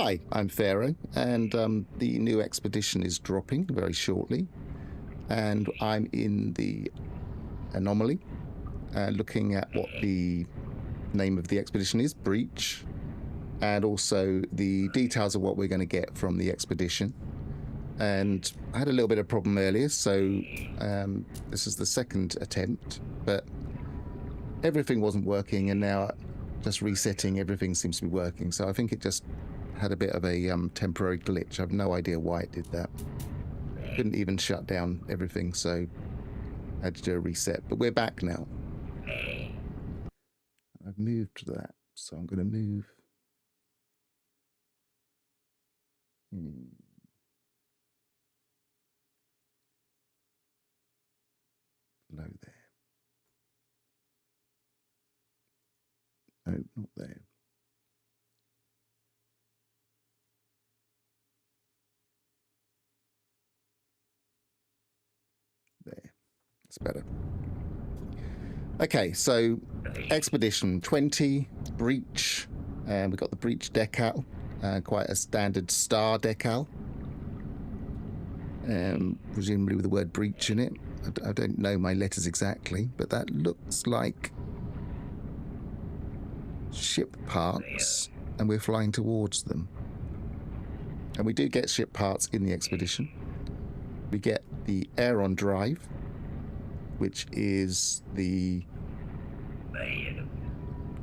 Hi, I'm Pharaoh, and the new expedition is dropping very shortly, and I'm in the anomaly, looking at what the name of the expedition is, Breach, and also the details of what we're going to get from the expedition. And I had a little bit of problem earlier, so this is the second attempt, but everything wasn't working, and now just resetting, everything seems to be working. So I think it just had a bit of a temporary glitch. I have no idea why it did that. Couldn't even shut down everything, so I had to do a reset. But we're back now. I've moved that, so I'm going to move. Below there. No, not there. There. That's better. Okay, so Expedition 20, Breach, and we've got the Breach decal, quite a standard star decal, presumably with the word Breach in it. I don't know my letters exactly, but that looks like ship parts, and we're flying towards them. And we do get ship parts in the expedition. We get the Aeron drive, which is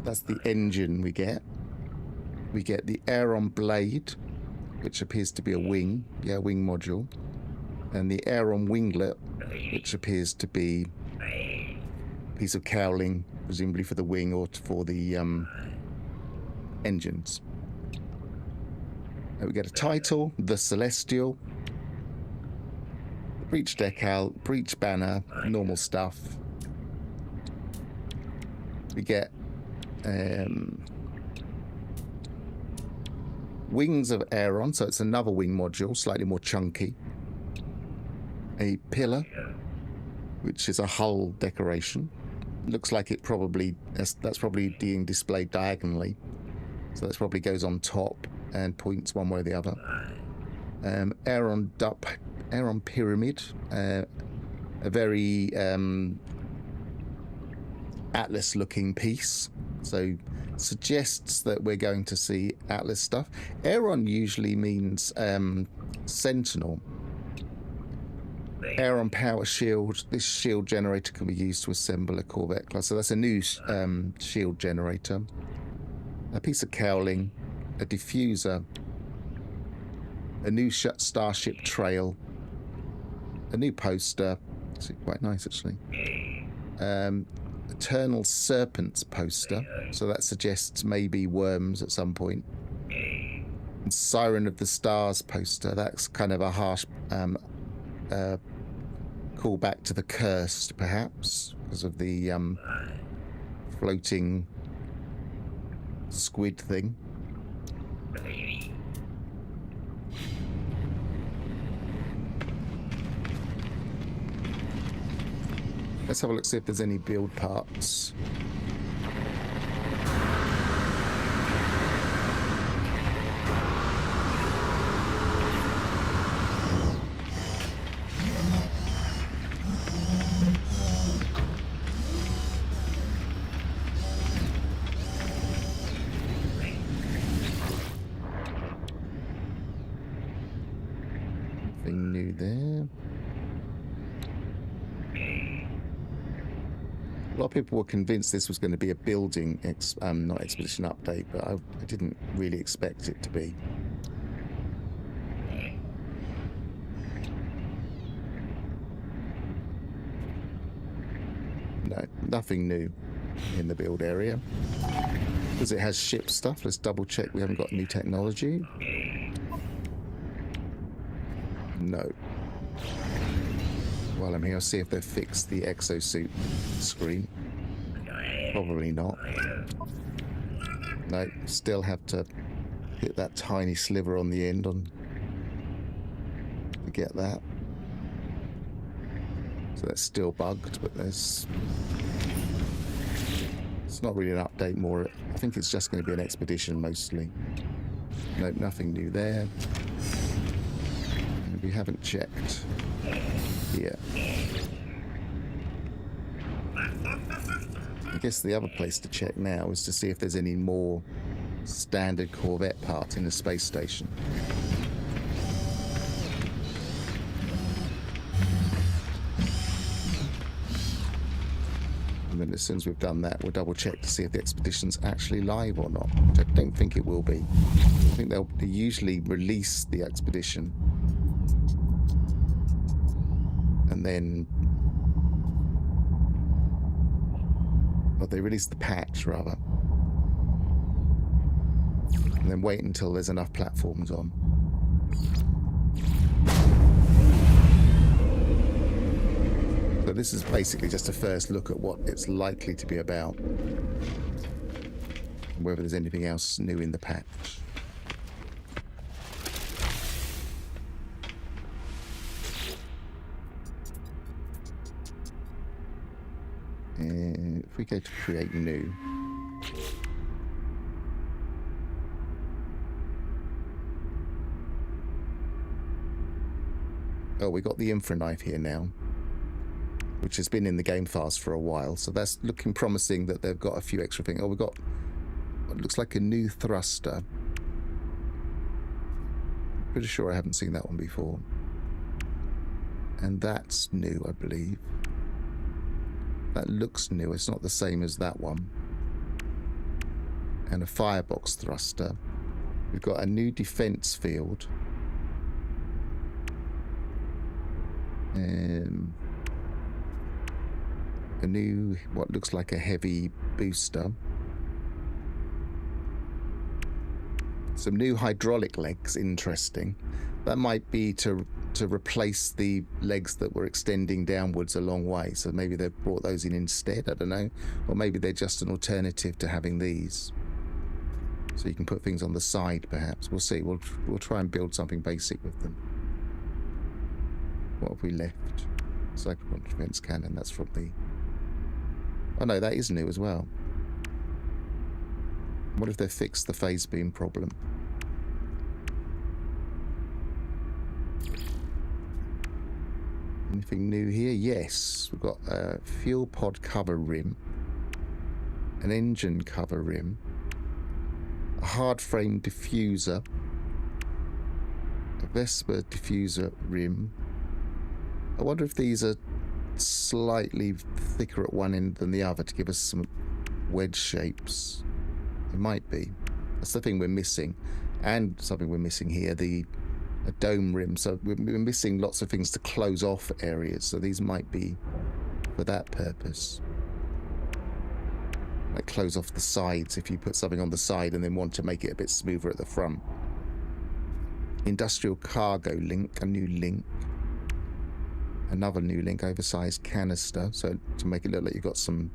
that's the engine we get. We get the Aeron blade, which appears to be a wing, wing module, and the Aeron winglet, which appears to be a piece of cowling, presumably for the wing or for the engines. And we get a title, the Celestial, Breach decal, Breach banner, normal stuff. We get wings of Aeron, so it's another wing module, slightly more chunky. A pillar, which is a hull decoration. Looks like it probably that's probably being displayed diagonally, so that probably goes on top and points one way or the other. Aeron pyramid, a very Atlas-looking piece, so suggests that we're going to see Atlas stuff. Aeron usually means Sentinel. Aeron power shield. This shield generator can be used to assemble a corvette class. So that's a new shield generator. A piece of cowling, a diffuser, a new starship trail, a new poster. It's quite nice, actually. Eternal Serpents poster. So that suggests maybe worms at some point. And Siren of the Stars poster. That's kind of a harsh call back to the Cursed, perhaps, because of the floating squid thing. Let's have a look, see if there's any build parts. Nothing new there. A lot of people were convinced this was going to be a building, not expedition update, but I didn't really expect it to be. No, nothing new in the build area. Because it has ship stuff, let's double check we haven't got new technology. No. While I'm here, I'll see if they've fixed the exosuit screen. Probably not. No, still have to hit that tiny sliver on the end to get that. So that's still bugged, but it's not really an update more. I think it's just going to be an expedition mostly. Nope, nothing new there. And we haven't checked here. I guess the other place to check now is to see if there's any more standard Corvette parts in the space station. And then as soon as we've done that, we'll double check to see if the expedition's actually live or not, which I don't think it will be. I think they usually release the expedition and then, well, they release the patch rather, and then wait until there's enough platforms on. So this is basically just a first look at what it's likely to be about, and whether there's anything else new in the patch. If we go to create new, oh, we got the infra knife here now, which has been in the game fast for a while, so that's looking promising that they've got a few extra things. Oh, we've got what looks like a new thruster. Pretty sure I haven't seen that one before. And that's new, I believe. That looks new. It's not the same as that one. And a firebox thruster. We've got a new defense field. A new, what looks like a heavy booster. Some new hydraulic legs, interesting. That might be to replace the legs that were extending downwards a long way. So maybe they've brought those in instead, I don't know. Or maybe they're just an alternative to having these. So you can put things on the side, perhaps. We'll see. We'll try and build something basic with them. What have we left? Cyclone defense cannon, that's from the... Oh no, that is new as well. What if they fixed the phase beam problem? Anything new here? Yes, we've got a fuel pod cover rim, an engine cover rim, a hard frame diffuser, a Vespa diffuser rim. I wonder if these are slightly thicker at one end than the other to give us some wedge shapes. It might be. That's the thing we're missing. And something we're missing here, a dome rim. So we're missing lots of things to close off areas. So these might be for that purpose. Like close off the sides if you put something on the side and then want to make it a bit smoother at the front. Industrial cargo link, a new link. Another new link, oversized canister, so to make it look like you've got some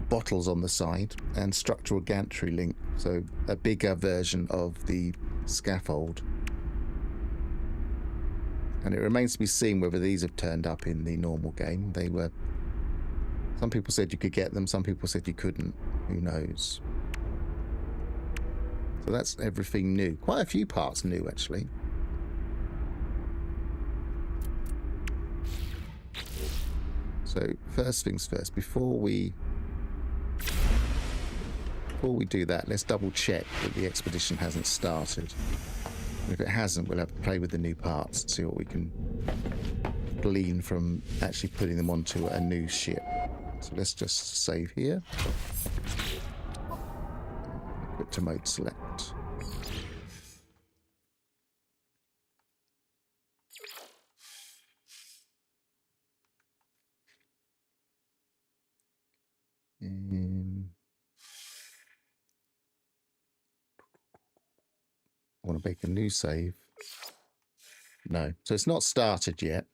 bottles on the side, and structural gantry link, so a bigger version of the scaffold. And it remains to be seen whether these have turned up in the normal game. They were... Some people said you could get them, some people said you couldn't. Who knows? So that's everything new. Quite a few parts new, actually. So first things first, before we do that, let's double check that the expedition hasn't started. And if it hasn't, we'll have to play with the new parts and see what we can glean from actually putting them onto a new ship. So let's just save here. Put to mode select. I want to make a new save. No. So it's not started yet.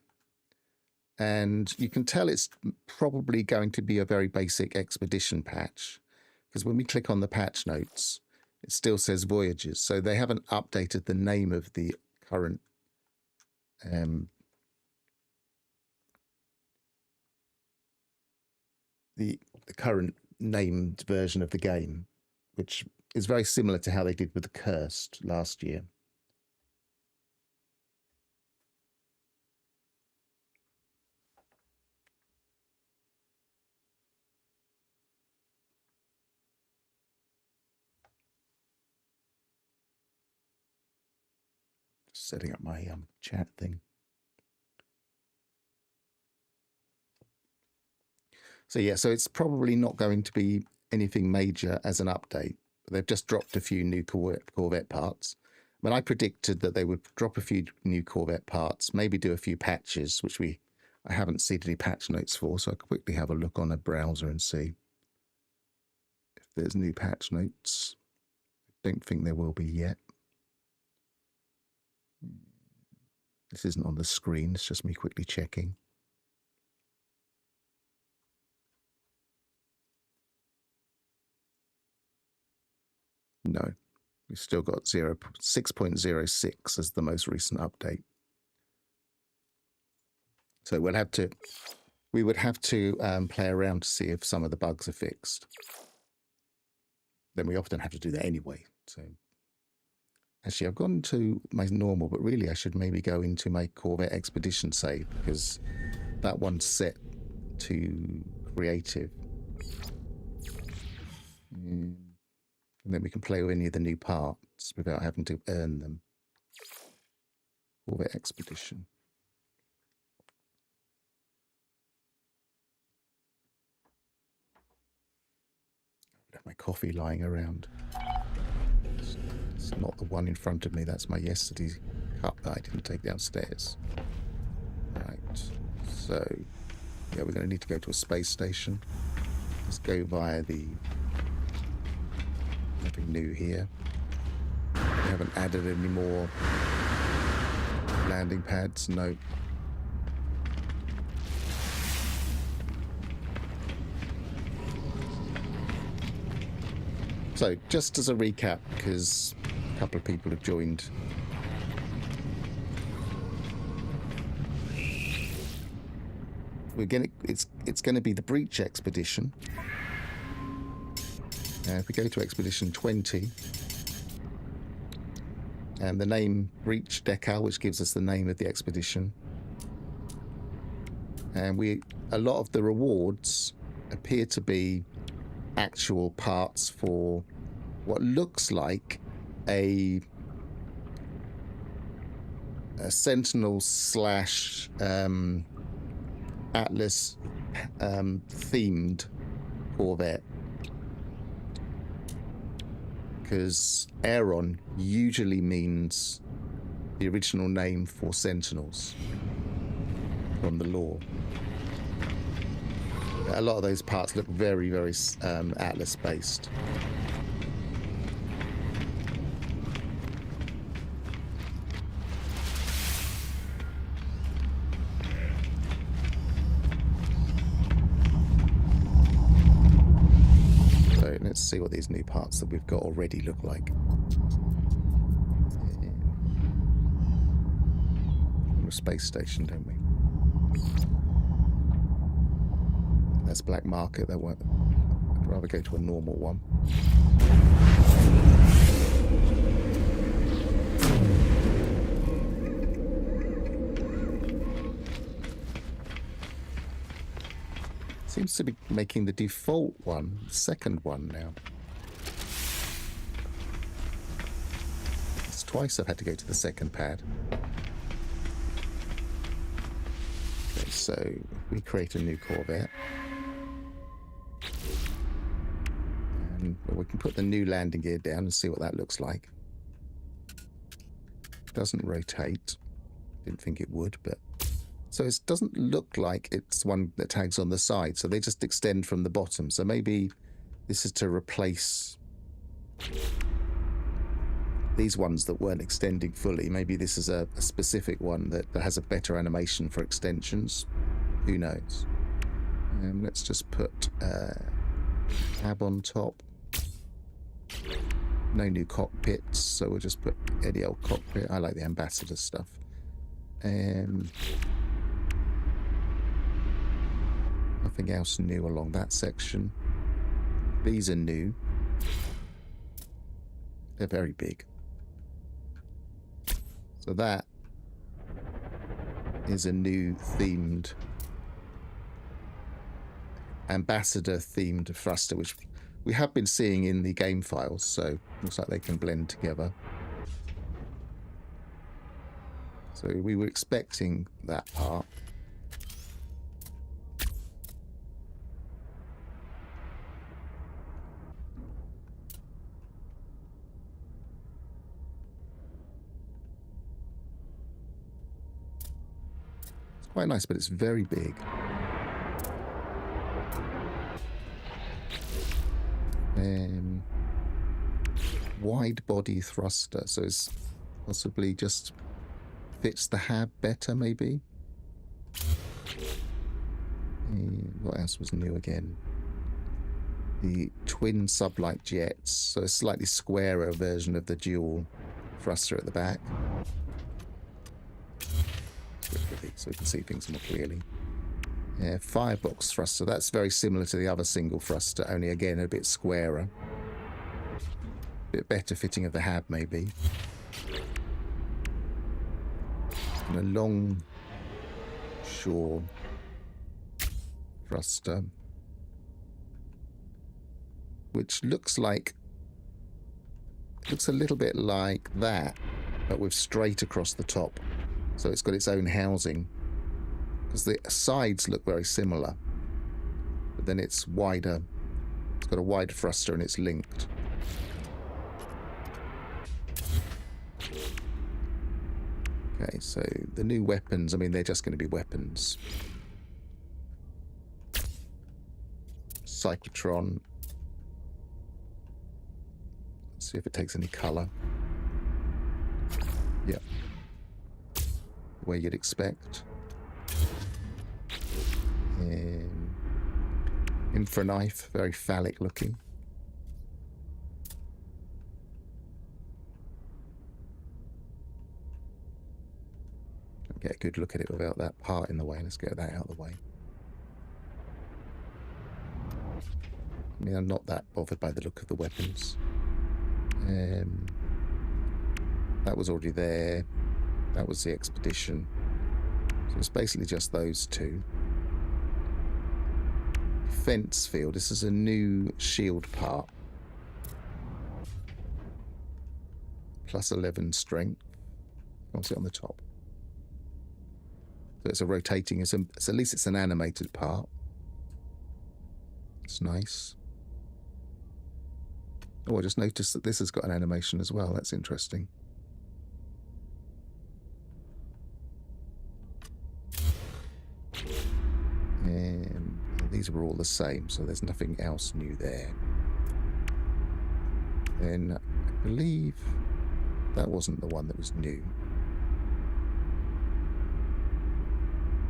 And you can tell it's probably going to be a very basic expedition patch. Because when we click on the patch notes, it still says Voyages. So they haven't updated the name of the current the current named version of the game, which is very similar to how they did with the Cursed last year. Just setting up my chat thing. So yeah, so it's probably not going to be anything major as an update. They've just dropped a few new Corvette parts. But I predicted that they would drop a few new Corvette parts, maybe do a few patches, which I haven't seen any patch notes for, so I'll quickly have a look on a browser and see if there's new patch notes. I don't think there will be yet. This isn't on the screen, it's just me quickly checking. No, we've still got 6.06 as the most recent update. So we would have to play around to see if some of the bugs are fixed. Then we often have to do that anyway. So actually, I've gone to my normal, but really I should maybe go into my Corvette Expedition save because that one's set to creative. And then we can play with any of the new parts without having to earn them. Corvette Expedition. I have my coffee lying around. It's not the one in front of me. That's my yesterday's cup that I didn't take downstairs. Right. So, yeah, we're going to need to go to a space station. Let's go via the... Nothing new here. We haven't added any more landing pads. No. So, just as a recap, because a couple of people have joined. It's going to be the Breach Expedition. If we go to Expedition 20, and the name Breach Decal, which gives us the name of the expedition, and a lot of the rewards appear to be actual parts for what looks like a Sentinel slash Atlas themed Corvette. Because Aeron usually means the original name for Sentinels from the lore. A lot of those parts look very, very Atlas-based. Let's see what these new parts that we've got already look like. We're a space station, don't we? That's black market. That won't. I'd rather go to a normal one. Seems to be making the default one, the second one now. It's twice I've had to go to the second pad. Okay, so we create a new Corvette. And we can put the new landing gear down and see what that looks like. It doesn't rotate. Didn't think it would, but... So it doesn't look like it's one that tags on the side, so they just extend from the bottom. So maybe this is to replace these ones that weren't extending fully. Maybe this is a specific one that has a better animation for extensions. Who knows? Let's just put tab on top. No new cockpits, so we'll just put any old cockpit. I like the ambassador stuff. Nothing else new along that section. These are new. They're very big. So that is a new themed ambassador themed thruster, which we have been seeing in the game files, so looks like they can blend together. So we were expecting that part. It's quite nice, but it's very big. Wide body thruster, so it's possibly just fits the hab better, maybe. What else was new again? The twin sublight jets, so a slightly squarer version of the dual thruster at the back. So we can see things more clearly. Yeah, firebox thruster, that's very similar to the other single thruster, only again a bit squarer. A bit better fitting of the hab, maybe. And a long shore thruster, which looks a little bit like that, but with straight across the top. So it's got its own housing, because the sides look very similar, but then it's wider. It's got a wide thruster and it's linked. Okay, so the new weapons, I mean, they're just going to be weapons. Cyclotron. Let's see if it takes any colour. Yep. The way you'd expect. Infra knife, very phallic looking. Get a good look at it without that part in the way. Let's get that out of the way. I mean, I'm not that bothered by the look of the weapons. That was already there. That was the expedition. So it's basically just those two. Fence field. This is a new shield part. Plus 11 strength. I'll see it on the top. So it's a rotating, so at least it's an animated part. It's nice. Oh, I just noticed that this has got an animation as well. That's interesting. And these are all the same, so there's nothing else new there. Then I believe that wasn't the one that was new.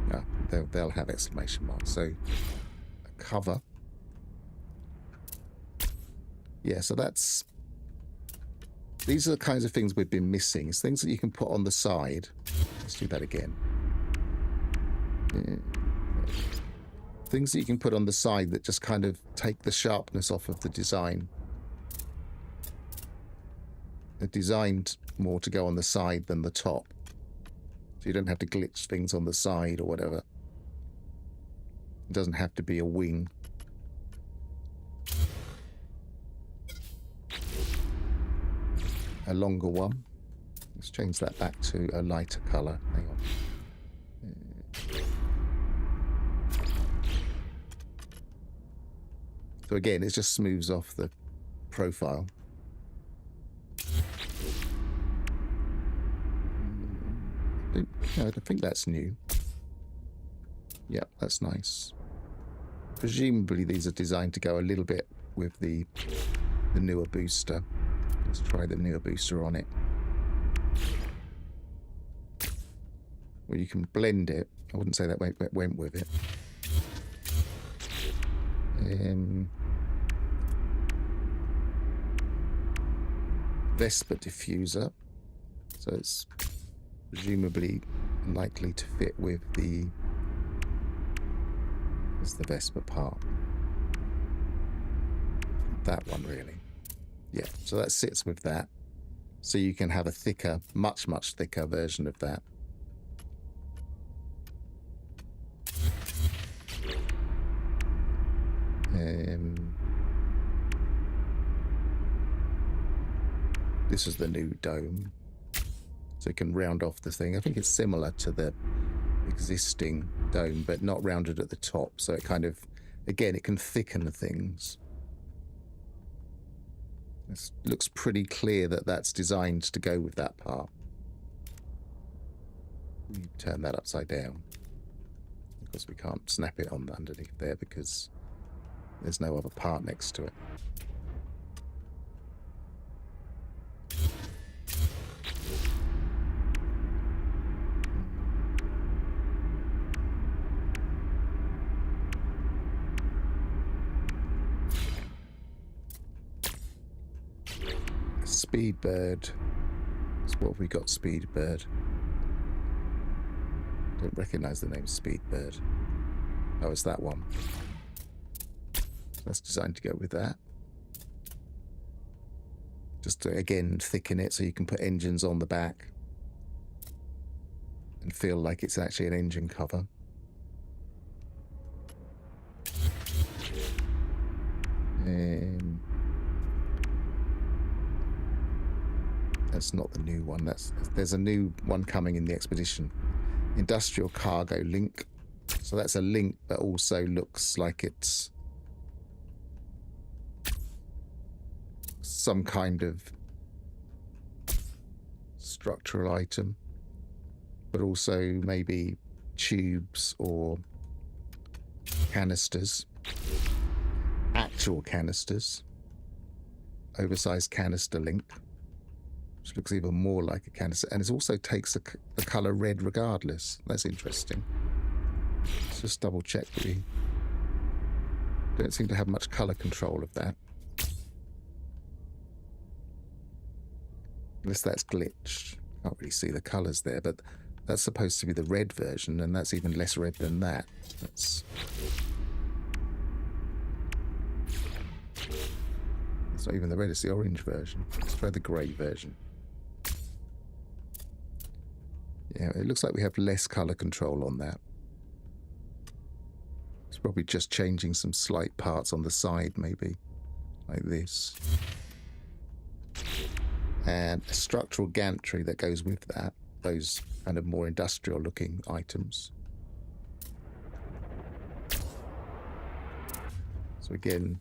No, they'll have exclamation marks. So a cover. Yeah, so that's... These are the kinds of things we've been missing. It's things that you can put on the side. Let's do that again. Yeah. Things that you can put on the side that just kind of take the sharpness off of the design. They're designed more to go on the side than the top. So you don't have to glitch things on the side or whatever. It doesn't have to be a wing. A longer one. Let's change that back to a lighter colour. Hang on. So again, it just smooths off the profile. I don't think that's new. Yep, that's nice. Presumably these are designed to go a little bit with the newer booster. Let's try the newer booster on it. Well, you can blend it. I wouldn't say that went with it. Vesper diffuser. So it's presumably likely to fit with the... It's the Vesper part. That one, really. Yeah, so that sits with that. So you can have a thicker, much thicker version of that. This is the new dome. So you can round off the thing. I think it's similar to the existing dome, but not rounded at the top. So it kind of, again, it can thicken things. It looks pretty clear that that's designed to go with that part. You turn that upside down. Of course, we can't snap it on underneath there because there's no other part next to it. Speedbird. So what have we got, Speedbird? Don't recognize the name Speedbird. Oh, it's that one. That's designed to go with that. Just to, again, thicken it so you can put engines on the back and feel like it's actually an engine cover. That's not the new one. There's a new one coming in the Expedition. Industrial Cargo Link. So that's a link that also looks like it's some kind of structural item, but also maybe tubes or canisters, actual canisters, oversized canister link, which looks even more like a canister, and it also takes the color red regardless. That's interesting. Let's just double check that we don't seem to have much color control of that. Unless that's glitched. Can't really see the colors there, but that's supposed to be the red version, and that's even less red than that. It's not even the red, it's the orange version. Let's try the grey version. Yeah, it looks like we have less color control on that. It's probably just changing some slight parts on the side, maybe, like this. And a structural gantry that goes with that, those kind of more industrial looking items. So again,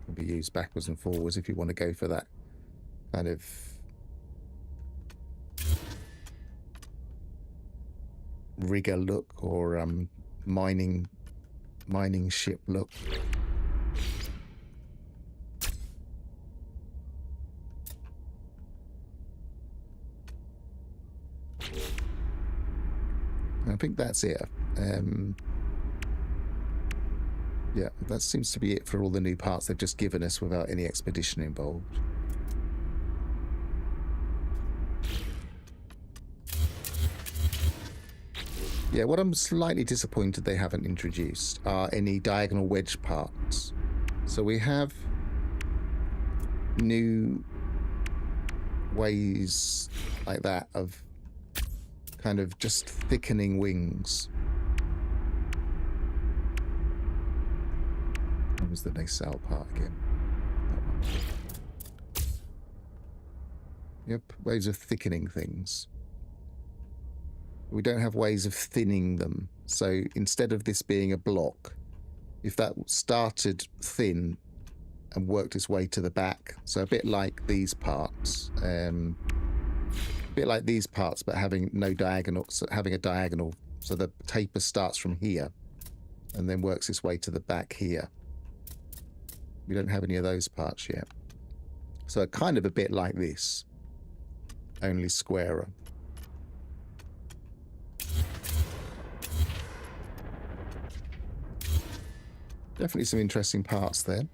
can be used backwards and forwards if you want to go for that kind of rigger look or mining ship look. I think that's it. Yeah, that seems to be it for all the new parts they've just given us without any expedition involved. Yeah, what I'm slightly disappointed they haven't introduced are any diagonal wedge parts. So we have new ways like that of kind of just thickening wings. What was the nacelle part again? That one. Yep, ways of thickening things. We don't have ways of thinning them. So instead of this being a block, if that started thin and worked its way to the back, so a bit like these parts, but having no diagonal, so having a diagonal, so the taper starts from here and then works its way to the back here. We don't have any of those parts yet. So kind of a bit like this, only squarer. Definitely some interesting parts there.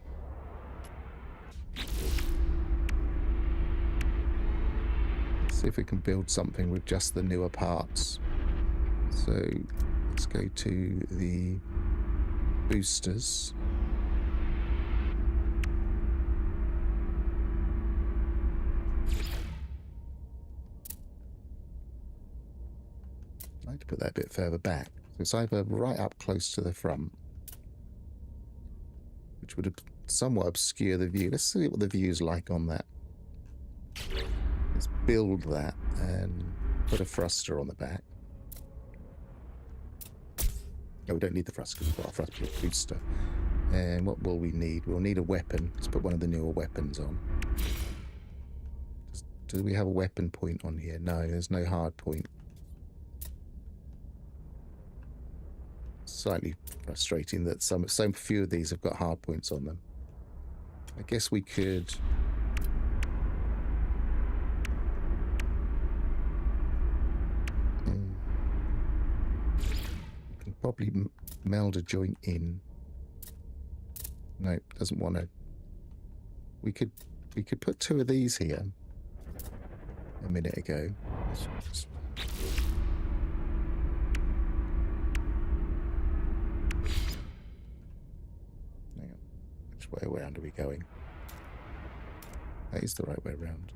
Let's see if we can build something with just the newer parts. So let's go to the boosters. I'd like to put that a bit further back. So it's either right up close to the front, which would somewhat obscure the view. Let's see what the view's like on that. Let's build that and put a thruster on the back. No, we don't need the thruster because we've got a thruster booster. And what will we need? We'll need a weapon. Let's put one of the newer weapons on. Do we have a weapon point on here? No, there's no hard point. Slightly frustrating that so few of these have got hard points on them. I guess we could... can probably meld a joint in. No, doesn't want to. We could put two of these here a minute ago. Hang on. Which way around are we going? That is the right way around.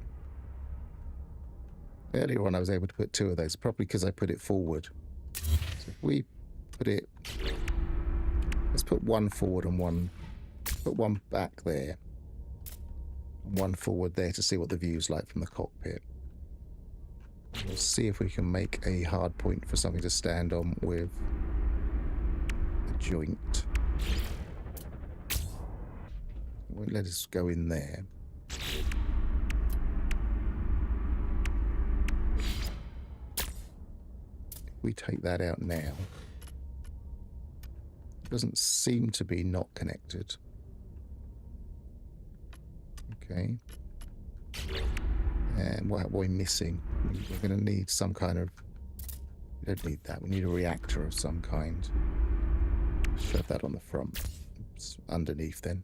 Earlier on I was able to put two of those, probably because I put it forward. So if we put it... Let's put one forward and one... Put one back there. And one forward there to see what the view's like from the cockpit. We'll see if we can make a hard point for something to stand on with a joint. It won't let us go in there. If we take that out now, it doesn't seem to be not connected. Okay. And what are we missing? We're going to need some kind of... We don't need that. We need a reactor of some kind. Shove that on the front. Oops, underneath then.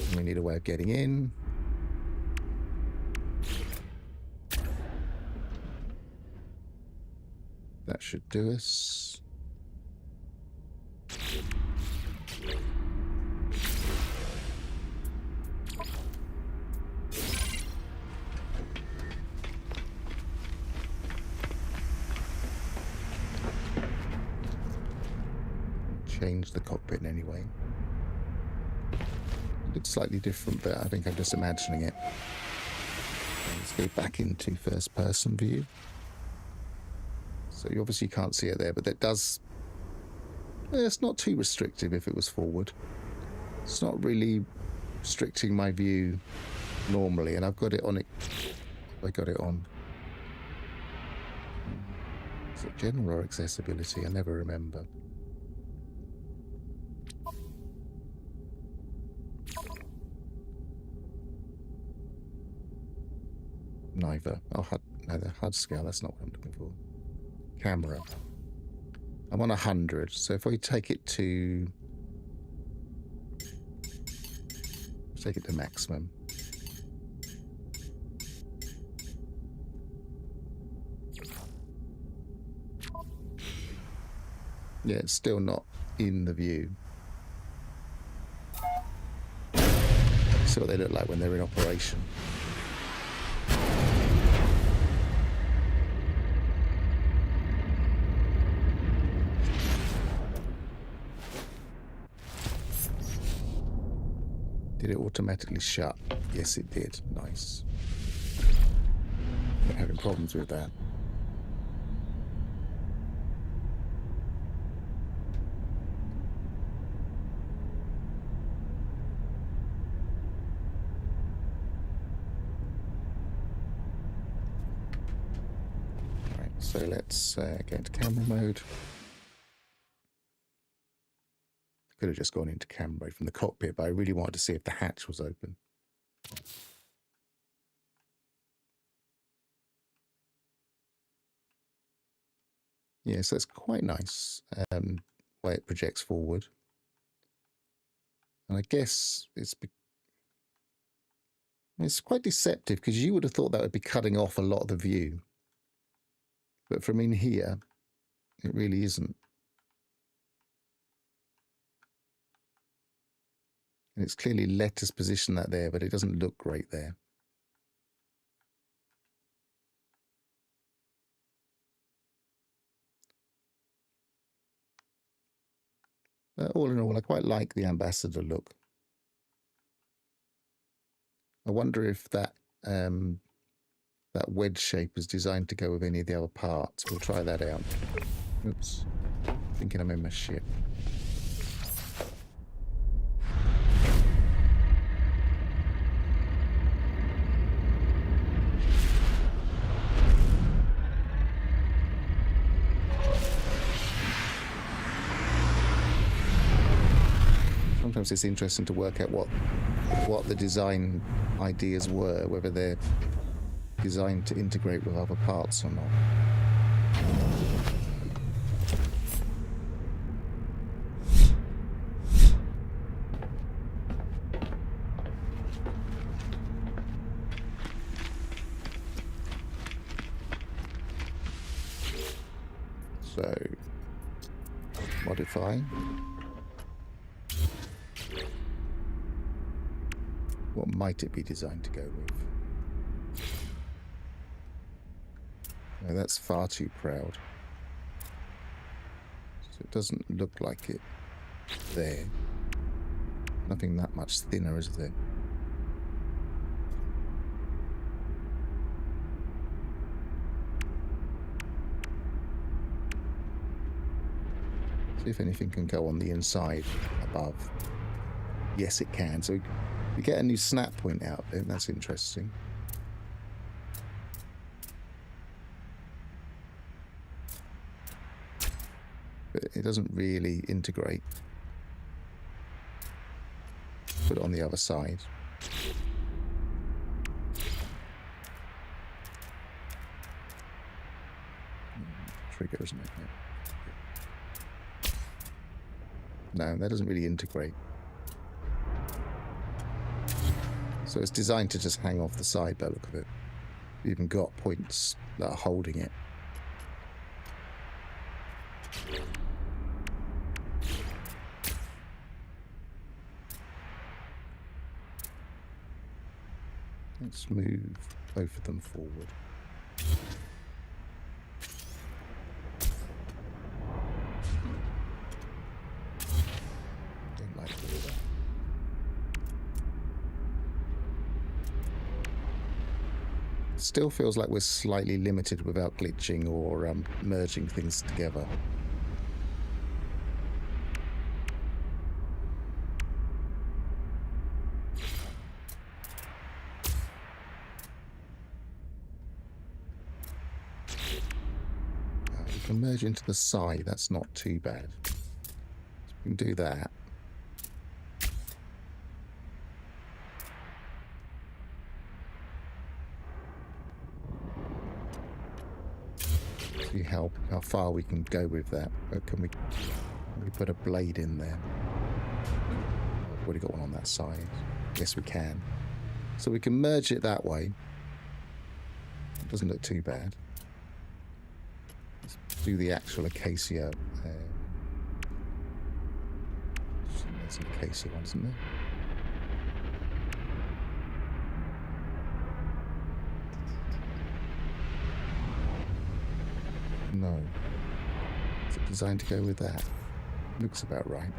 And we need a way of getting in. That should do us. Change the cockpit in any way. It's slightly different, but I think I'm just imagining it. Let's go back into first person view. So you obviously can't see it there, but that does... it's not too restrictive if it was forward. It's not really restricting my view normally, and I've got it on it. I got it on. Is it general or accessibility? I never remember. Neither. Oh, HUD, no, the HUD scale, that's not what I'm looking for. Camera. I'm on 100, so if we take it to... Take it to maximum. Yeah, it's still not in the view. See what they look like when they're in operation. Did it automatically shut? Yes, it did. Nice. Not having problems with that. Right, so let's go into camera mode. Could have just gone into camera mode from the cockpit, but I really wanted to see if the hatch was open. Yeah, so it's quite nice way it projects forward. And I guess it's quite deceptive because you would have thought that would be cutting off a lot of the view. But from in here, it really isn't. And it's clearly let us position that there, but it doesn't look great there. All in all, I quite like the ambassador look. I wonder if that that wedge shape is designed to go with any of the other parts. We'll try that out. Oops. Thinking I'm in my ship. Sometimes it's interesting to work out what the design ideas were, whether they're designed to integrate with other parts or not. So, modify. What might it be designed to go with? No, that's far too proud. So it doesn't look like it there. Nothing that much thinner, is there? See if anything can go on the inside above. Yes, it can. So we get a new snap point out there. That's interesting. But it doesn't really integrate. Put it on the other side. Trigger, isn't it? Yeah. No, that doesn't really integrate. So it's designed to just hang off the side by the look of it. You've even got points that are holding it. Let's move both of them forward. Don't like all that. Still feels like we're slightly limited without glitching or merging things together. We can merge into the side, that's not too bad. So we can do that. See how far we can go with that. Or can we put a blade in there? I've already got one on that side. Yes, we can. So we can merge it that way. It doesn't look too bad. Let's do the actual acacia. There's an acacia one, isn't there? No. Is it designed to go with that? Looks about right.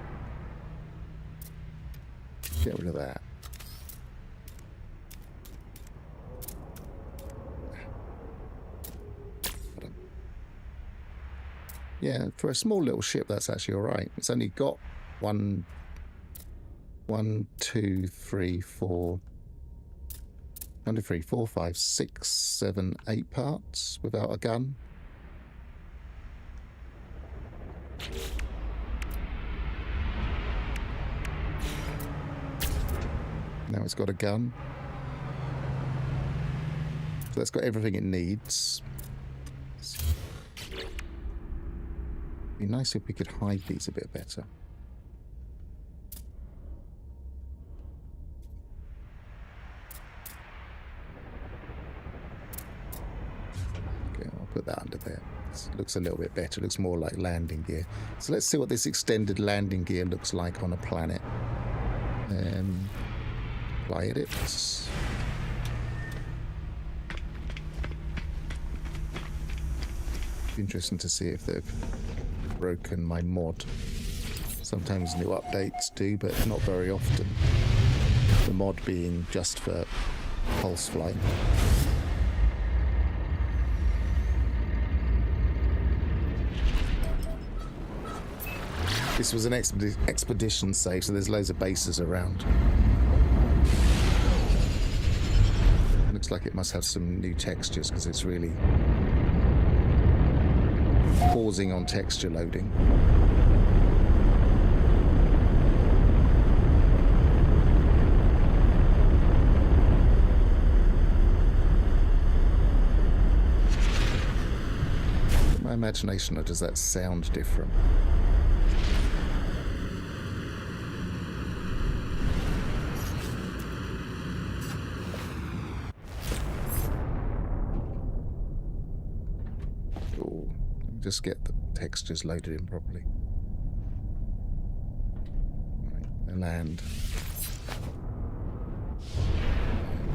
Get rid of that. Yeah, for a small little ship, that's actually all right. It's only got one, two, three, four, 1, 2, 3, 4, 5, 6, 7, 8 parts without a gun. Now it's got a gun. So that's got everything it needs. It'd be nice if we could hide these a bit better. Okay, I'll put that under there. This looks a little bit better. It looks more like landing gear. So let's see what this extended landing gear looks like on a planet. Apply edits. Interesting to see if they've broken my mod. Sometimes new updates do, but not very often. The mod being just for pulse flight. This was an expedition save, so there's loads of bases around. Looks like it must have some new textures because it's really pausing on texture loading. In my imagination, or does that sound different? Just get the textures loaded in properly. Right, and land.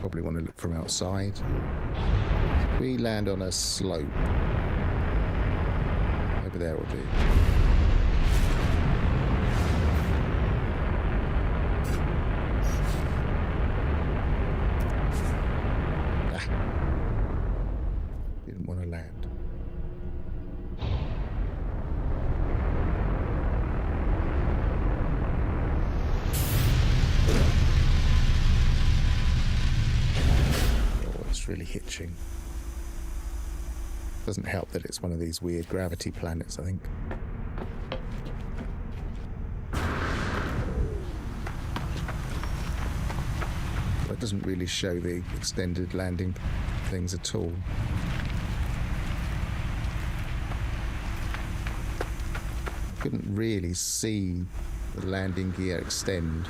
Probably want to look from outside. We land on a slope. Over there will do. Didn't want to land. Really hitching. Doesn't help that it's one of these weird gravity planets, I think. But it doesn't really show the extended landing things at all. I couldn't really see the landing gear extend.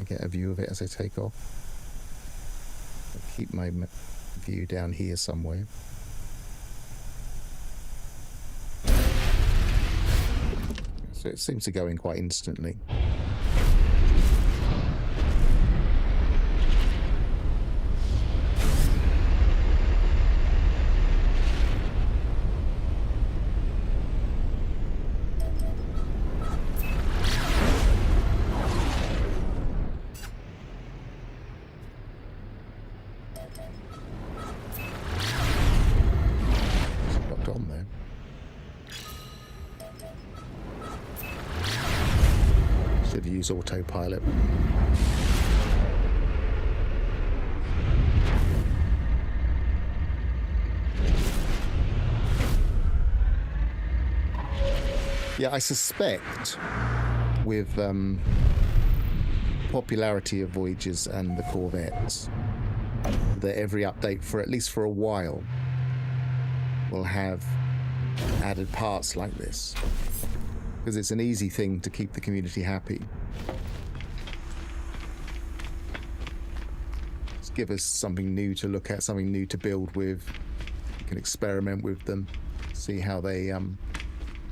Get a view of it as I take off. I'll keep my view down here somewhere. So it seems to go in quite instantly. Use autopilot. Yeah, I suspect with popularity of Voyagers and the Corvettes that every update, for at least for a while, will have added parts like this. Because it's an easy thing to keep the community happy. Just give us something new to look at, something new to build with. You can experiment with them, see how they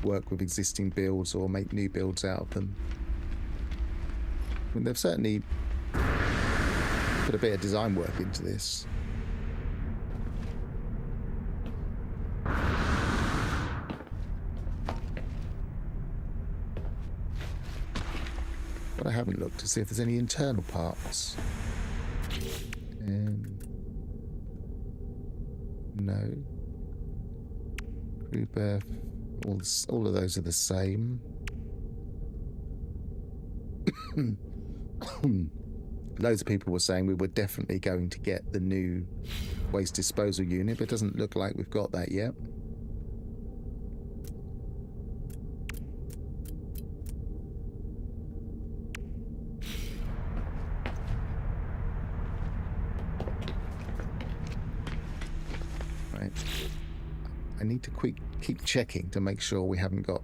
work with existing builds or make new builds out of them. I mean, they've certainly put a bit of design work into this. But I haven't looked to see if there's any internal parts. No. Crew berth. All of those are the same. Loads of people were saying we were definitely going to get the new waste disposal unit, but it doesn't look like we've got that yet. Right. I need to keep checking to make sure we haven't got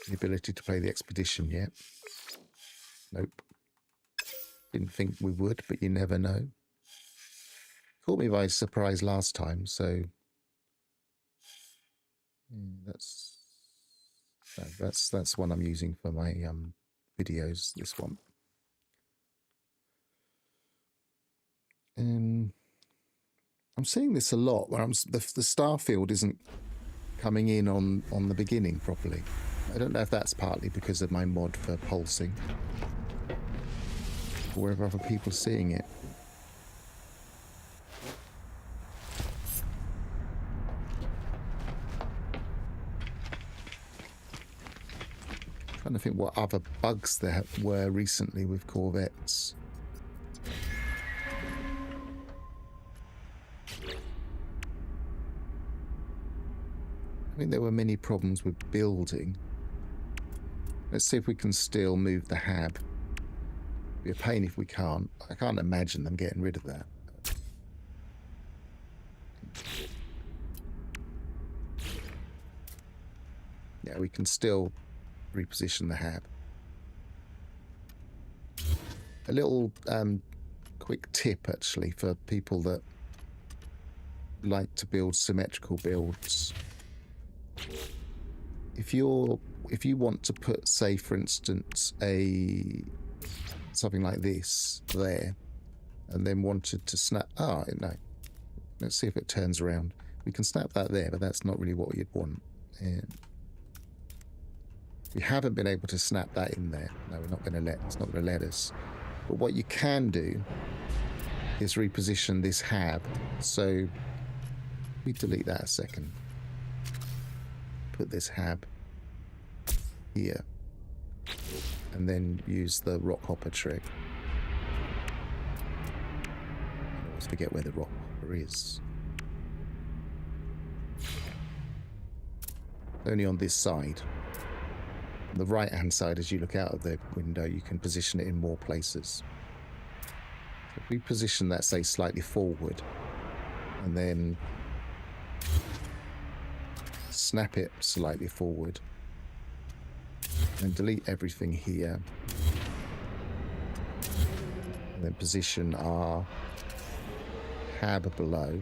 the ability to play the expedition yet. Nope. Didn't think we would, but you never know. Caught me by surprise last time, so that's one I'm using for my videos. This one. I'm seeing this a lot where the star field isn't coming in on the beginning properly. I don't know if that's partly because of my mod for pulsing, or whether other people are seeing it. Trying to think what other bugs there were recently with corvettes. I think there were many problems with building. Let's see if we can still move the hab. It'd be a pain if we can't. I can't imagine them getting rid of that. Yeah, we can still reposition the hab. A little quick tip, actually, for people that like to build symmetrical builds. If you want to put, say, for instance, something like this there, and then wanted to snap... Oh, no. Let's see if it turns around. We can snap that there, but that's not really what you'd want. And we haven't been able to snap that in there. No, we're not going to let... It's not going to let us. But what you can do is reposition this hab. So we delete that a second. Put this hab here, and then use the rock hopper trick. I always forget where the rock hopper is. Only on this side. On the right hand side, as you look out of the window, you can position it in more places. So if we position that, say, slightly forward, and then snap it slightly forward, and delete everything here, and then position our hab below.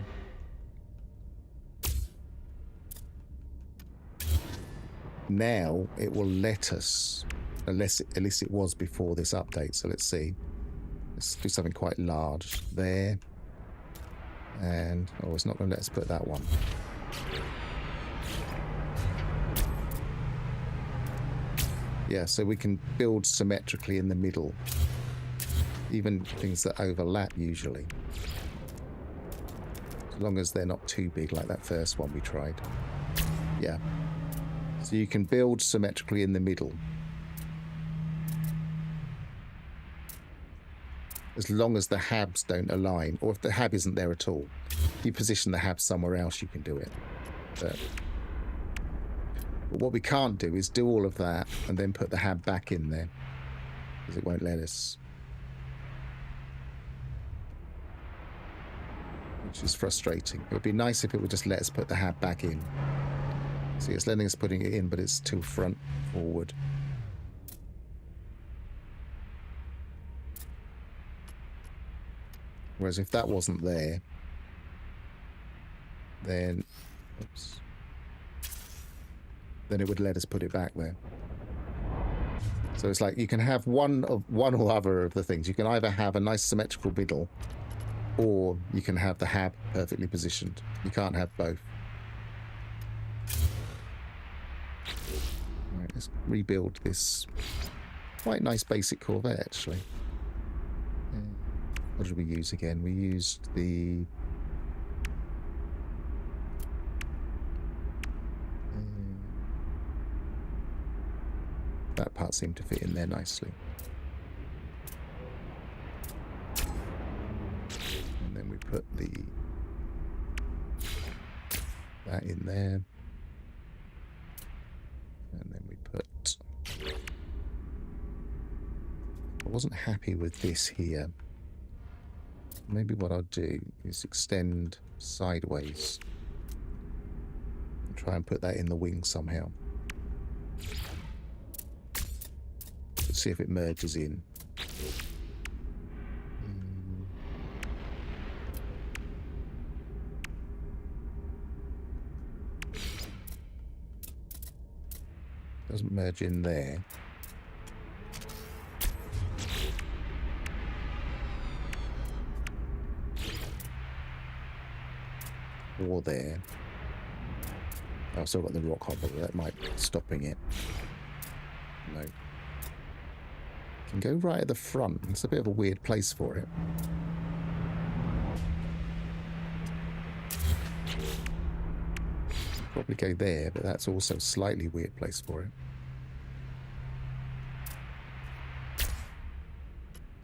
Now it will let us, at least it was before this update. So let's see. Let's do something quite large there, and oh, it's not going to let us put that one. Yeah, so we can build symmetrically in the middle, even things that overlap usually, as long as they're not too big like that first one we tried. Yeah, so you can build symmetrically in the middle, as long as the habs don't align, or if the hab isn't there at all. If you position the hab somewhere else, you can do it. But what we can't do is do all of that and then put the hab back in there, because it won't let us. Which is frustrating. It would be nice if it would just let us put the hab back in. See, it's letting us putting it in, but it's too front forward. Whereas if that wasn't there, then... Oops. Then it would let us put it back there. So it's like you can have one or other of the things. You can either have a nice symmetrical middle, or you can have the hab perfectly positioned. You can't have both. Right, let's rebuild this quite nice basic corvette, actually. What did we use again? We used the... That part seemed to fit in there nicely. And then we put that in there. And then we put... I wasn't happy with this here. Maybe what I'll do is extend sideways and try and put that in the wing somehow. Let's see if it merges in. Doesn't merge in there. or there. I've still got the rock hopper. That might be stopping it. No. Can go right at the front. It's a bit of a weird place for it. Probably go there, but that's also a slightly weird place for it.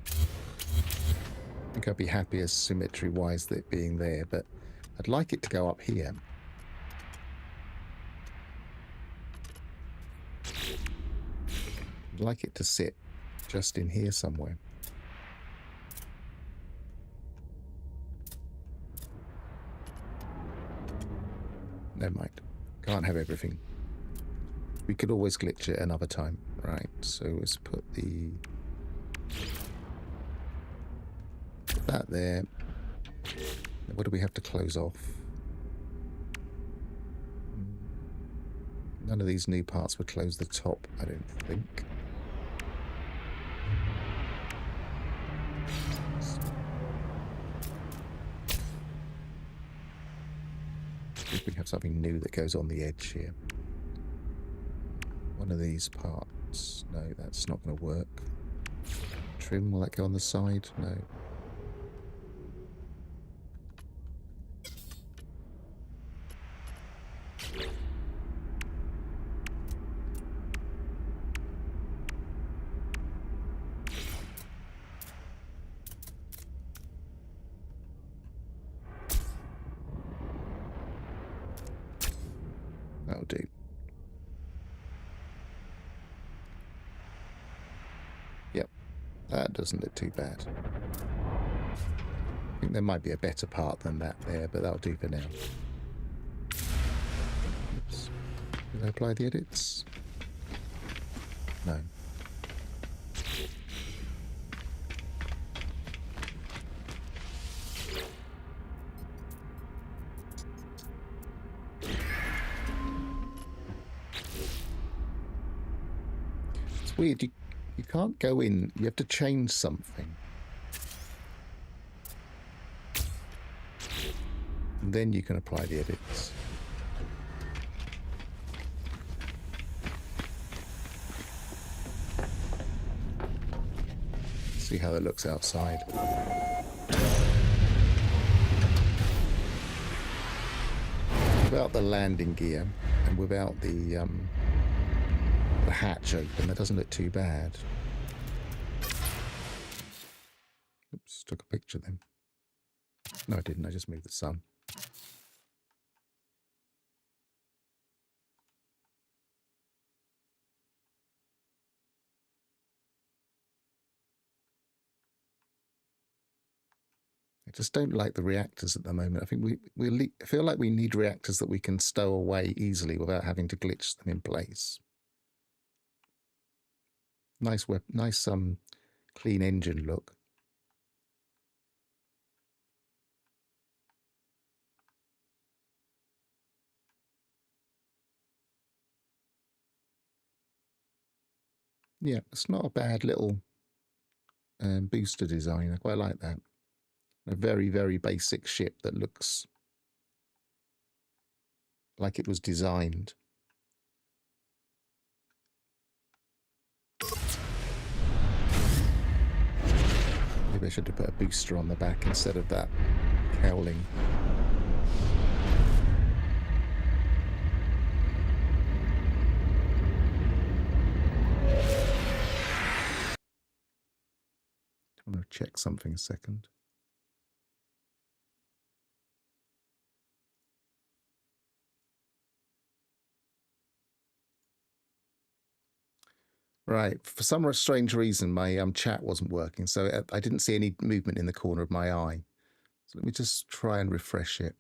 I think I'd be happier symmetry-wise that it being there, but I'd like it to go up here. I'd like it to sit just in here somewhere. Never mind. Can't have everything. We could always glitch it another time. Right, so let's put that there. What do we have to close off? None of these new parts would close the top, I don't think. If we have something new that goes on the edge here. One of these parts. No, that's not going to work. Trim, will that go on the side? No. That'll do. Yep, that doesn't look too bad. I think there might be a better part than that there, but that'll do for now. Oops. Did I apply the edits? No. It's weird, you can't go in, you have to change something. And then you can apply the edits. See how that looks outside. Without the landing gear and without the hatch open, that doesn't look too bad. Oops, took a picture then. No, I didn't. I just moved the sun. I just don't like the reactors at the moment. I think we feel like we need reactors that we can stow away easily without having to glitch them in place. Nice clean engine look. Yeah, it's not a bad little booster design. I quite like that. A very, very basic ship that looks like it was designed. Maybe I should have put a booster on the back instead of that cowling. I want to check something a second. Right, for some strange reason, my chat wasn't working, so I didn't see any movement in the corner of my eye. So let me just try and refresh it.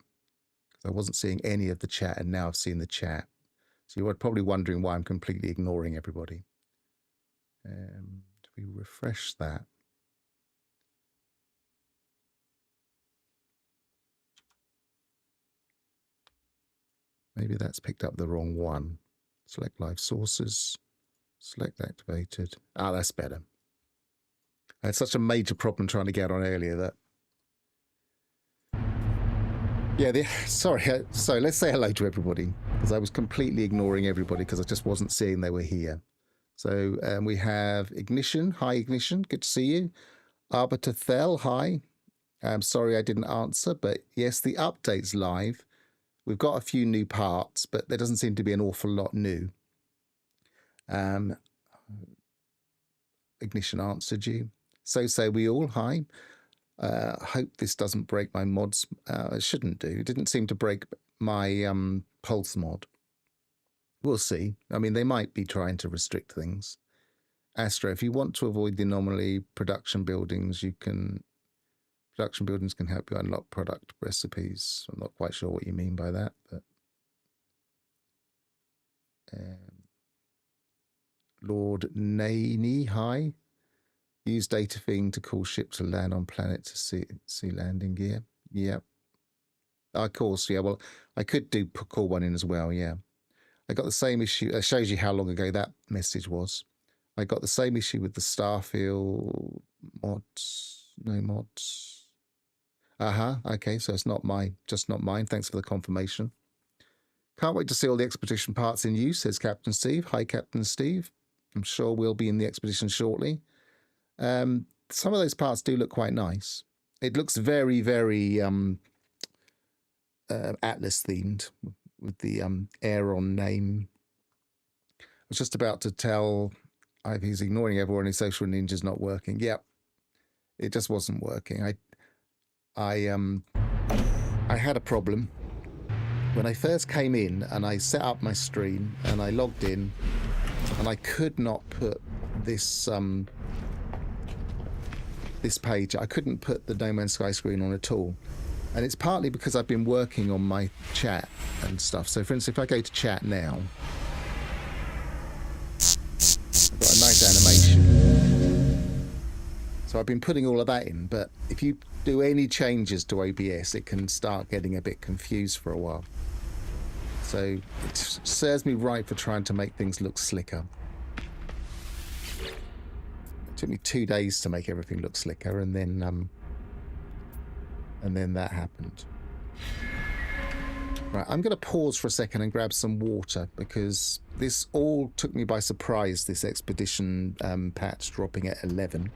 I wasn't seeing any of the chat, and now I've seen the chat. So you were probably wondering why I'm completely ignoring everybody. Do we refresh that? Maybe that's picked up the wrong one. Select live sources. Select activated. Ah, that's better. I had such a major problem trying to get on earlier that Yeah, sorry. So let's say hello to everybody, because I was completely ignoring everybody because I just wasn't seeing they were here. So we have Ignition. Hi, Ignition. Good to see you. Arbiter Thel. Hi. I'm sorry I didn't answer, but yes, the update's live. We've got a few new parts, but there doesn't seem to be an awful lot new. Ignition answered you. So say we all. Hi. Hope this doesn't break my mods. It shouldn't do. It didn't seem to break my pulse mod. We'll see. I mean, they might be trying to restrict things. Astro, if you want to avoid the anomaly, production buildings can help you unlock product recipes. I'm not quite sure what you mean by that, but Lord Naney, hi. Use data thing to call ship to land on planet to see landing gear. Yeah. Of course, yeah. Well, I could call one in as well, yeah. I got the same issue. It shows you how long ago that message was. I got the same issue with the Starfield mods. No mods. Okay, so it's not just not mine. Thanks for the confirmation. Can't wait to see all the expedition parts in use, says Captain Steve. Hi, Captain Steve. I'm sure we'll be in the expedition shortly. Some of those parts do look quite nice. It looks very, very Atlas themed with the Aeron name. I was just about to tell he's ignoring everyone. His social ninja's not working. Yep, it just wasn't working. I had a problem when I first came in and I set up my stream and I logged in and I could not put this this page. I couldn't put the No Man's Sky screen on at all. And it's partly because I've been working on my chat and stuff. So, for instance, if I go to chat now, I've got a nice animation. So I've been putting all of that in. But if you do any changes to OBS, it can start getting a bit confused for a while. So it serves me right for trying to make things look slicker. It took me 2 days to make everything look slicker, and then that happened. Right, I'm going to pause for a second and grab some water because this all took me by surprise, this expedition patch dropping at 11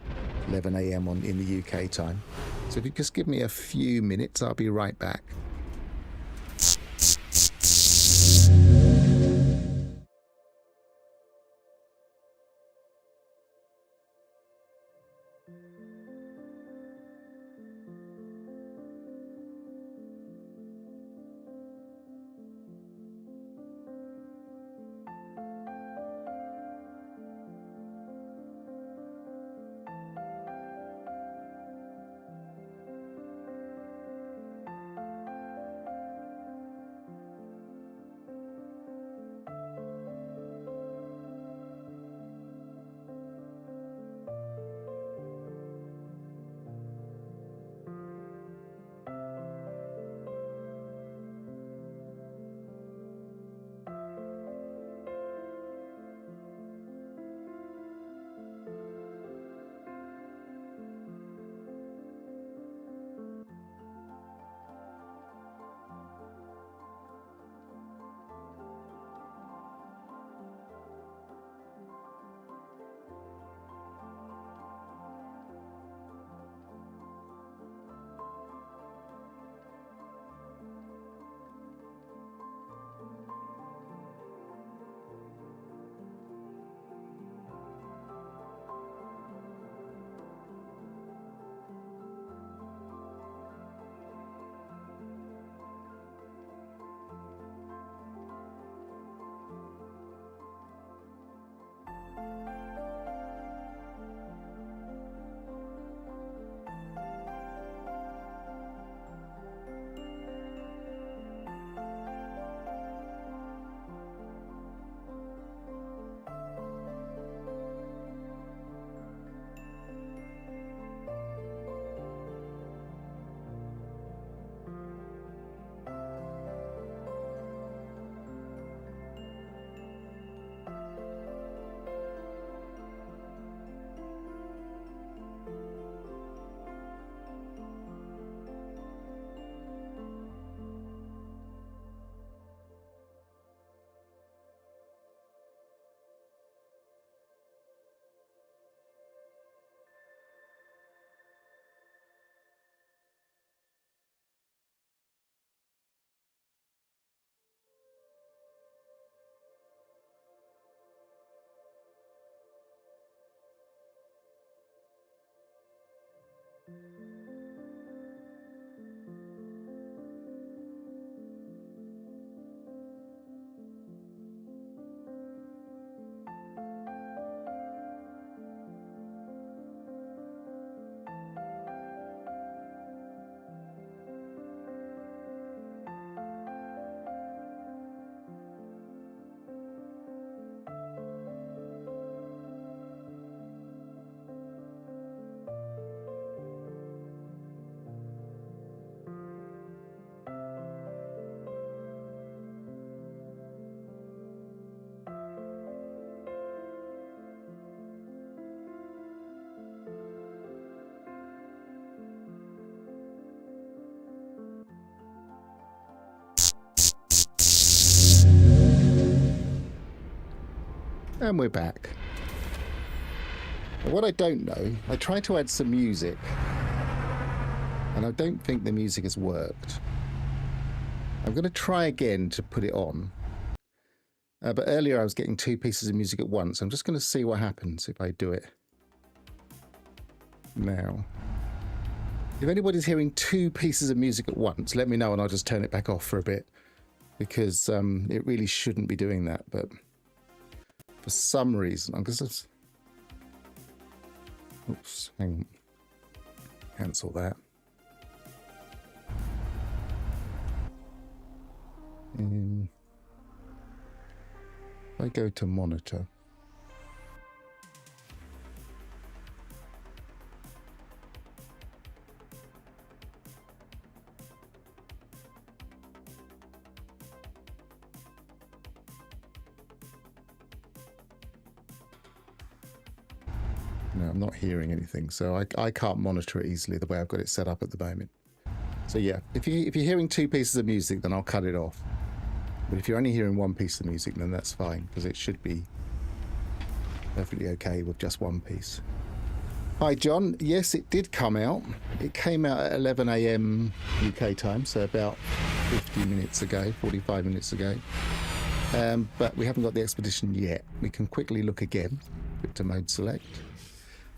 a.m. in the UK time. So if you just give me a few minutes, I'll be right back. And we're back. What I don't know, I tried to add some music, and I don't think the music has worked. I'm going to try again to put it on. But earlier I was getting 2 pieces of music at once. I'm just going to see what happens if I do it now. If anybody's hearing 2 pieces of music at once, let me know and I'll just turn it back off for a bit, because it really shouldn't be doing that. But for some reason, I'm going to... Oops, hang on. Cancel that. If I go to monitor. No, I'm not hearing anything, so I can't monitor it easily the way I've got it set up at the moment. So yeah, if you're hearing 2 pieces of music, then I'll cut it off. But if you're only hearing 1 piece of music, then that's fine, because it should be perfectly okay with just 1 piece. Hi John, yes, it did come out. It came out at 11 AM UK time, so about 50 minutes ago, 45 minutes ago. But we haven't got the expedition yet. We can quickly look again. Put to mode select.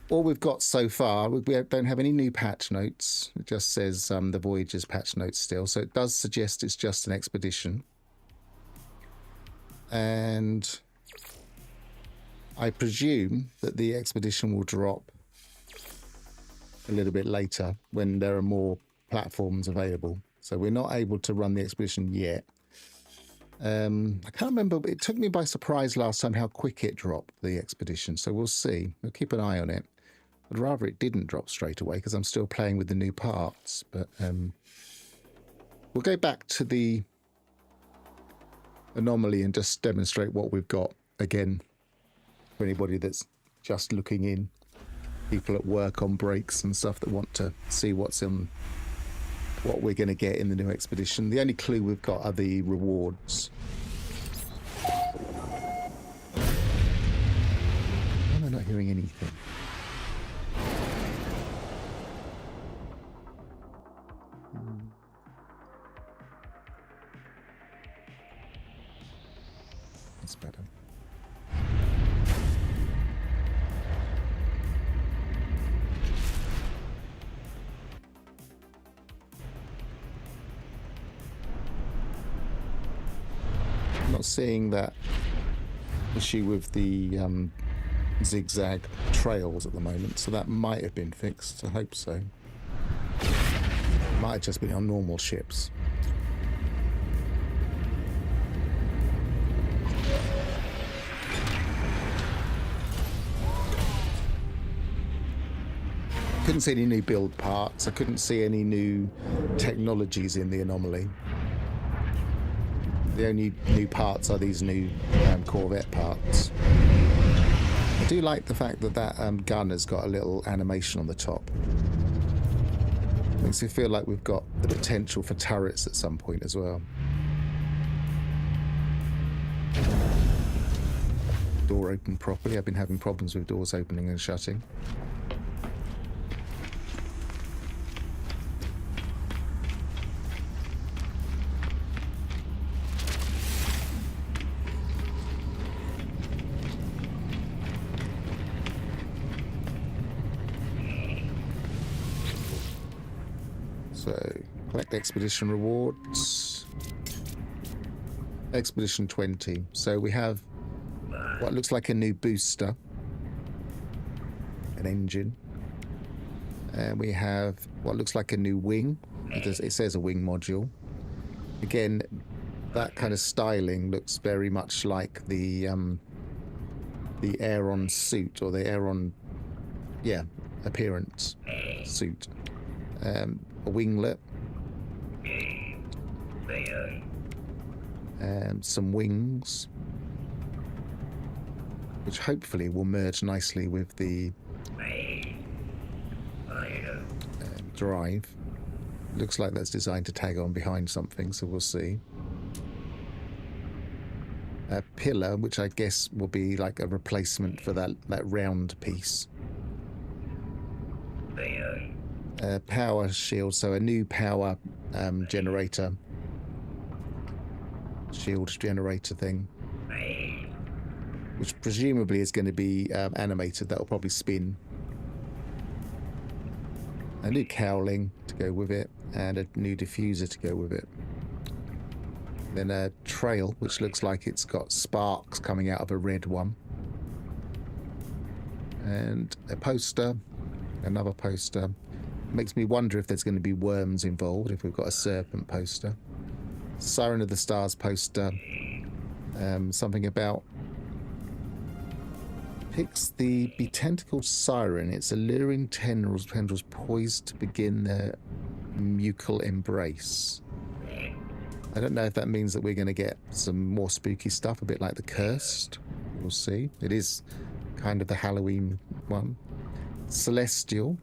All we've got so far, we don't have any new patch notes. It just says the Voyager's patch notes still. So it does suggest it's just an expedition. And I presume that the expedition will drop a little bit later when there are more platforms available. So we're not able to run the expedition yet. I can't remember, but it took me by surprise last time how quick it dropped, the expedition. So we'll see. We'll keep an eye on it. I'd rather it didn't drop straight away because I'm still playing with the new parts. But we'll go back to the anomaly and just demonstrate what we've got again for anybody that's just looking in. People at work on breaks and stuff that want to see what's in, what we're going to get in the new expedition. The only clue we've got are the rewards. Why am I not hearing anything? That's better. I'm not seeing that issue with the zigzag trails at the moment, so that might have been fixed. I hope so. Might have just been on normal ships. Couldn't see any new build parts. I couldn't see any new technologies in the anomaly. The only new parts are these new corvette parts. I do like the fact that that gun has got a little animation on the top. Makes me feel like we've got the potential for turrets at some point as well. Door opened properly. I've been having problems with doors opening and shutting. So, collect expedition rewards. Expedition 20. So we have what looks like a new booster. An engine. And we have what looks like a new wing. It says a wing module. Again, that kind of styling looks very much like the Aeron suit, or the Aeron, appearance suit. A winglet. Some wings, which hopefully will merge nicely with the drive. Looks like that's designed to tag on behind something, so we'll see. A pillar, which I guess will be like a replacement for that round piece. Power shield, so a new power generator. Shield generator thing, which presumably is going to be animated. That will probably spin. A new cowling to go with it, and a new diffuser to go with it. Then a trail, which looks like it's got sparks coming out of a red one. And a poster, another poster. Makes me wonder if there's going to be worms involved, if we've got a serpent poster. Siren of the Stars poster. Something about picks the betentacled siren. Its alluring tendrils poised to begin their mucal embrace. I don't know if that means that we're going to get some more spooky stuff, a bit like the Cursed. We'll see. It is kind of the Halloween one. Celestial,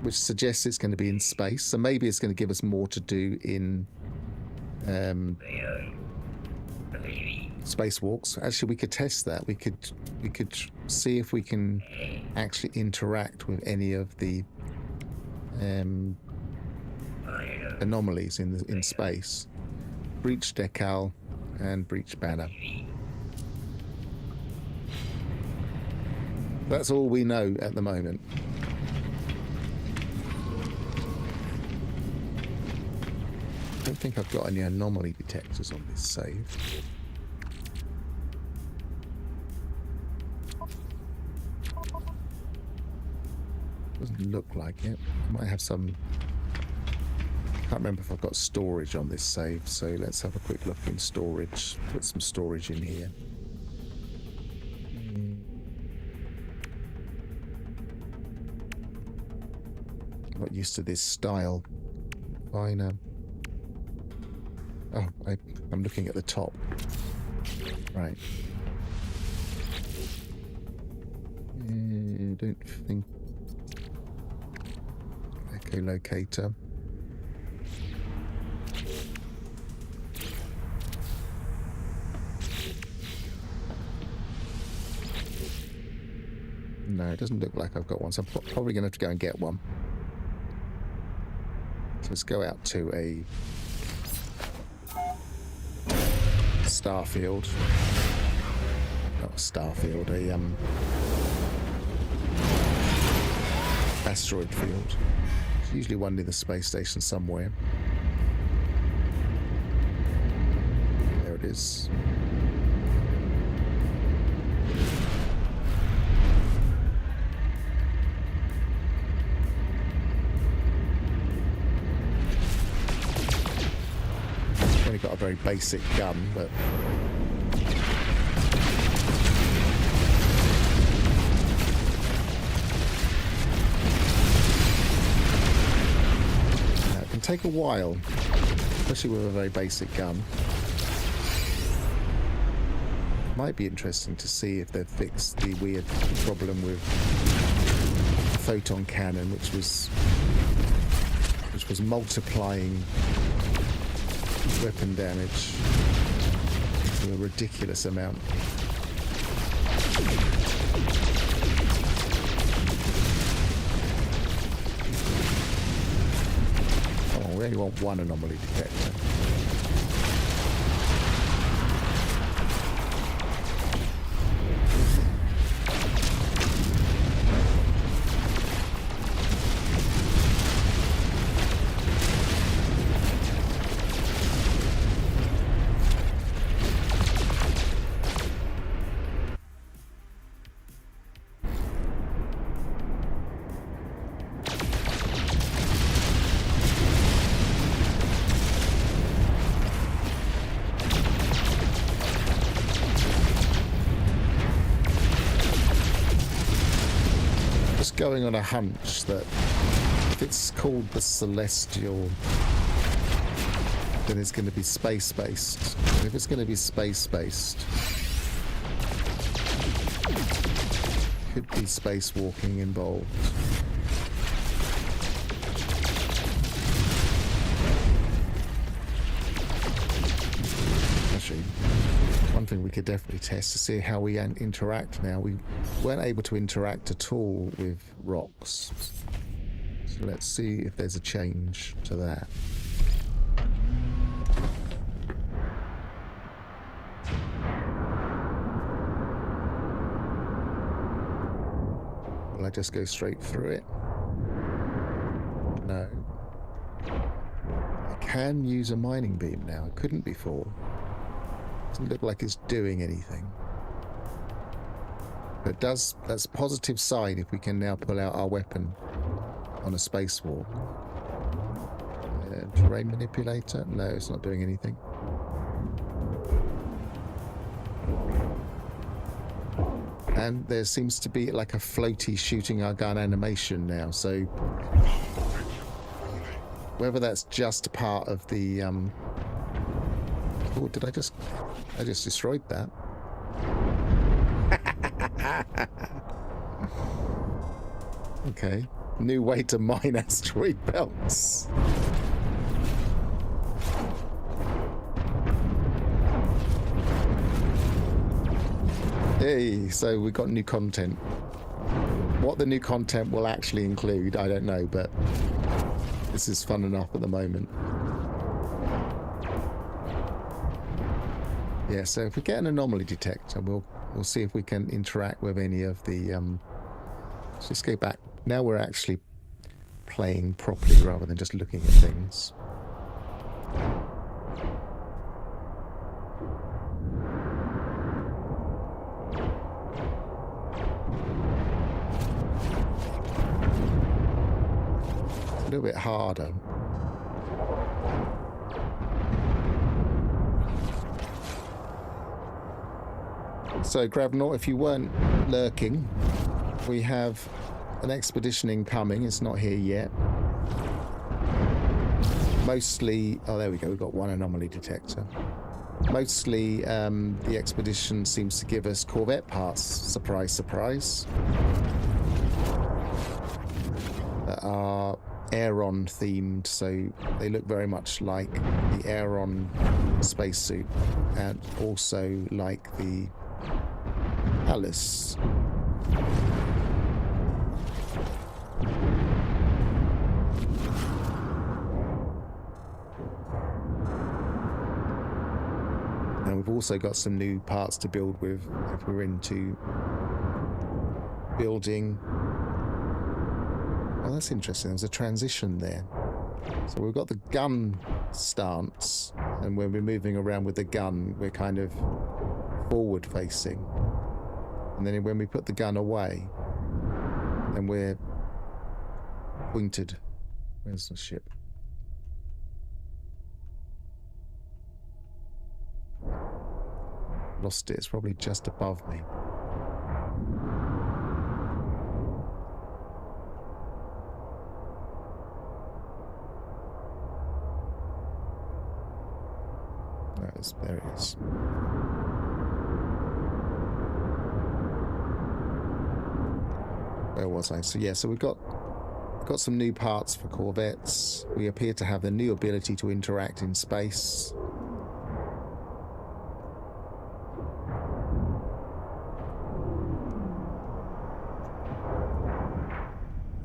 which suggests it's going to be in space, so maybe it's going to give us more to do in spacewalks. Actually, we could test that. We could see if we can actually interact with any of the anomalies in space. Breach decal and breach banner. That's all we know at the moment. I don't think I've got any anomaly detectors on this save. Doesn't look like it. I might have some... Can't remember if I've got storage on this save, so let's have a quick look in storage. Put some storage in here. Not used to this style. Fine. Oh, I'm looking at the top. Right. I don't think... Echolocator. No, it doesn't look like I've got one, so I'm probably going to have to go and get one. So let's go out to a starfield. Not a starfield, a asteroid field. There's usually one near the space station somewhere. There it is. Only got a very basic gun, but it can take a while, especially with a very basic gun. Might be interesting to see if they've fixed the weird problem with photon cannon, which was multiplying weapon damage to a ridiculous amount. Oh, we only want one anomaly detector. going on a hunch that if it's called the Celestial, then it's going to be space-based. And if it's going to be space-based, could be spacewalking involved. Actually, one thing we could definitely test to see how we interact now. We weren't able to interact at all with rocks. So let's see if there's a change to that. Will I just go straight through it? No. I can use a mining beam now. I couldn't before. Doesn't look like it's doing anything. But it does. That's a positive sign if we can now pull out our weapon on a spacewalk. Terrain manipulator? No, it's not doing anything. And there seems to be like a floaty shooting our gun animation now, so whether that's just part of the oh, did I just destroyed that. Okay, new way to mine asteroid belts. Hey, so we've got new content. What the new content will actually include, I don't know, but this is fun enough at the moment. Yeah, so if we get an anomaly detector, we'll see if we can interact with any of the... let's just go back. Now we're actually playing properly rather than just looking at things. A little bit harder. So, Gravnaut, if you weren't lurking, we have an expedition incoming. It's not here yet. Mostly... oh, there we go. We've got one anomaly detector. Mostly, the expedition seems to give us corvette parts. Surprise, surprise. That are Aeron themed, so they look very much like the Aeron spacesuit, and also like the Alice. And we've also got some new parts to build with if we're into building. Oh, that's interesting. There's a transition there. So we've got the gun stance, and when we're moving around with the gun, we're kind of forward facing. And then when we put the gun away, then we're pointed. Where's the ship? Lost it. It's probably just above me. There it is. Where was I? So yeah, so we've got some new parts for corvettes. We appear to have the new ability to interact in space.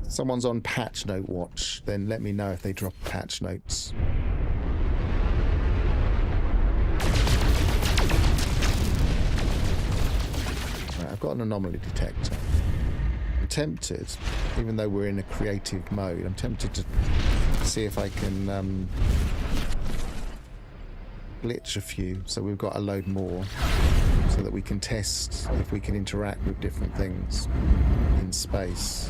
Someone's on patch note watch, then let me know if they drop patch notes. I've got an anomaly detector. I'm tempted, even though we're in a creative mode, I'm tempted to see if I can glitch a few, so we've got a load more, so that we can test if we can interact with different things in space.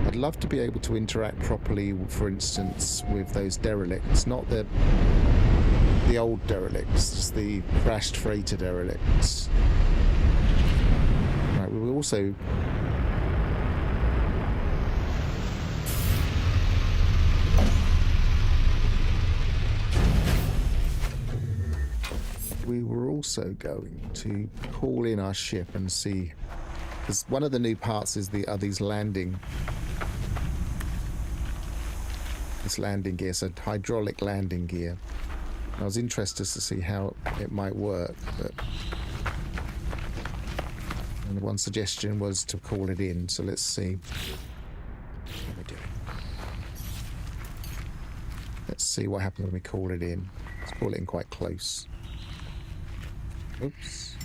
I'd love to be able to interact properly, for instance, with those derelicts, not the old derelicts, just the crashed freighter derelicts. Right, we also going to call in our ship and see, because one of the new parts is these landing gear, so hydraulic landing gear. I was interested to see how it might work, but and one suggestion was to call it in, so let's see how we do it. Let's see what happens when we call it in. Let's call it in quite close. Oops.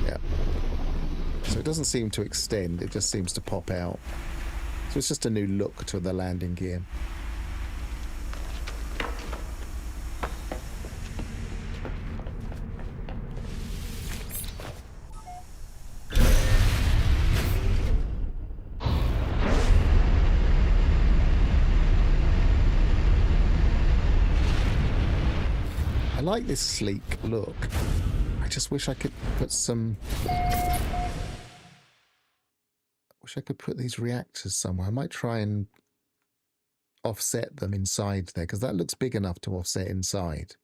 Yeah. So it doesn't seem to extend, it just seems to pop out. So it's just a new look to the landing gear. I like this sleek look. I just wish I could put some... wish I could put these reactors somewhere. I might try and offset them inside there, because that looks big enough to offset inside.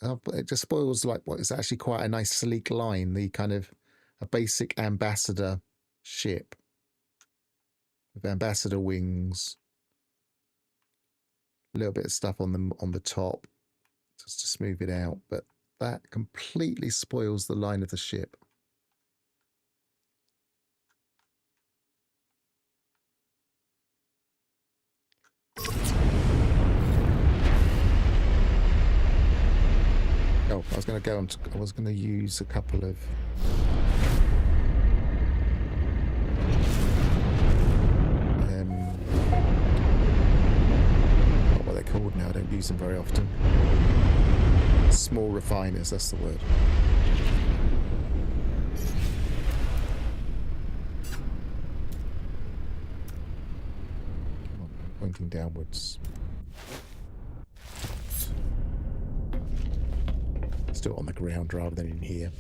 It just spoils like what is actually quite a nice sleek line, the kind of a basic ambassador ship with ambassador wings. A little bit of stuff on the top just to smooth it out, but that completely spoils the line of the ship. Oh, I was going to go on. I was going to use a couple of. What they're called now. I don't use them very often. Small refiners. That's the word. Come on, pointing downwards. Still on the ground rather than in here.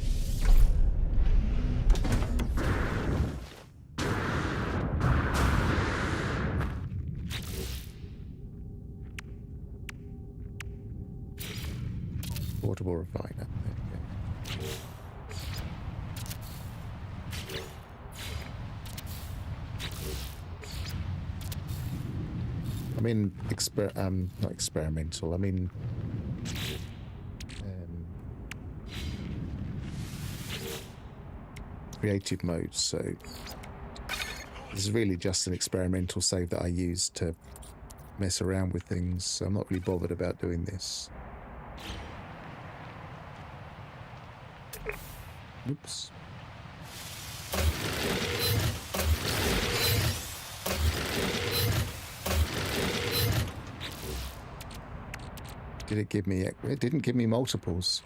Portable refiner. There we go. I mean, not experimental. I mean. Creative mode, so this is really just an experimental save that I use to mess around with things, so I'm not really bothered about doing this. Oops. Did it give me... It didn't give me multiples.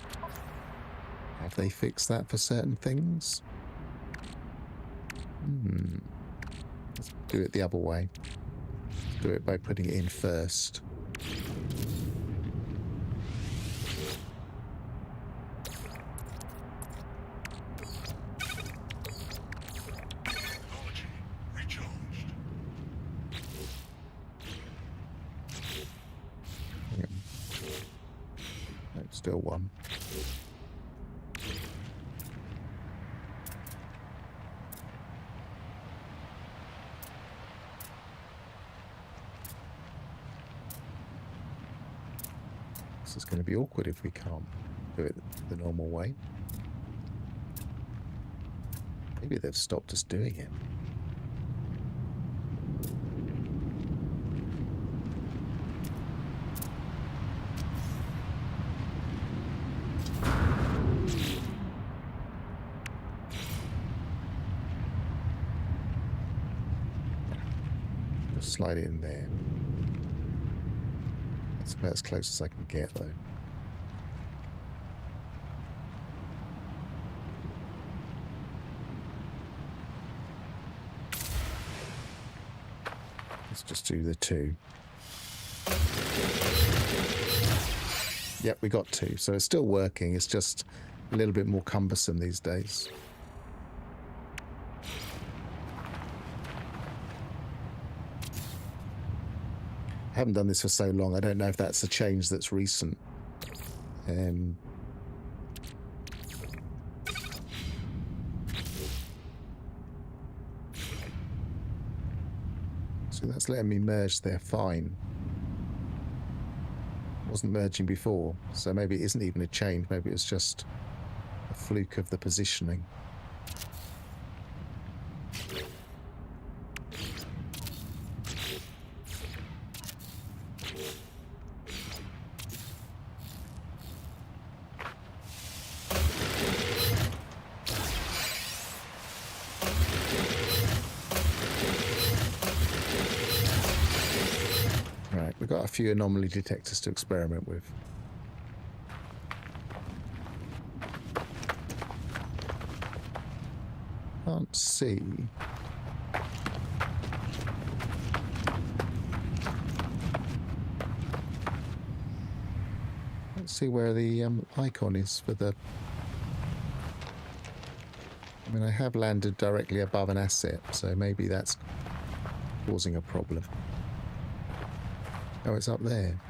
Have they fixed that for certain things? Let's do it the other way. Do it by putting it in first. Yeah. No, still one. This is going to be awkward if we can't do it the normal way. Maybe they've stopped us doing it. Just slide it in there. That's about as close as I can get, though. Let's just do the two. Yep, we got 2. So it's still working. It's just a little bit more cumbersome these days. I haven't done this for so long. I don't know if that's a change that's recent. So that's letting me merge there fine. Wasn't merging before, so maybe it isn't even a change. Maybe it's just a fluke of the positioning. We've got a few anomaly detectors to experiment with. Can't see. Let's see where the icon is for the... I mean, I have landed directly above an asset, so maybe that's causing a problem. Oh, it's up there.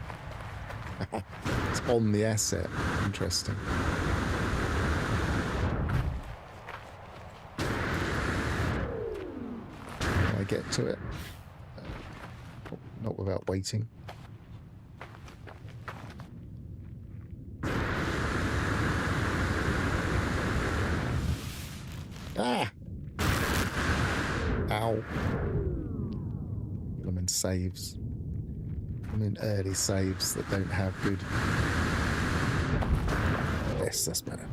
It's on the asset. Interesting. Can I get to it? Not without waiting. Ah! Ow. I'm in saves. I'm in early saves that don't have good... Yes, that's better.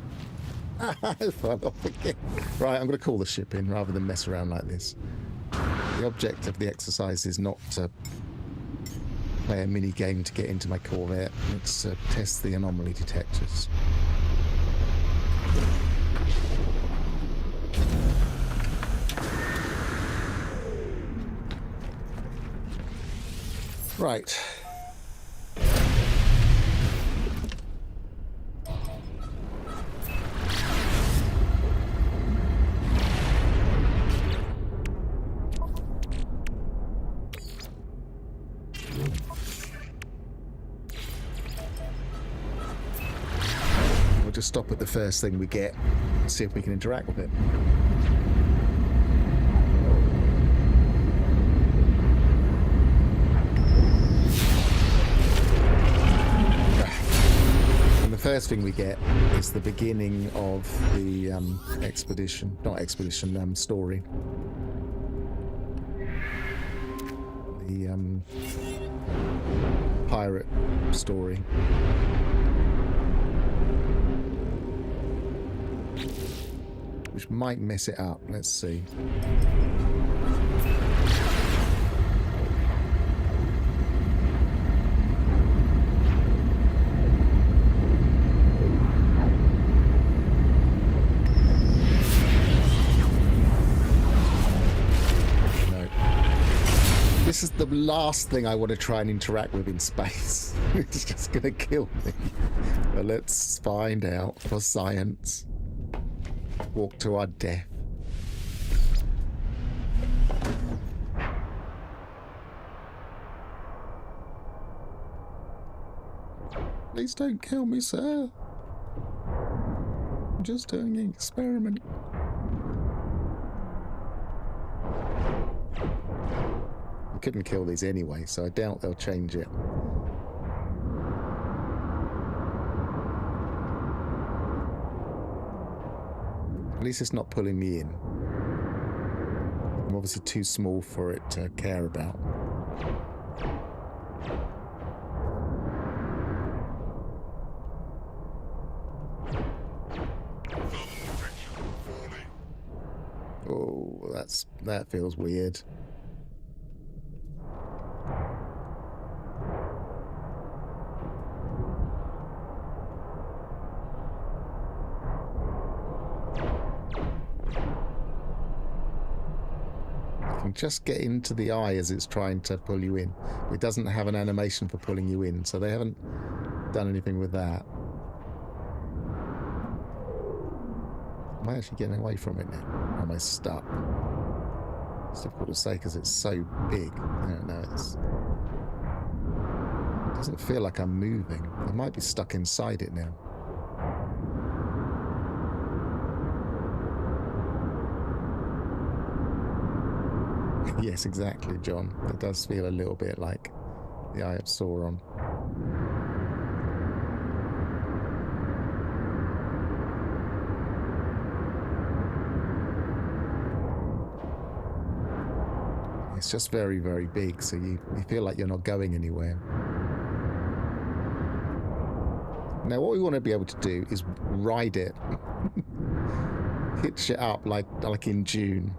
Fell off again. Right, I'm going to call the ship in rather than mess around like this. The object of the exercise is not to play a mini game to get into my corvette. It's to test the anomaly detectors. Right. We'll just stop at the first thing we get and see if we can interact with it. The first thing we get is the beginning of the story. The pirate story. Which might mess it up. Let's see. This is the last thing I want to try and interact with in space. It's just going to kill me. But let's find out for science. Walk to our death. Please don't kill me, sir. I'm just doing an experiment. Couldn't kill these anyway, so I doubt they'll change it. At least it's not pulling me in. I'm obviously too small for it to care about. Oh, that feels weird. Just get into the eye as it's trying to pull you in. It doesn't have an animation for pulling you in, so they haven't done anything with that. Am I actually getting away from it now? Or am I stuck? It's difficult to say because it's so big. I don't know. It doesn't feel like I'm moving. I might be stuck inside it now. Yes, exactly, John. It does feel a little bit like the Eye of Sauron. It's just very, very big, so you feel like you're not going anywhere. Now, what we want to be able to do is ride it. Hitch it up like in June.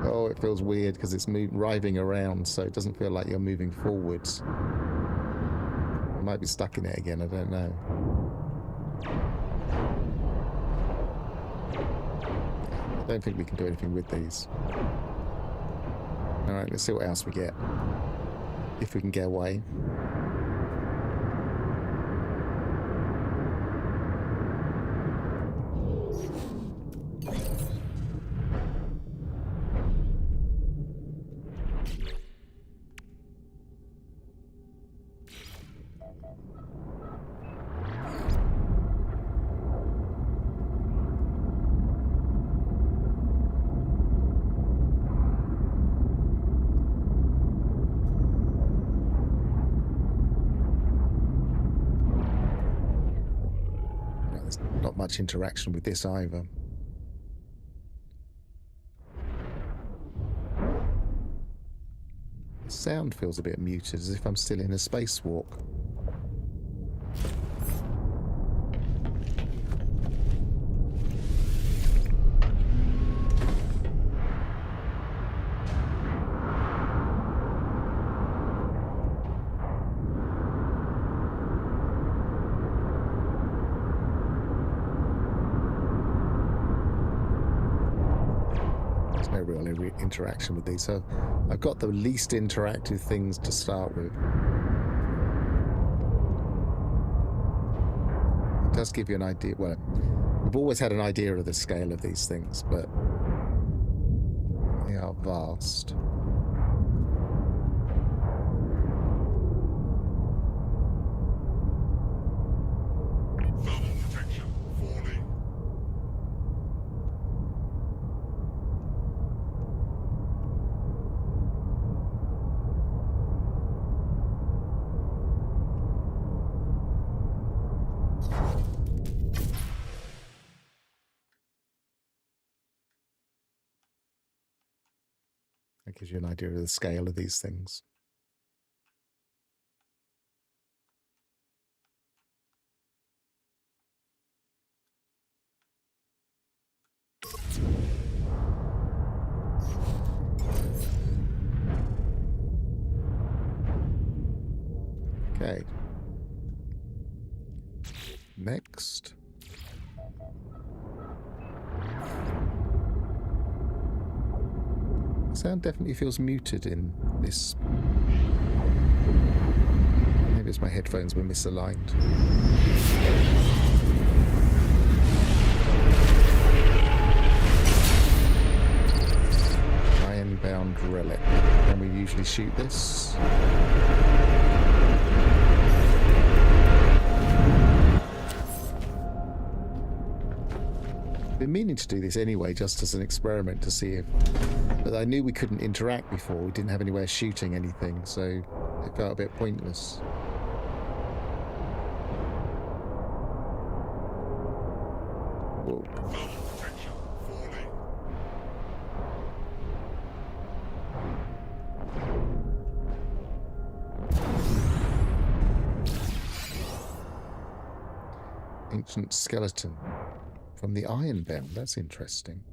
Oh, it feels weird because it's writhing around, so it doesn't feel like you're moving forwards. I might be stuck in it again, I don't know. I don't think we can do anything with these. Alright, let's see what else we get. If we can get away. Not much interaction with this either. The sound feels a bit muted, as if I'm still in a spacewalk. No real interaction with these, so I've got the least interactive things to start with. It does give you an idea. Well, we've always had an idea of the scale of these things, but they are vast. That gives you an idea of the scale of these things. Okay. Next. Sound definitely feels muted in this. Maybe it's my headphones were misaligned. Iron-bound relic. Can we usually shoot this? Been meaning to do this anyway, just as an experiment to see if. But I knew we couldn't interact before. We didn't have anywhere shooting anything, so it felt a bit pointless. Whoa. Ancient skeleton from the Ironbound. That's interesting.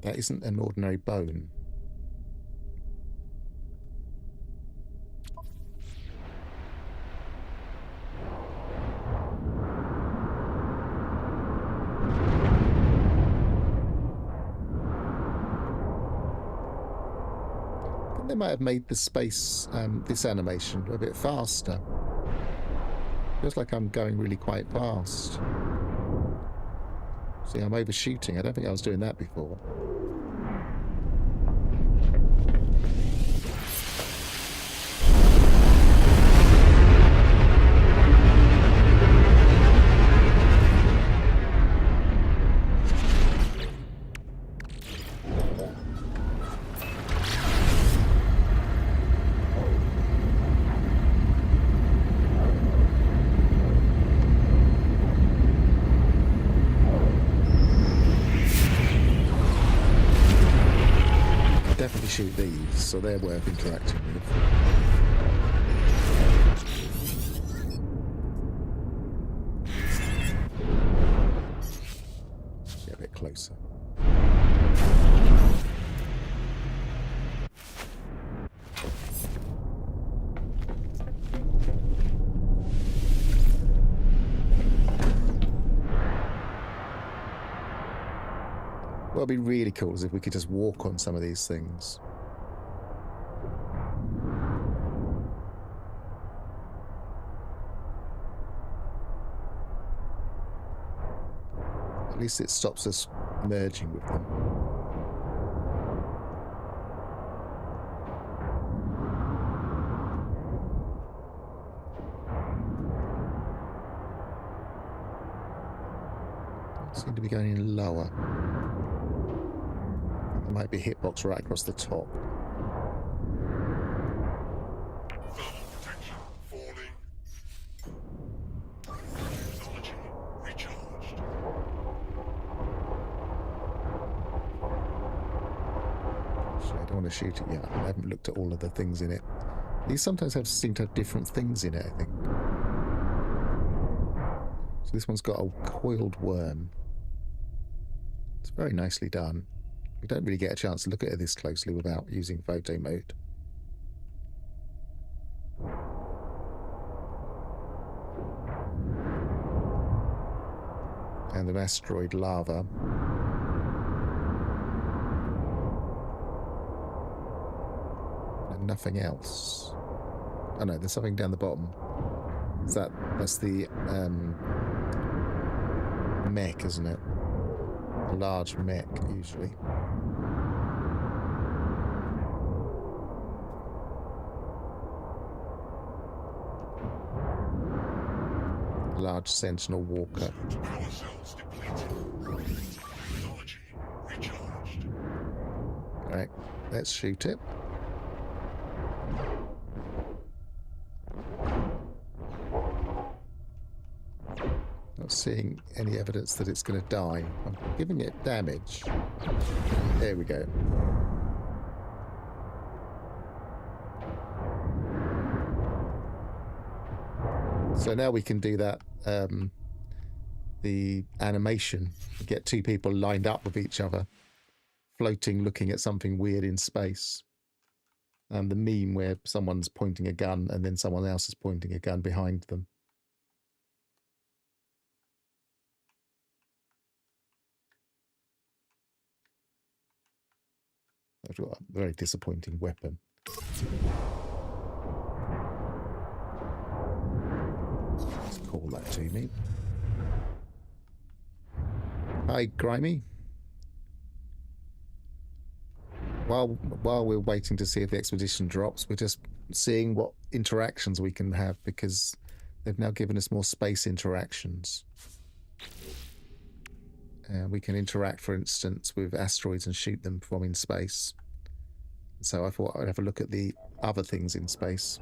That isn't an ordinary bone. They might have made the space, this animation, a bit faster. Feels like I'm going really quite fast. See, I'm overshooting. I don't think I was doing that before. Shoot these, so they're worth interacting with. Get a bit closer. What would be really cool is if we could just walk on some of these things. At least it stops us merging with them. Don't seem to be going any lower. There might be a hitbox right across the top. Protection falling. Technology recharged. Actually, I don't want to shoot it yet. I haven't looked at all of the things in it. These sometimes seem to have different things in it, I think. So this one's got a coiled worm. It's very nicely done. We don't really get a chance to look at it this closely without using photo mode. And an asteroid lava. And nothing else. Oh no, there's something down the bottom. That's the mech, isn't it? A large mech, usually. Large sentinel walker. Power cells depleted. Technology recharged. Alright, let's shoot it. Not seeing any evidence that it's going to die. I'm giving it damage. There we go. So now we can do that, the animation, get two people lined up with each other, floating, looking at something weird in space. The meme where someone's pointing a gun and then someone else is pointing a gun behind them. I've got a very disappointing weapon. Let's call that to me. Hi, Grimy. While we're waiting to see if the expedition drops, we're just seeing what interactions we can have, because they've now given us more space interactions. We can interact, for instance, with asteroids and shoot them from in space. So I thought I'd have a look at the other things in space.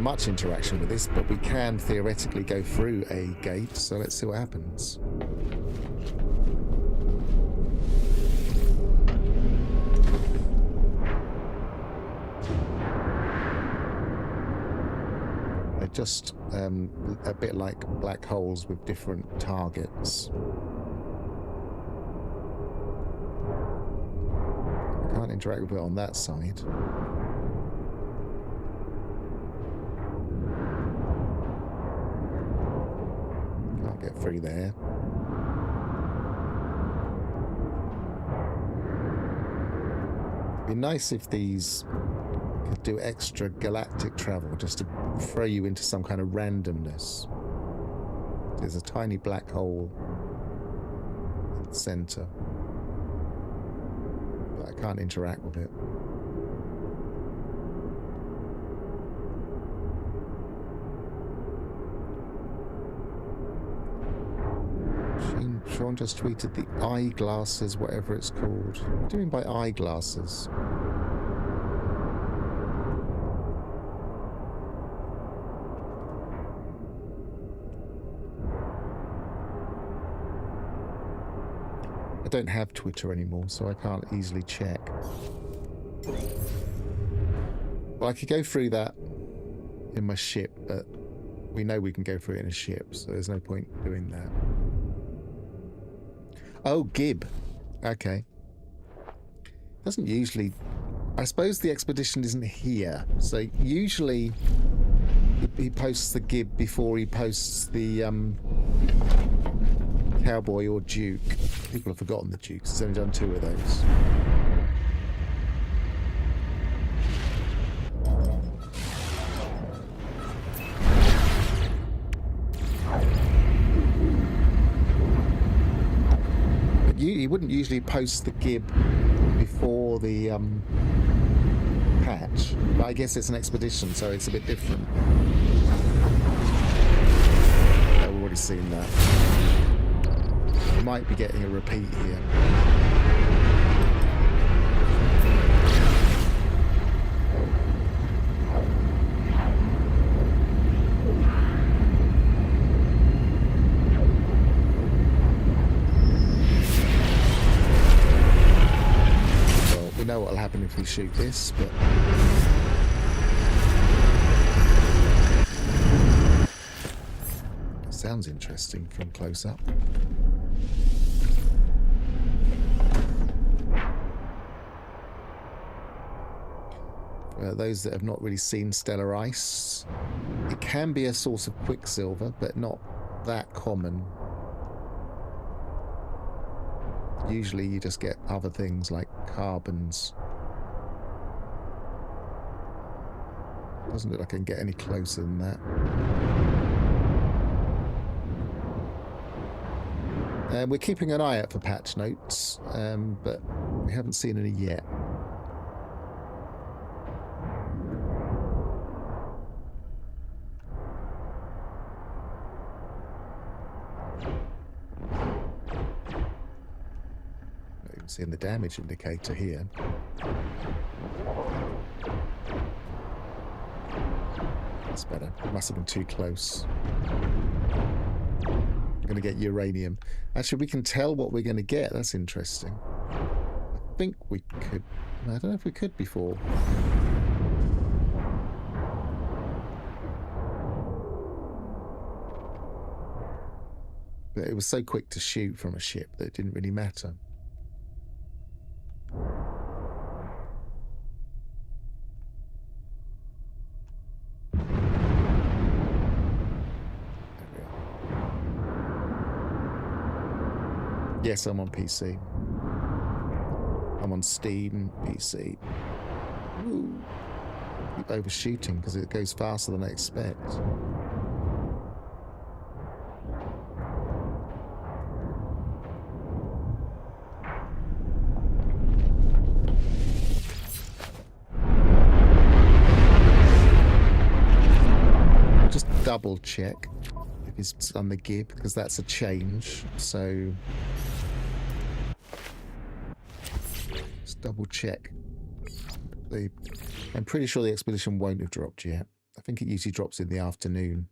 Much interaction with this, but we can theoretically go through a gate, so let's see what happens. They're just a bit like black holes with different targets. Can't interact with it on that side. Can't get through there. It'd be nice if these could do extra galactic travel just to throw you into some kind of randomness. There's a tiny black hole in the center, but I can't interact with it. Sean just tweeted the eyeglasses, whatever it's called. What do you mean by eyeglasses? I don't have Twitter anymore, so I can't easily check. Well, I could go through that in my ship, but we know we can go through it in a ship, so there's no point doing that. Oh, Gib. Okay. Doesn't usually... I suppose the expedition isn't here, so usually he posts the Gib before he posts the Cowboy or Duke. People have forgotten the Dukes. He's only done 2 of those. But he wouldn't usually post the Gib before the patch. But I guess it's an expedition, so it's a bit different. Oh, we've already seen that. We might be getting a repeat here. Well, we know what'll happen if we shoot this, but... sounds interesting from close up. Those that have not really seen stellar ice, it can be a source of quicksilver, but not that common. Usually you just get other things like carbons. Doesn't look like I can get any closer than that. We're keeping an eye out for patch notes, but we haven't seen any yet. Not even seeing the damage indicator here. That's better. It must have been too close. Going to get uranium. Actually, we can tell what we're going to get. That's interesting. I think we could. I don't know if we could before. But it was so quick to shoot from a ship that it didn't really matter. Yes, I'm on PC. I'm on Steam, PC. Ooh. Keep overshooting because it goes faster than I expect. Just double check if it's on the Gib because that's a change. So double check. I'm pretty sure the expedition won't have dropped yet. I think it usually drops in the afternoon.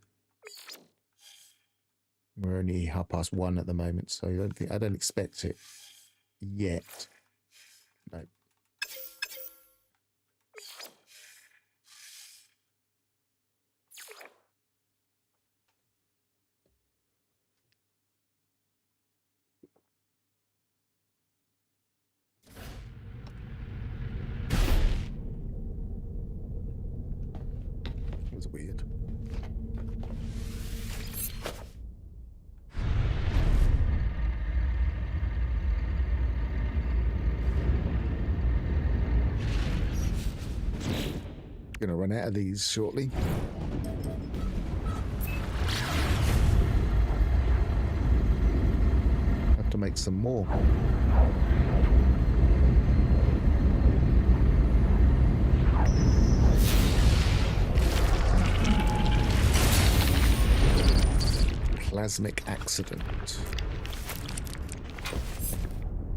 We're only 1:30 at the moment, so I don't expect it yet. No. Gonna run out of these shortly. Have to make some more. Plasmic accident.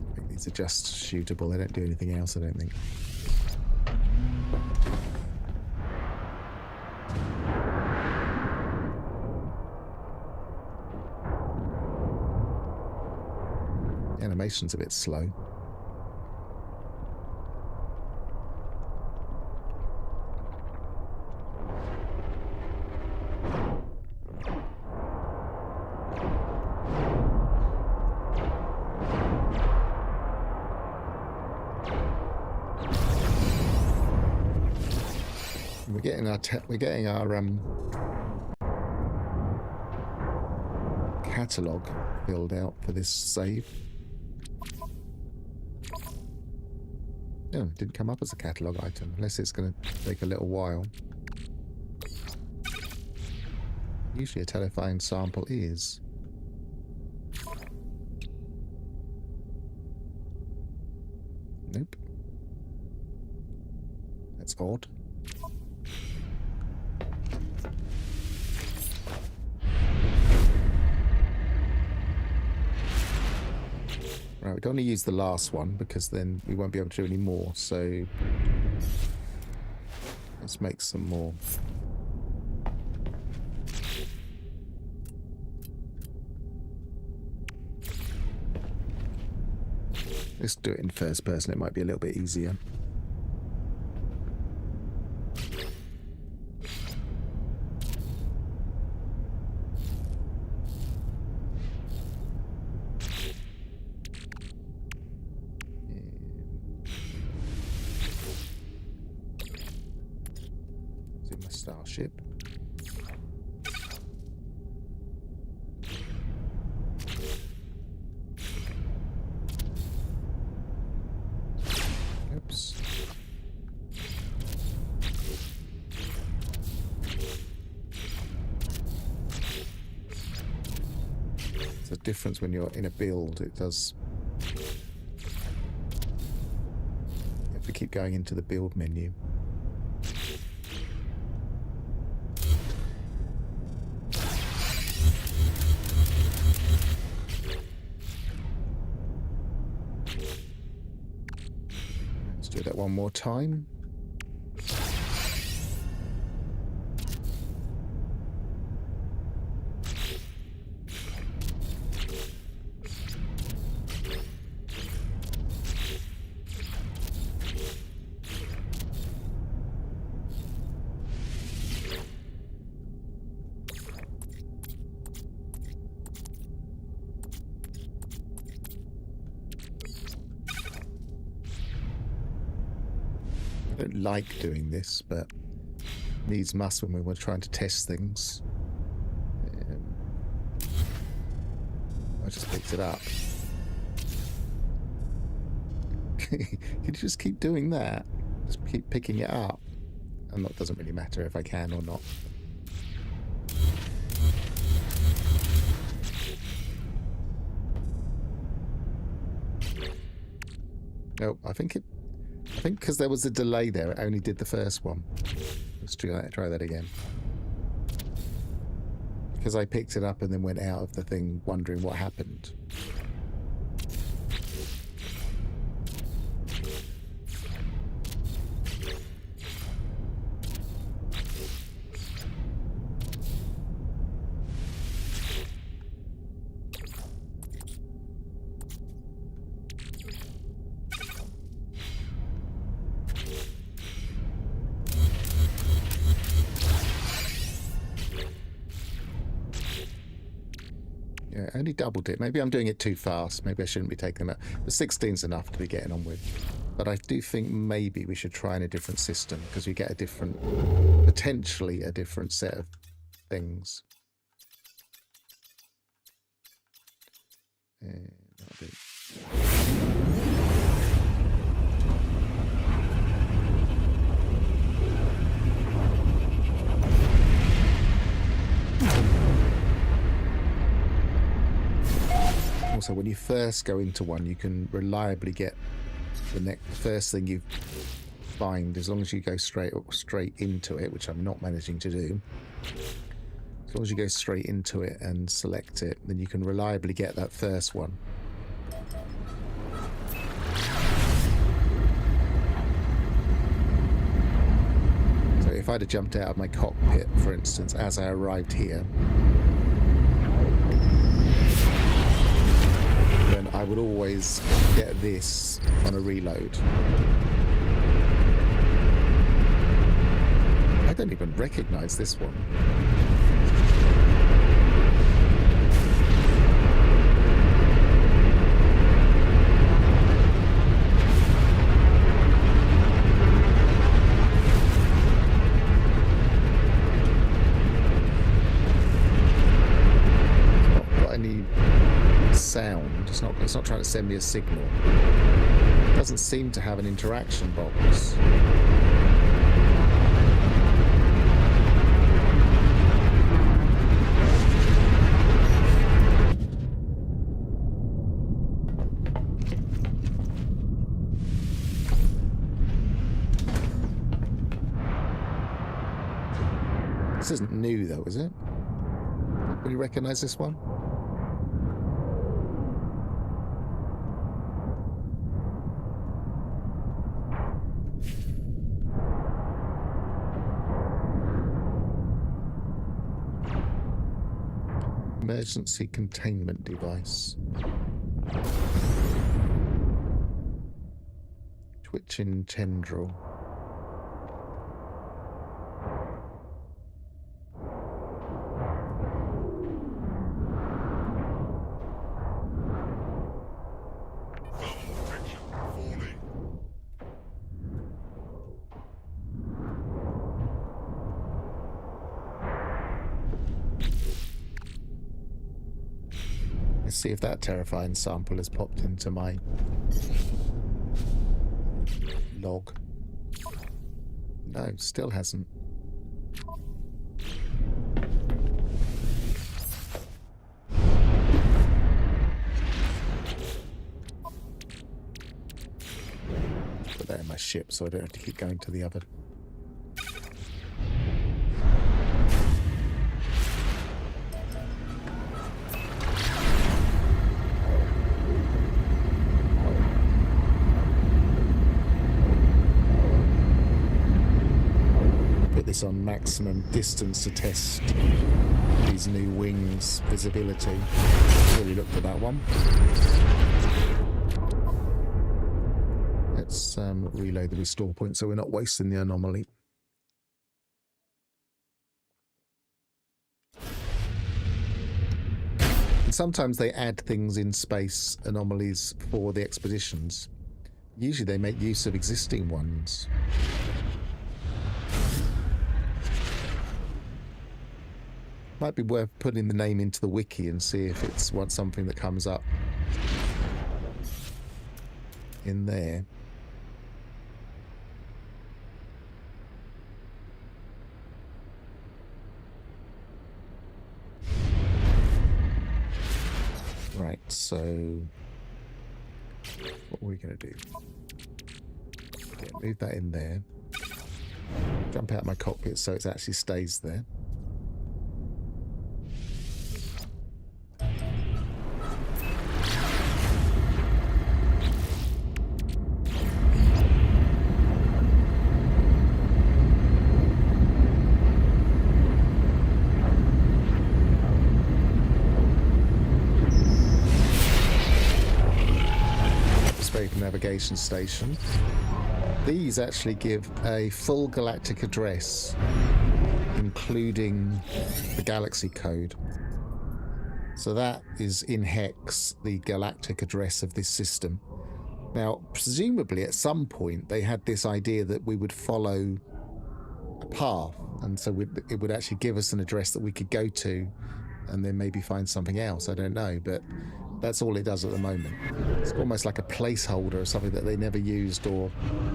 I think these are just shootable. They don't do anything else, I don't think. The animation's a bit slow. We're getting our catalogue filled out for this save. No, it didn't come up as a catalogue item, unless it's going to take a little while. Usually a telephone sample is. Nope. That's odd. Right, we don't want to use the last one because then we won't be able to do any more, so let's make some more. Let's do it in first person, it might be a little bit easier. Starship. Oops. It's a difference when you're in a build. It does. You have to keep going into the build menu. Do that one more time. I don't like doing this, but needs must when we were trying to test things. I just picked it up. Can you just keep doing that? Just keep picking it up. And that doesn't really matter if I can or not. No, I think because there was a delay there, it only did the first one. Let's try that again. Because I picked it up and then went out of the thing wondering what happened. Yeah, only doubled it. Maybe I'm doing it too fast. Maybe I shouldn't be taking them out. The 16's enough to be getting on with. But I do think maybe we should try in a different system because we get a different, potentially a different set of things. That'll do. Also, when you first go into one, you can reliably get the first thing you find, as long as you go straight into it, which I'm not managing to do. As long as you go straight into it and select it, then you can reliably get that first one. So if I'd have jumped out of my cockpit, for instance, as I arrived here, then I would always get this on a reload. I don't even recognize this one. Sound. It's not trying to send me a signal. It doesn't seem to have an interaction box. This isn't new though, is it? Will you recognize this one? Emergency containment device. Twitching tendril. Let's see if that terrifying sample has popped into my log. No, still hasn't. Put that in my ship so I don't have to keep going to the other. On maximum distance to test these new wings visibility. Really looked at that one. Let's reload the restore point so we're not wasting the anomaly. And sometimes they add things in space anomalies for the expeditions. Usually they make use of existing ones. Might be worth putting the name into the wiki and see if it's something that comes up in there. Right, so what are we going to do? Okay, move that in there. Jump out my cockpit so it actually stays there. Navigation station. These actually give a full galactic address, including the galaxy code. So that is in hex, the galactic address of this system. Now, presumably at some point they had this idea that we would follow a path, and so it would actually give us an address that we could go to and then maybe find something else. I don't know, but that's all it does at the moment. It's almost like a placeholder or something that they never used or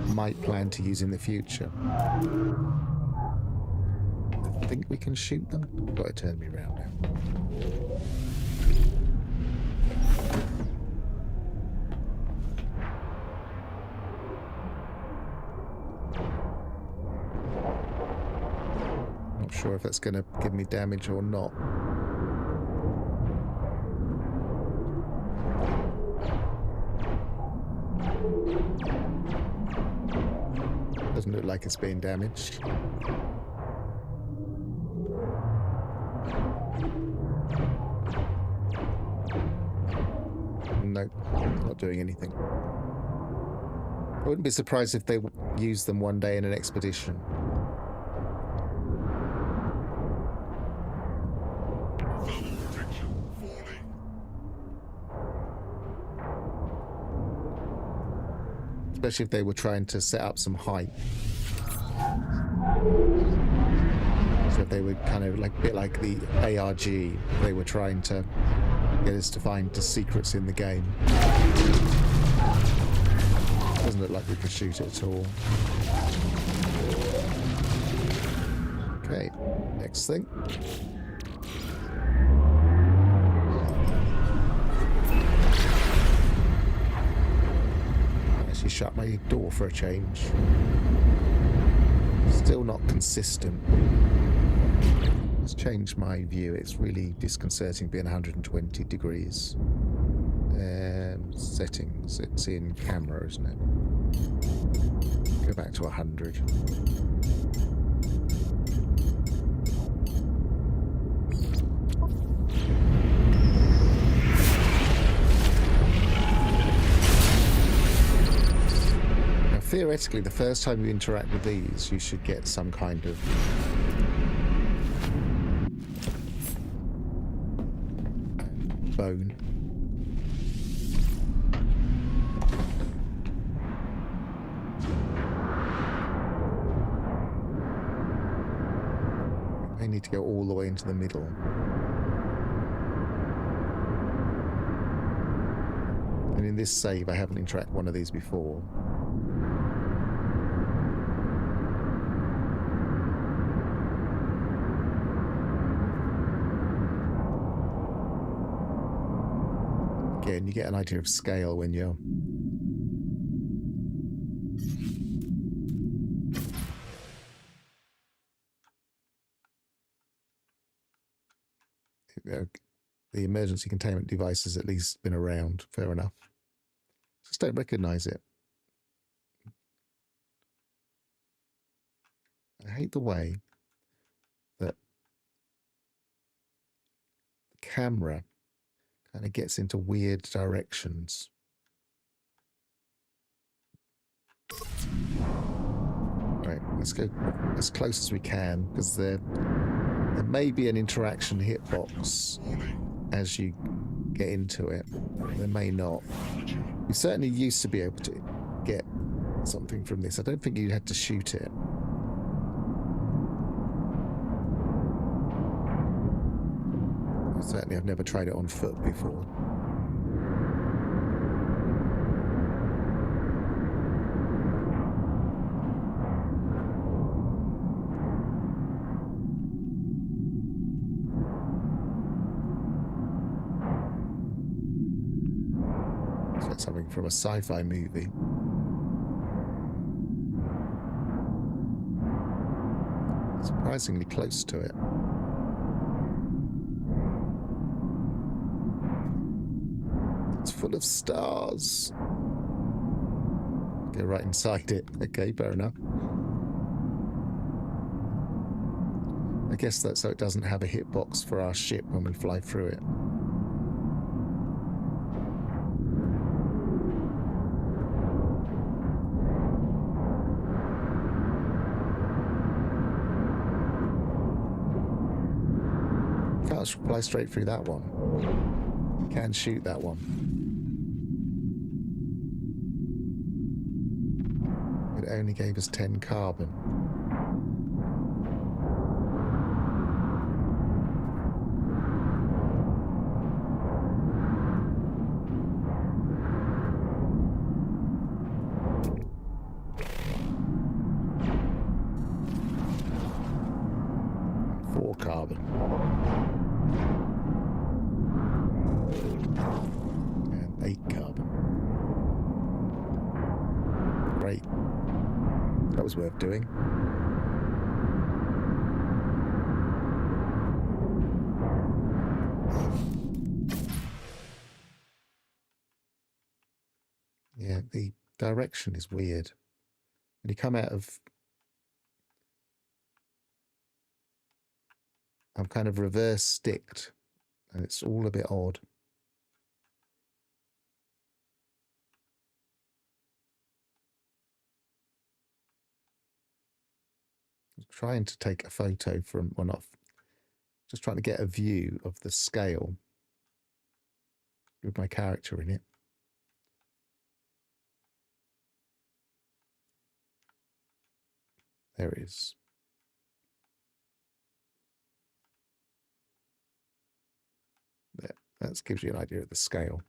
might plan to use in the future. I think we can shoot them. I've got to turn me around now. sure if that's going to give me damage or not. Doesn't look like it's being damaged. Nope, not doing anything. I wouldn't be surprised if they used them one day in an expedition. Thermal protection falling. Especially if they were trying to set up some height. So if they were kind of like a bit like the ARG, they were trying to get us to find the secrets in the game. Doesn't look like we can shoot it at all. Okay, next thing. I actually shut my door for a change. Still not consistent. Let's change my view. It's really disconcerting being 120 degrees. Settings. It's in camera, isn't it? Go back to 100. Now, theoretically, the first time you interact with these, you should get some kind of bone. I need to go all the way into the middle. And in this save, I haven't interacted with one of these before. Again, you get an idea of scale when you're the emergency containment device has at least been around. Fair enough. Just don't recognize it. I hate the way that the camera kind of gets into weird directions. Right, let's go as close as we can, because there may be an interaction hitbox as you get into it. There may not. We certainly used to be able to get something from this. I don't think you had to shoot it. Certainly, I've never tried it on foot before. Something from a sci-fi movie. Surprisingly close to it. It's full of stars. Go right inside it. Okay, fair enough. I guess that's so it doesn't have a hitbox for our ship when we fly through it. Can't fly straight through that one. Can shoot that one. It only gave us 10 carbon. Carbon. And 8 carbon. Great. That was worth doing. Yeah, the direction is weird. When you come out of... I'm kind of reverse sticked, and it's all a bit odd. I'm trying to take a photo from, well, not, just trying to get a view of the scale with my character in it. There it is. There, that gives you an idea of the scale.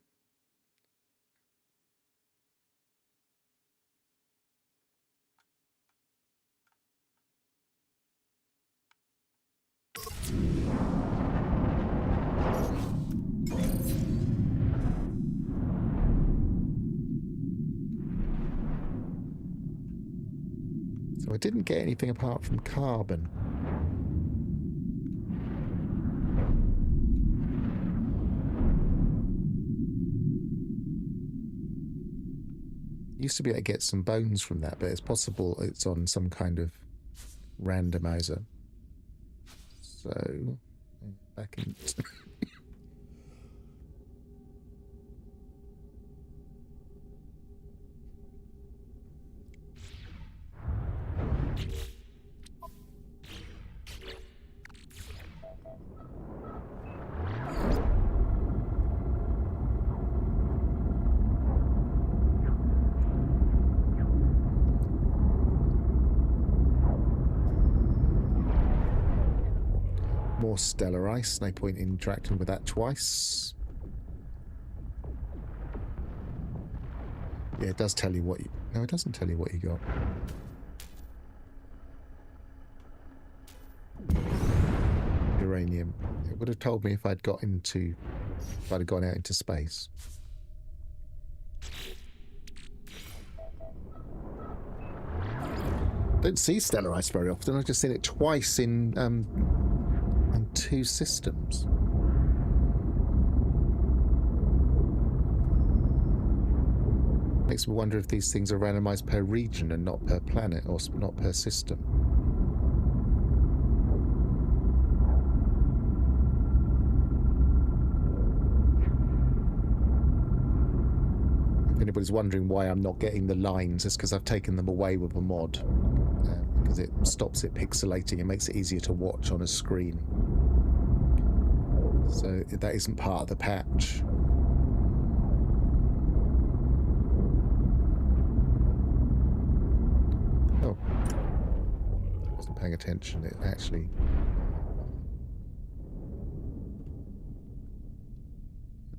So I didn't get anything apart from carbon. Used to be able to get some bones from that, but it's possible it's on some kind of randomizer. So, back in... More stellar ice, no point in interacting with that twice. Yeah, it does tell you what you... No, it doesn't tell you what you got. Uranium. It would have told me if I'd got into... If I'd have gone out into space. Don't see stellar ice very often. I've just seen it twice in 2 systems. Makes me wonder if these things are randomized per region and not per planet, or not per system. If anybody's wondering why I'm not getting the lines, it's because I've taken them away with a mod. Because it stops it pixelating and makes it easier to watch on a screen. So that isn't part of the patch. Oh. I wasn't paying attention. It actually...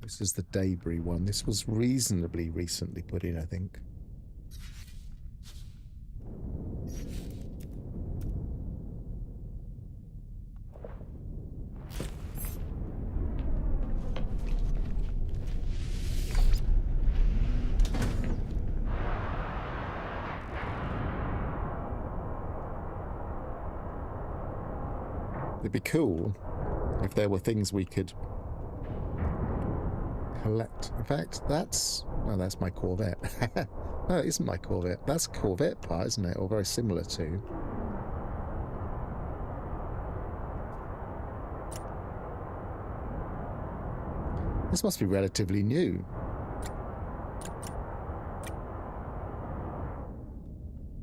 This is the debris one. This was reasonably recently put in, I think. It'd be cool if there were things we could collect. In fact, that's... Oh, that's my Corvette. No, it isn't my Corvette. That's a Corvette part, isn't it? Or very similar to. This must be relatively new.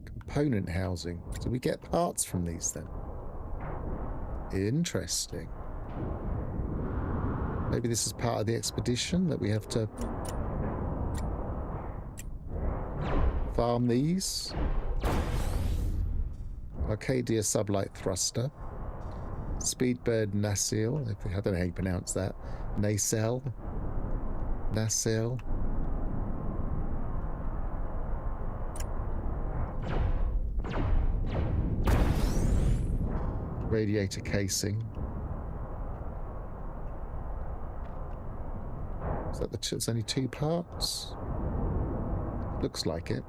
Component housing. Do we get parts from these then? Interesting. Maybe this is part of the expedition that we have to farm these. Arcadia sublight thruster. Speedbird nacelle. I don't know how you pronounce that. Nacelle. Nacelle. Radiator casing. Is that it's only 2 parts? Looks like it.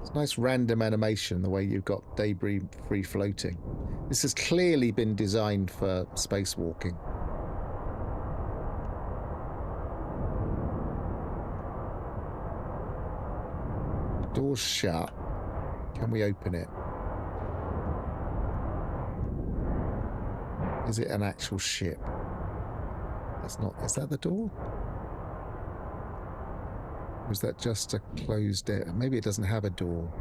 It's a nice random animation, the way you've got debris free floating. This has clearly been designed for spacewalking. Door's shut. Can we open it? Is it an actual ship? That's not... Is that the door? Or is that just a closed... Maybe it doesn't have a door.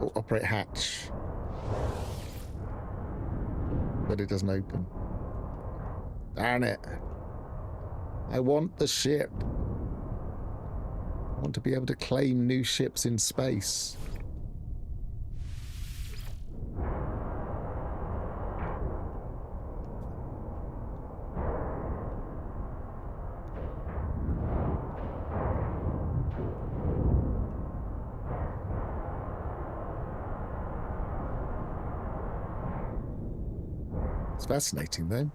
Oh, operate hatch. But it doesn't open. Darn it. I want the ship. I want to be able to claim new ships in space. It's fascinating, though.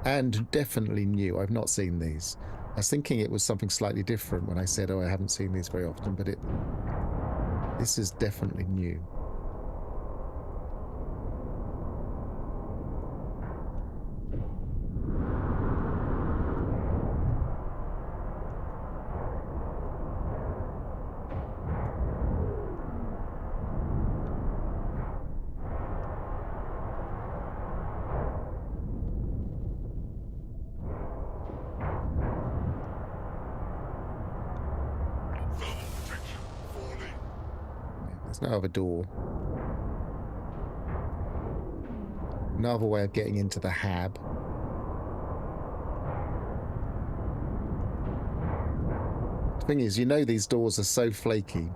And definitely new. I've not seen these. I was thinking it was something slightly different when I said, oh, I haven't seen these very often, but this is definitely new. There's no other door. No other way of getting into the hab. The thing is, you know these doors are so flaky,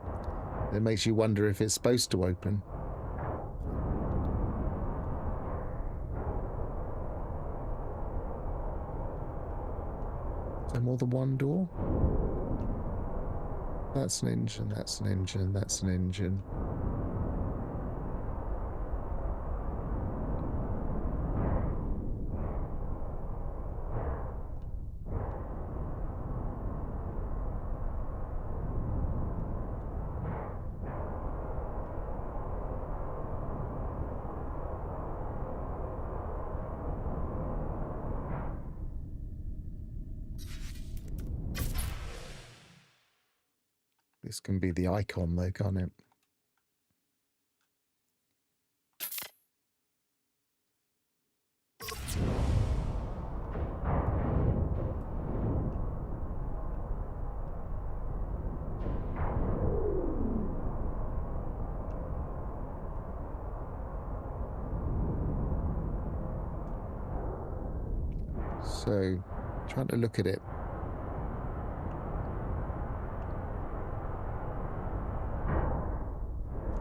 it makes you wonder if it's supposed to open. Is there more than one door? That's an engine, that's an engine, that's an engine. This can be the icon though, can't it? So, trying to look at it.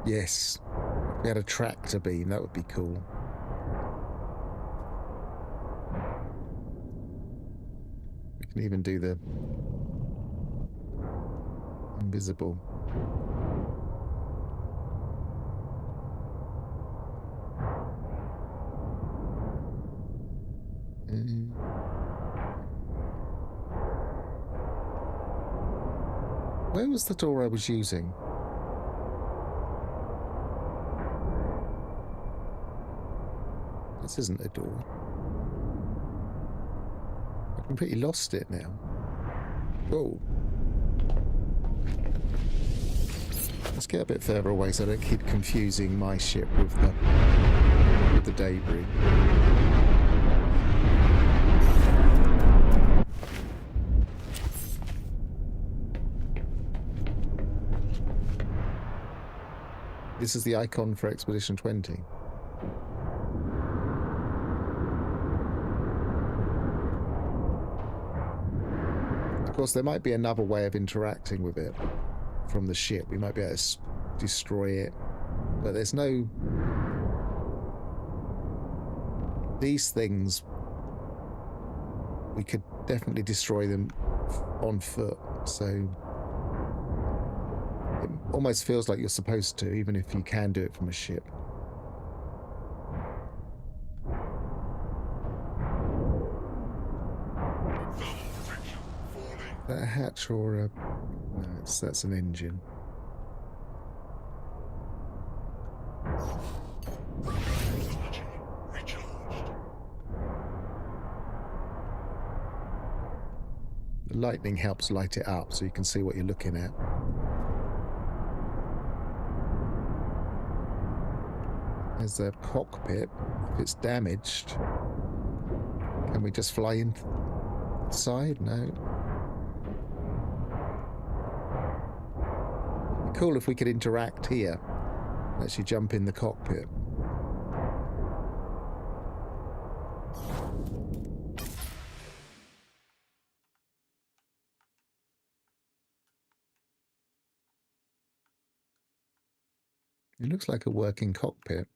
Yes, if we had a tractor beam, that would be cool. We can even do the invisible. Where was the door I was using? This isn't a door. I completely lost it now. Whoa. Let's get a bit further away so I don't keep confusing my ship with the debris. This is the icon for Expedition 20. Of course, there might be another way of interacting with it from the ship. We might be able to destroy it, but there's no... These things, we could definitely destroy them on foot, so it almost feels like you're supposed to, even if you can do it from a ship. that a hatch or a... No, that's an engine. Technology recharged. The lightning helps light it up so you can see what you're looking at. There's the cockpit. If it's damaged, can we just fly inside? No. It'd be cool if we could interact here. Actually jump in the cockpit. It looks like a working cockpit.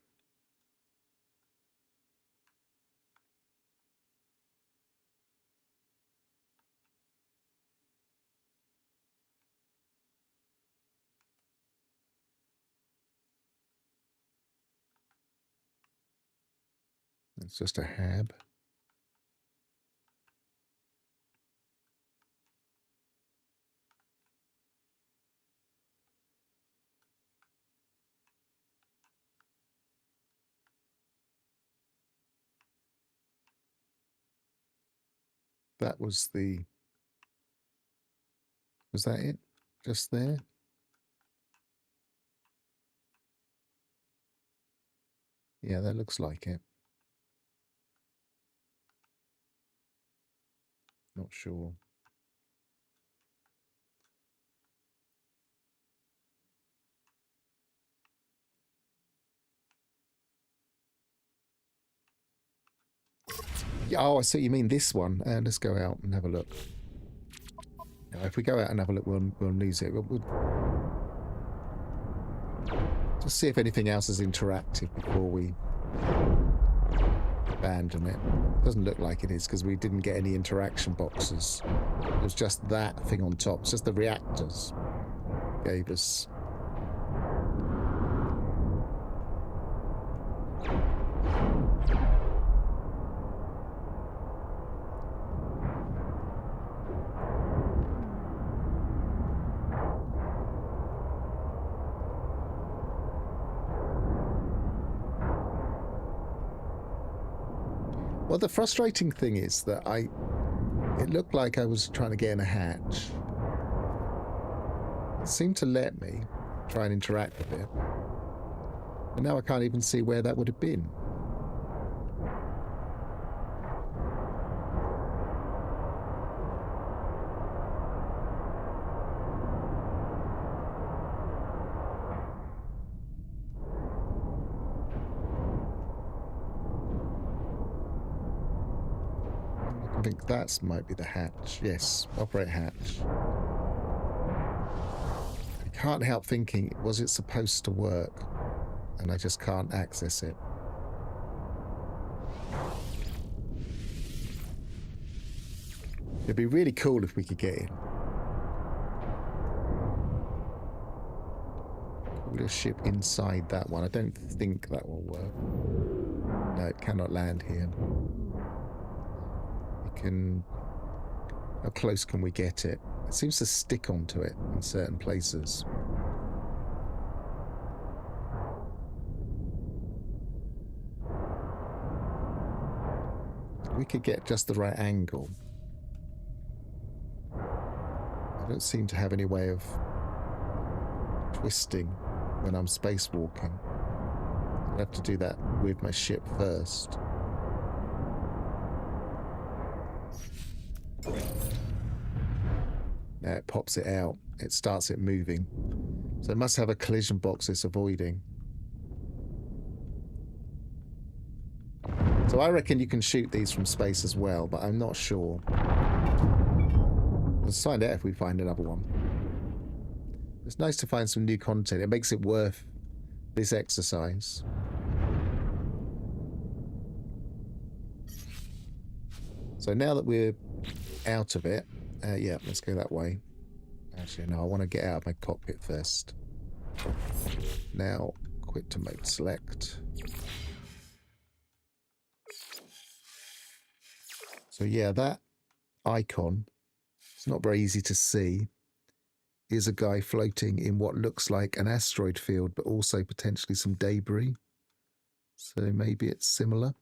It's just a hab. That was the... Was that it? Just there? Yeah, that looks like it. Not sure. Yeah, oh, I see what you mean, this one. Let's go out and have a look. Now, if we go out and have a look, we'll lose it. We'll just see if anything else is interactive before we abandon it. Doesn't look like it is because we didn't get any interaction boxes. It was just that thing on top. It's just the reactors gave us. Well, the frustrating thing is that it looked like I was trying to get in a hatch. It seemed to let me try and interact with it. And now I can't even see where that would have been. I think that might be the hatch. Yes, operate hatch. I can't help thinking, was it supposed to work? And I just can't access it. It'd be really cool if we could get in. Put a ship inside that one. I don't think that will work. No, it cannot land here. How close can we get it? It seems to stick onto it in certain places. We could get just the right angle. I don't seem to have any way of twisting when I'm spacewalking. I'd have to do that with my ship first. Now it pops it out. It starts it moving. So it must have a collision box it's avoiding. So I reckon you can shoot these from space as well, but I'm not sure. Let's find out if we find another one. It's nice to find some new content. It makes it worth this exercise. So now that we're out of it, yeah, let's go that way. Actually, no, I want to get out of my cockpit first. Now, quit to mode select. So yeah, that icon it's not very easy to see, is a guy floating in what looks like an asteroid field, but also potentially some debris. So maybe it's similar.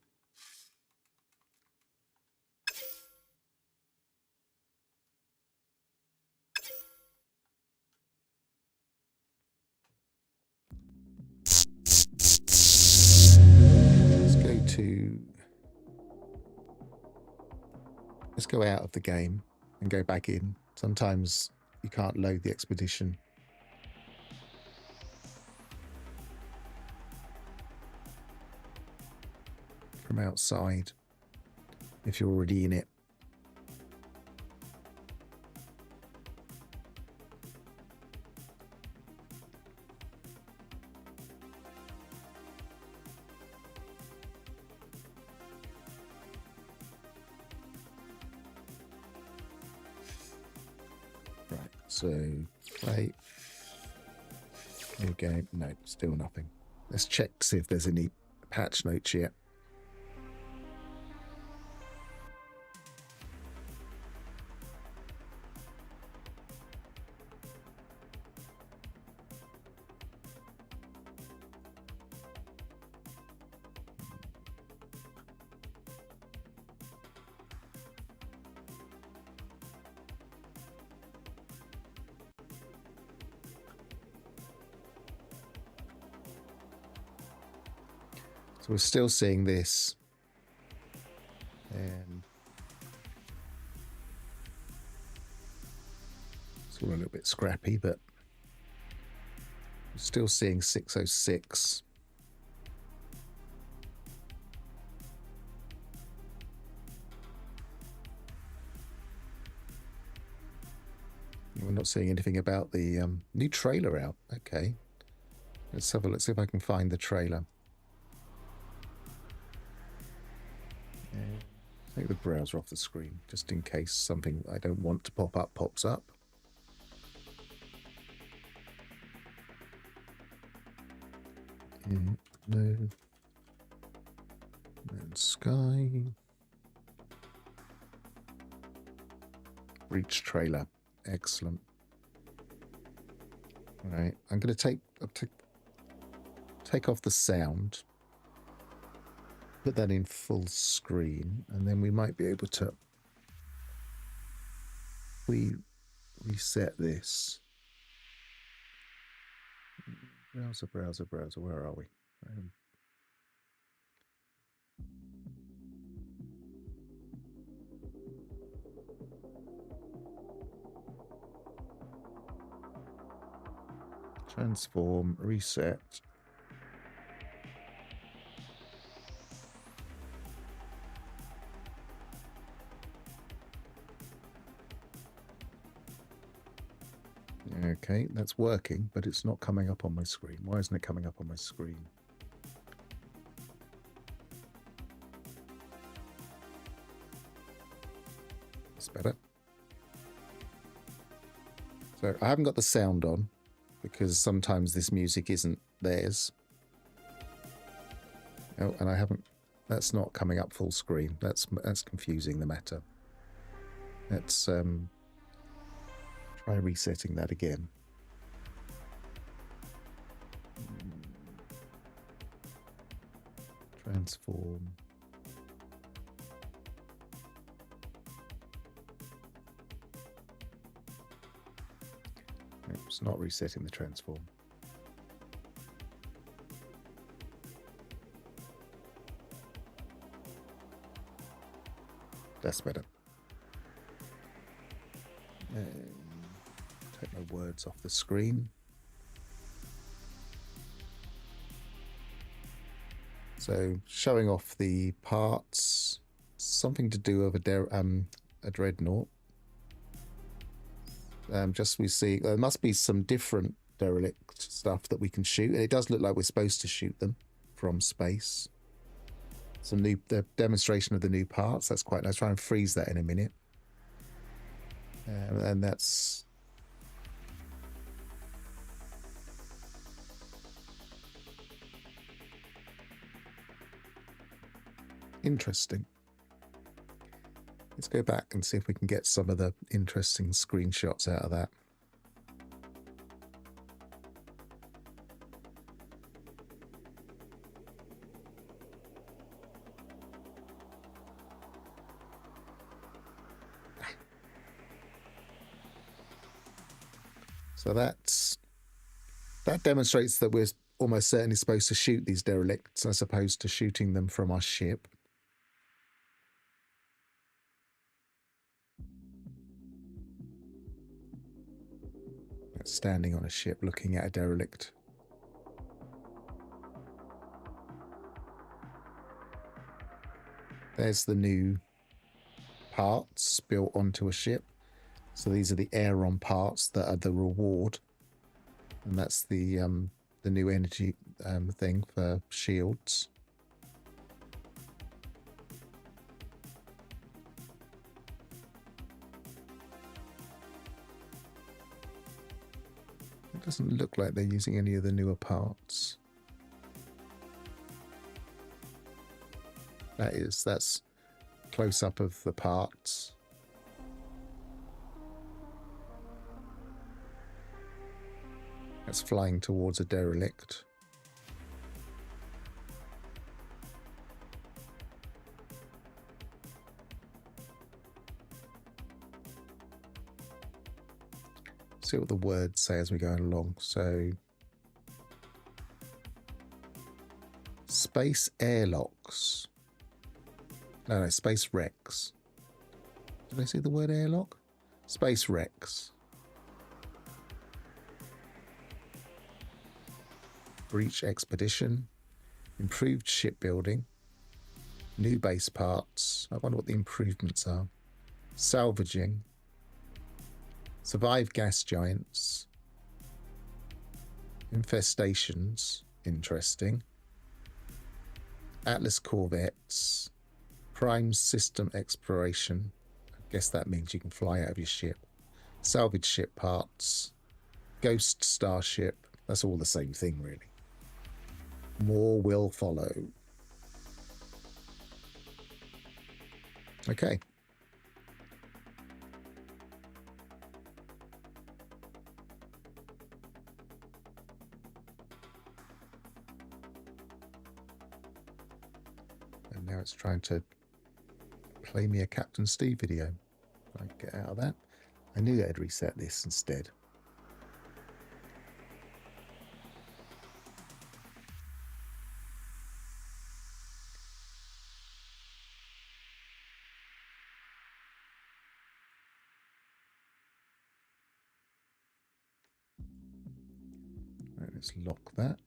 Let's go out of the game and go back in. Sometimes you can't load the expedition. From outside, if you're already in it. Right, so play. New game. No, still nothing. Let's check to see if there's any patch notes yet. So we're still seeing this. And it's all a little bit scrappy, but we're still seeing 606. We're not seeing anything about the new trailer out. Okay. Let's have a look, see if I can find the trailer. Take the browser off the screen, just in case something I don't want to pop up pops up. No. And sky. Breach trailer. Excellent. All right, I'm going to take off the sound. Put that in full screen, and then we might be able to reset this. Browser, where are we? Transform, reset. Okay, that's working, but it's not coming up on my screen. Why isn't it coming up on my screen? That's better. So I haven't got the sound on because sometimes this music isn't theirs. Oh, and I haven't. That's not coming up full screen. That's confusing the matter. Let's try resetting that again. Transform. It's not resetting the transform. That's better. Take my words off the screen. So showing off the parts, something to do with a dreadnought. Just we see there must be some different derelict stuff that we can shoot, and it does look like we're supposed to shoot them from space. The demonstration of the new parts. That's quite nice. Try and freeze that in a minute, and that's. Interesting. Let's go back and see if we can get some of the interesting screenshots out of that. So that demonstrates that we're almost certainly supposed to shoot these derelicts as opposed to shooting them from our ship. That's standing on a ship looking at a derelict. There's the new parts built onto a ship. So these are the Aeron parts that are the reward, and that's the new energy thing for shields. It doesn't look like they're using any of the newer parts. That's close up of the parts. That's flying towards a derelict. See what the words say as we go along. So, space airlocks. No, space wrecks. Did I see the word airlock? Space wrecks. Breach expedition. Improved shipbuilding. New base parts. I wonder what the improvements are. Salvaging. Survive gas giants. Infestations. Interesting. Atlas corvettes. Prime system exploration. I guess that means you can fly out of your ship. Salvage ship parts. Ghost starship. That's all the same thing, really. More will follow. Okay. And now it's trying to play me a Captain Steve video. I get out of that. I knew I'd reset this instead. Right, let's lock that.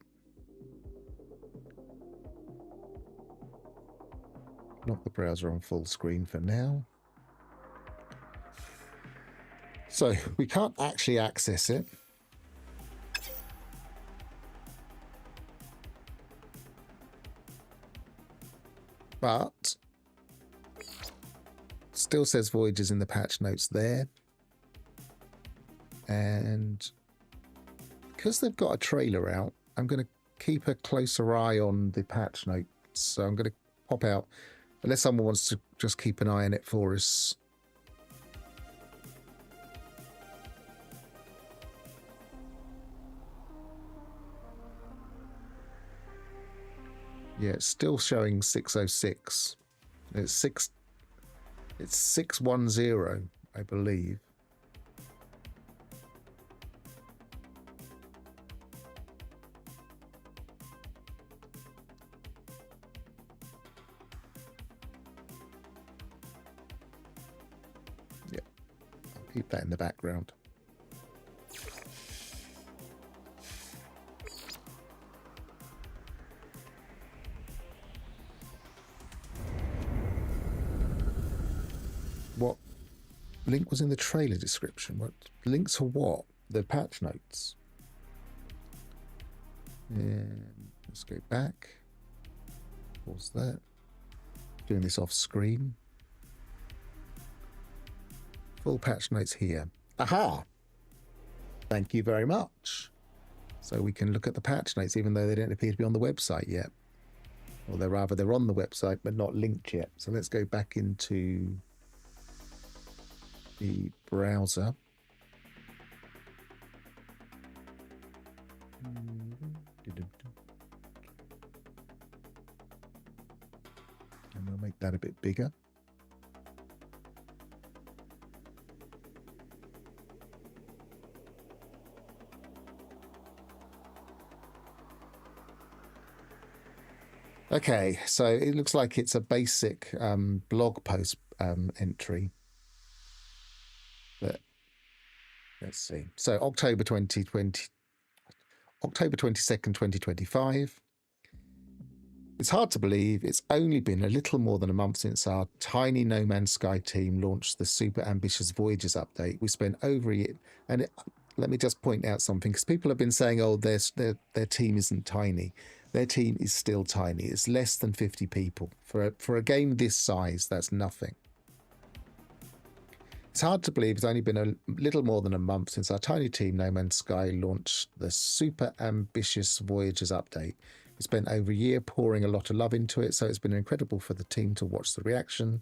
Lock the browser on full screen for now. So we can't actually access it. But still says Voyager's in the patch notes there. And because they've got a trailer out, I'm going to keep a closer eye on the patch notes. So I'm going to pop out, unless someone wants to just keep an eye on it for us. Yeah, it's still showing 606. It's 610, I believe. Yeah, I'll keep that in the background. What link was in the trailer description? What link to what? The patch notes. And let's go back. Pause that. Doing this off screen. Full patch notes here. Aha! Thank you very much. So we can look at the patch notes even though they don't appear to be on the website yet. Or they're on the website but not linked yet. So let's go back into the browser. And we'll make that a bit bigger. Okay, so it looks like it's a basic blog post entry. But let's see. So October 2020, October 22nd, 2025. It's hard to believe it's only been a little more than a month since our tiny No Man's Sky team launched the super ambitious Voyages update. We spent over a year, and let me just point out something, because people have been saying, oh, their team isn't tiny. Their team is still tiny. It's less than 50 people. For a game this size, that's nothing. It's hard to believe it's only been a little more than a month since our tiny team No Man's Sky launched the super ambitious Voyages update. We spent over a year pouring a lot of love into it, so it's been incredible for the team to watch the reaction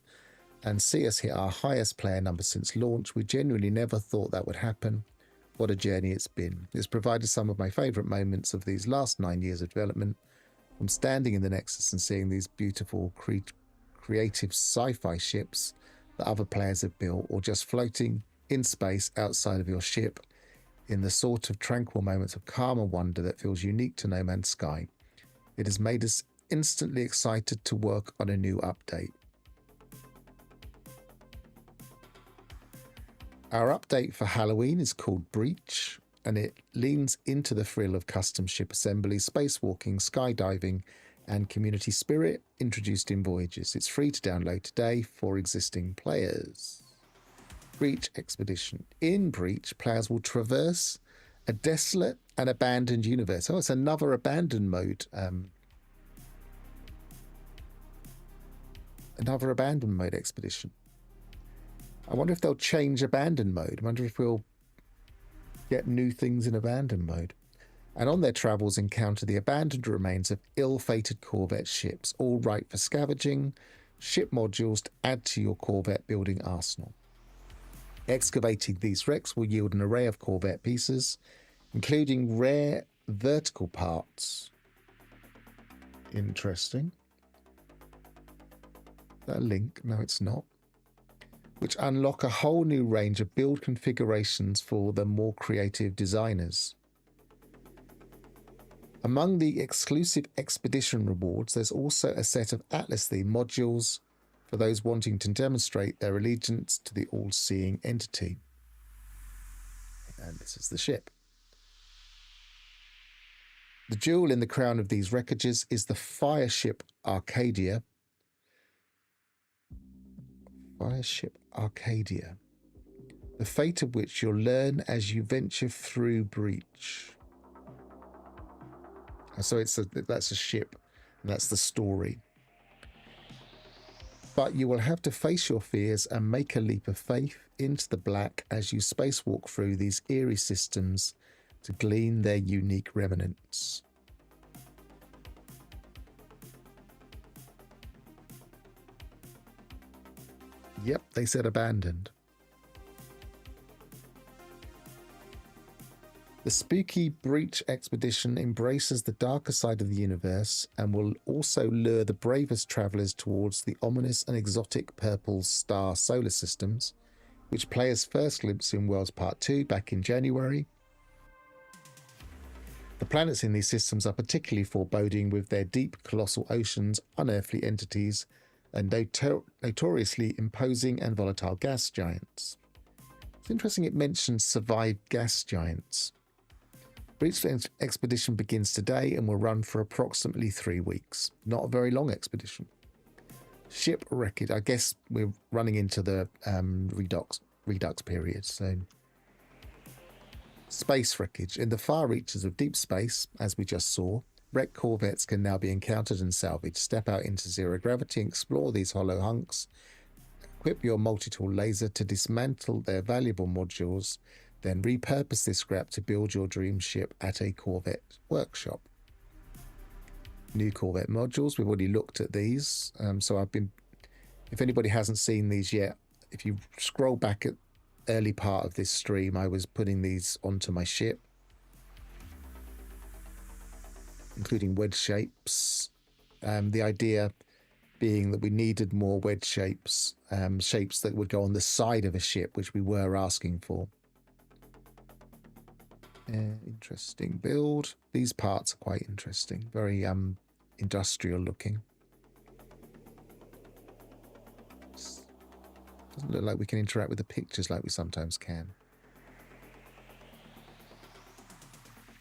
and see us hit our highest player number since launch. We genuinely never thought that would happen. What a journey it's been. It's provided some of my favourite moments of these last 9 years of development, from standing in the Nexus and seeing these beautiful creative sci-fi ships that other players have built, or just floating in space outside of your ship in the sort of tranquil moments of calm and wonder that feels unique to No Man's Sky. It has made us instantly excited to work on a new update. Our update for Halloween is called Breach, and it leans into the thrill of custom ship assembly, spacewalking, skydiving, and community spirit introduced in Voyages. It's free to download today for existing players. Breach Expedition. In Breach, players will traverse a desolate and abandoned universe. Oh, it's another abandoned mode. Another abandoned mode expedition. I wonder if they'll change abandoned mode. I wonder if we'll get new things in abandoned mode. And on their travels, encounter the abandoned remains of ill-fated corvette ships, all right for scavenging, ship modules to add to your corvette building arsenal. Excavating these wrecks will yield an array of corvette pieces, including rare vertical parts. Interesting. Is that a link? No, it's not. Which unlock a whole new range of build configurations for the more creative designers. Among the exclusive expedition rewards, there's also a set of Atlas-themed modules for those wanting to demonstrate their allegiance to the all-seeing entity. And this is the ship. The jewel in the crown of these wreckages is the fireship Arcadia. Fireship Arcadia. The fate of which you'll learn as you venture through Breach. So that's a ship, and that's the story. But you will have to face your fears and make a leap of faith into the black as you spacewalk through these eerie systems to glean their unique remnants. Yep, they said abandoned. The spooky Breach expedition embraces the darker side of the universe and will also lure the bravest travellers towards the ominous and exotic purple star solar systems, which players first glimpsed in Worlds Part 2 back in January. The planets in these systems are particularly foreboding, with their deep, colossal oceans, unearthly entities, and notoriously imposing and volatile gas giants. It's interesting it mentions survived gas giants. Breach expedition begins today and will run for approximately 3 weeks. Not a very long expedition. Ship wreckage. I guess we're running into the redux period. So, space wreckage. In the far reaches of deep space, as we just saw, wrecked corvettes can now be encountered and salvaged. Step out into zero gravity and explore these hollow hunks. Equip your multi-tool laser to dismantle their valuable modules. Then repurpose this scrap to build your dream ship at a corvette workshop. New corvette modules. We've already looked at these. So if anybody hasn't seen these yet, if you scroll back at early part of this stream, I was putting these onto my ship, including wedge shapes. The idea being that we needed more wedge shapes, shapes that would go on the side of a ship, which we were asking for. Interesting build. These parts are quite interesting, very industrial looking. Doesn't look like we can interact with the pictures like we sometimes can.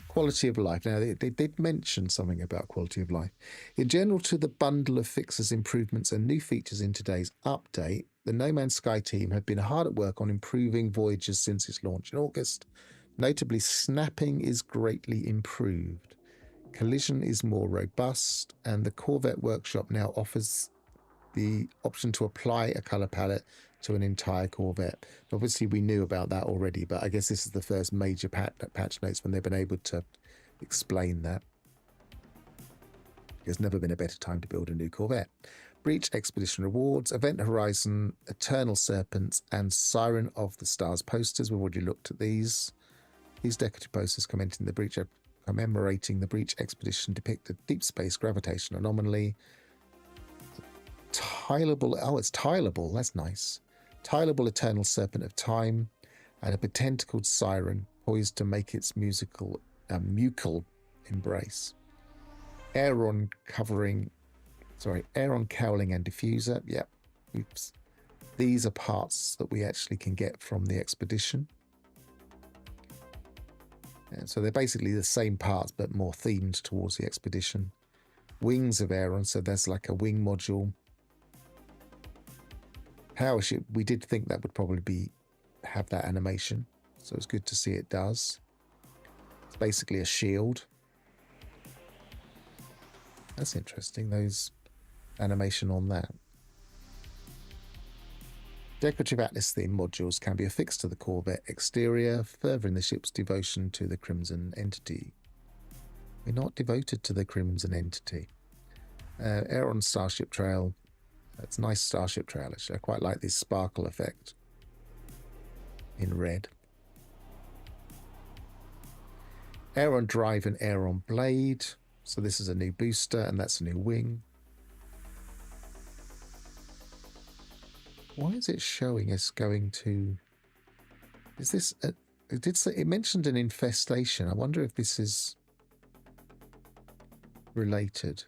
Quality of life. Now, they did mention something about quality of life. In general, to the bundle of fixes, improvements, and new features in today's update, the No Man's Sky team have been hard at work on improving Voyages since its launch in August. Notably, snapping is greatly improved. Collision is more robust, and the Corvette workshop now offers the option to apply a color palette to an entire Corvette. Obviously, we knew about that already, but I guess this is the first major patch notes when they've been able to explain that. There's never been a better time to build a new Corvette. Breach Expedition Rewards, Event Horizon, Eternal Serpents, and Siren of the Stars posters. We've already looked at these. These decorative posters commemorating the Breach Expedition depict a deep space gravitation anomaly. Tileable, oh, it's tileable, that's nice. Tileable Eternal Serpent of Time, and a potentacled siren poised to make its mucal embrace. Aeron cowling and diffuser. Yep. Oops. These are parts that we actually can get from the expedition. And so they're basically the same parts, but more themed towards the expedition. Wings of Aeron, so there's like a wing module. Power ship, we did think that would probably have that animation, so it's good to see it does. It's basically a shield. That's interesting, those animation on that. Decorative Atlas theme modules can be affixed to the Corvette exterior, furthering the ship's devotion to the Crimson Entity. We're not devoted to the Crimson Entity. Aeron Starship Trail. It's a nice Starship Trail, actually. I quite like this sparkle effect in red. Aeron Drive and Aeron Blade. So this is a new booster, and that's a new wing. Why is it showing us going to... Is this... It did say... It mentioned an infestation. I wonder if this is related.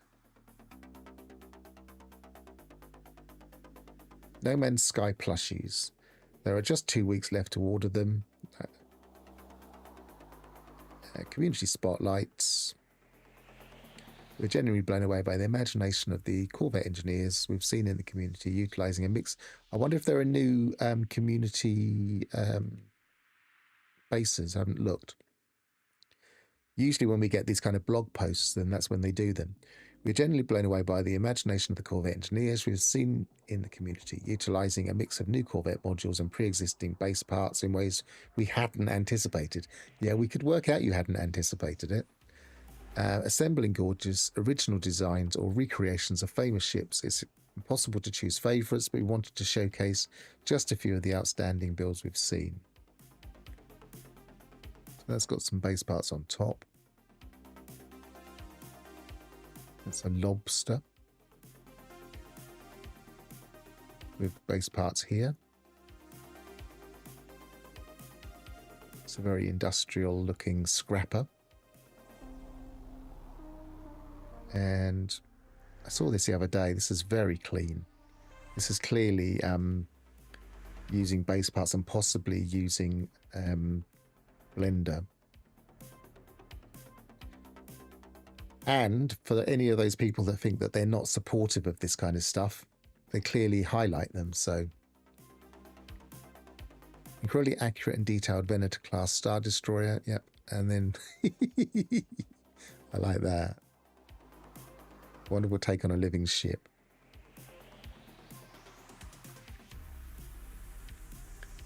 No Man's Sky plushies. There are just 2 weeks left to order them. Community spotlights. We're genuinely blown away by the imagination of the Corvette engineers we've seen in the community, utilising a mix. I wonder if there are new community bases. I haven't looked. Usually when we get these kind of blog posts, then that's when they do them. We're generally blown away by the imagination of the Corvette engineers we've seen in the community, utilising a mix of new Corvette modules and pre-existing base parts in ways we hadn't anticipated. Yeah, we could work out you hadn't anticipated it. Assembling gorgeous original designs or recreations of famous ships. It's impossible to choose favourites, but we wanted to showcase just a few of the outstanding builds we've seen. So that's got some base parts on top. That's a lobster with base parts here. It's a very industrial looking scrapper. And I saw this the other day. This is very clean. This is clearly using base parts and possibly using Blender. And for any of those people that think that they're not supportive of this kind of stuff, they clearly highlight them. So incredibly accurate and detailed Venator class Star Destroyer. Yep. And then I like that. Wonderful take on a living ship.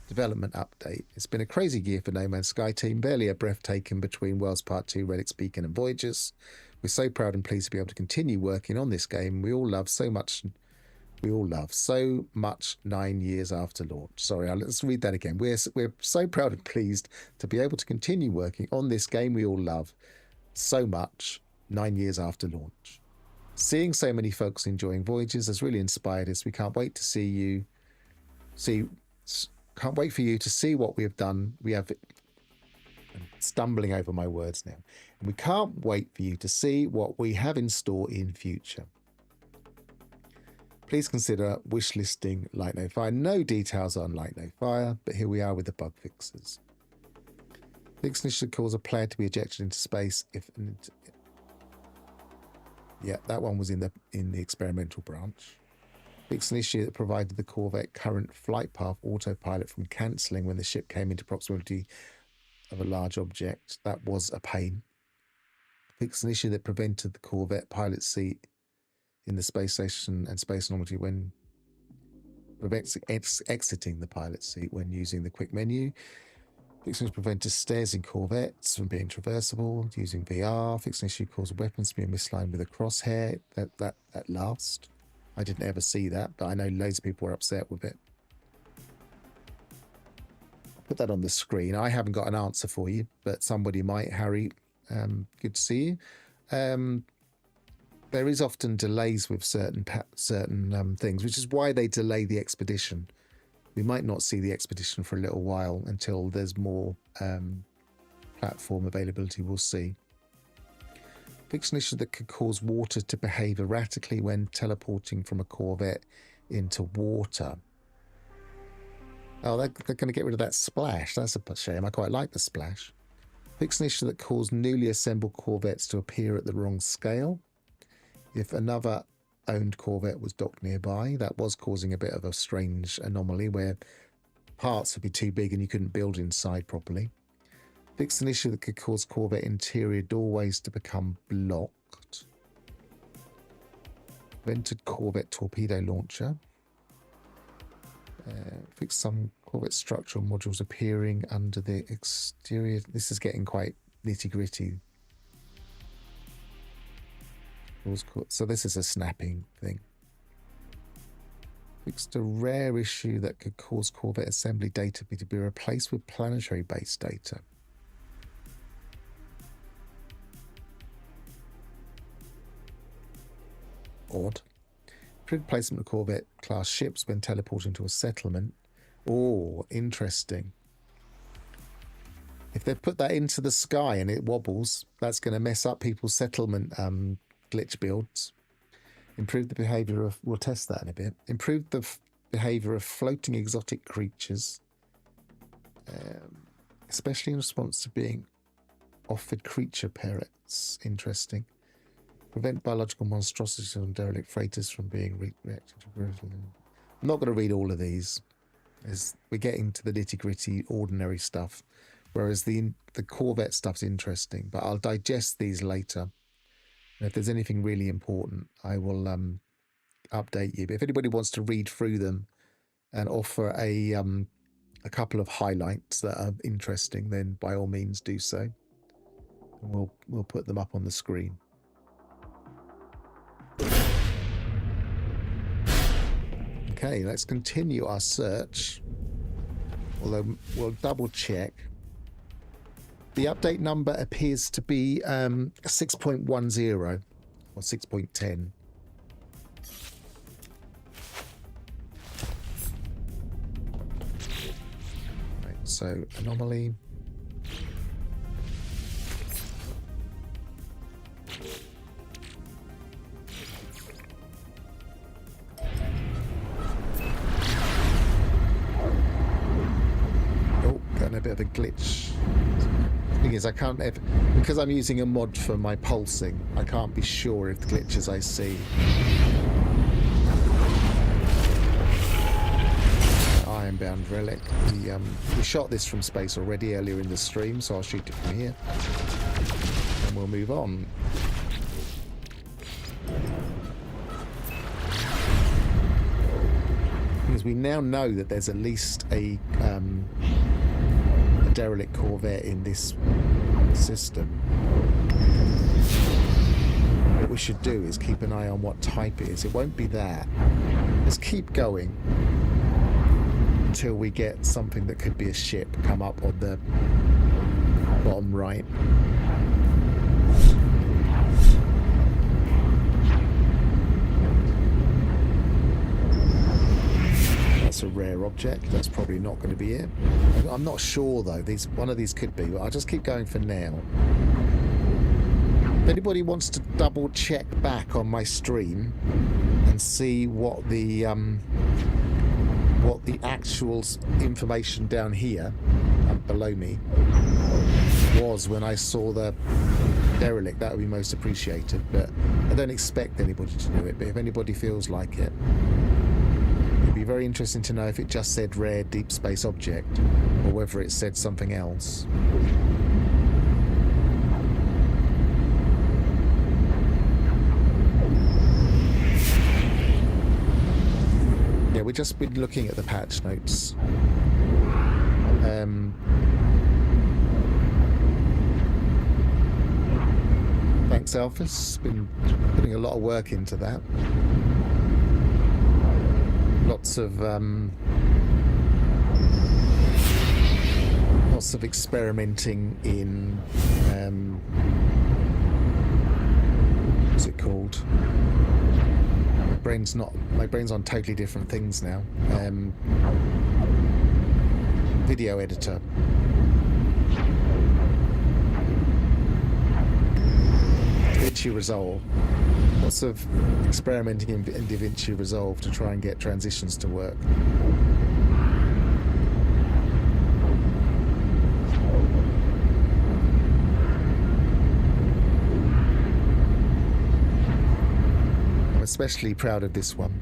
Development update. It's been a crazy year for No Man's Sky team. Barely a breath taken between Worlds Part 2, Relics Beacon and Voyagers. We're so proud and pleased to be able to continue working on this game we all love so much we all love so much 9 years after launch. Sorry, let's read that again. We're so proud and pleased to be able to continue working on this game we all love so much 9 years after launch. Seeing so many folks enjoying Voyages has really inspired us. We can't wait to can't wait for you to see what we have done. I'm stumbling over my words now. And we can't wait for you to see what we have in store in future. Please consider wishlisting Light No Fire. No details on Light No Fire, but here we are with the bug fixes. Fix initially cause a player to be ejected into space if... Yeah, that one was in the experimental branch. Fix an issue that provided the corvette current flight path autopilot from cancelling when the ship came into proximity of a large object. That was a pain. Fix an issue that prevented the corvette pilot seat in the space station and space anomaly when exiting the pilot seat when using the quick menu. Fix an issue prevented stairs in corvettes from being traversable using VR. Fix an issue caused weapons to be misaligned with a crosshair. That last. I didn't ever see that, but I know loads of people were upset with it. I'll put that on the screen. I haven't got an answer for you, but somebody might. Harry, good to see you. There is often delays with certain things, which is why they delay the expedition. We might not see the expedition for a little while until there's more platform availability. We'll see. Fix an issue that could cause water to behave erratically when teleporting from a corvette into water. Oh, they're going to get rid of that splash. That's a shame. I quite like the splash. Fix an issue that caused newly assembled corvettes to appear at the wrong scale. If another owned corvette was docked nearby, that was causing a bit of a strange anomaly where parts would be too big and you couldn't build inside properly. Fix an issue that could cause corvette interior doorways to become blocked. Vented corvette torpedo launcher. Fix some corvette structural modules appearing under the exterior. This is getting quite nitty-gritty. So this is a snapping thing. Fixed a rare issue that could cause corvette assembly data to be replaced with planetary-based data. Odd. Improved placement of corvette class ships when teleporting to a settlement. Oh, interesting. If they put that into the sky and it wobbles, that's going to mess up people's settlement glitch builds. Improve the behavior of... We'll test that in a bit. Improve the behavior of floating exotic creatures. Especially in response to being offered creature parrots. Interesting. Prevent biological monstrosities on derelict freighters from being reacted to. I'm not going to read all of these. As we're getting to the nitty-gritty, ordinary stuff. Whereas the corvette stuff's interesting. But I'll digest these later. And if there's anything really important, I will update you. But if anybody wants to read through them and offer a couple of highlights that are interesting, then by all means do so. And we'll put them up on the screen. Okay, let's continue our search. Although we'll double check. The update number appears to be 6.10 or 6.10. Right, so anomaly. Oh, got a bit of a glitch. Thing is, I can't ever, because I'm using a mod for my pulsing, I can't be sure if the glitches I see. Ironbound relic. We shot this from space already earlier in the stream, so I'll shoot it from here. And we'll move on. Because we now know that there's at least a derelict corvette in this system. What we should do is keep an eye on what type it is. It won't be that. Let's keep going until we get something that could be a ship come up on the bottom right. That's a rare object. That's probably not going to be it. I'm not sure though. One of these could be, but I'll just keep going for now. If anybody wants to double check back on my stream and see what the actual information down here below me was when I saw the derelict, that would be most appreciated. But I don't expect anybody to do it, but if anybody feels like it, it'd be very interesting to know if it just said rare deep space object or whether it said something else. Yeah, we've just been looking at the patch notes. Thanks, Alphys. Been putting a lot of work into that. Lots of experimenting in what's it called? My brain's on totally different things now. Video editor. DaVinci Resolve. Lots of experimenting in DaVinci Resolve to try and get transitions to work. I'm especially proud of this one.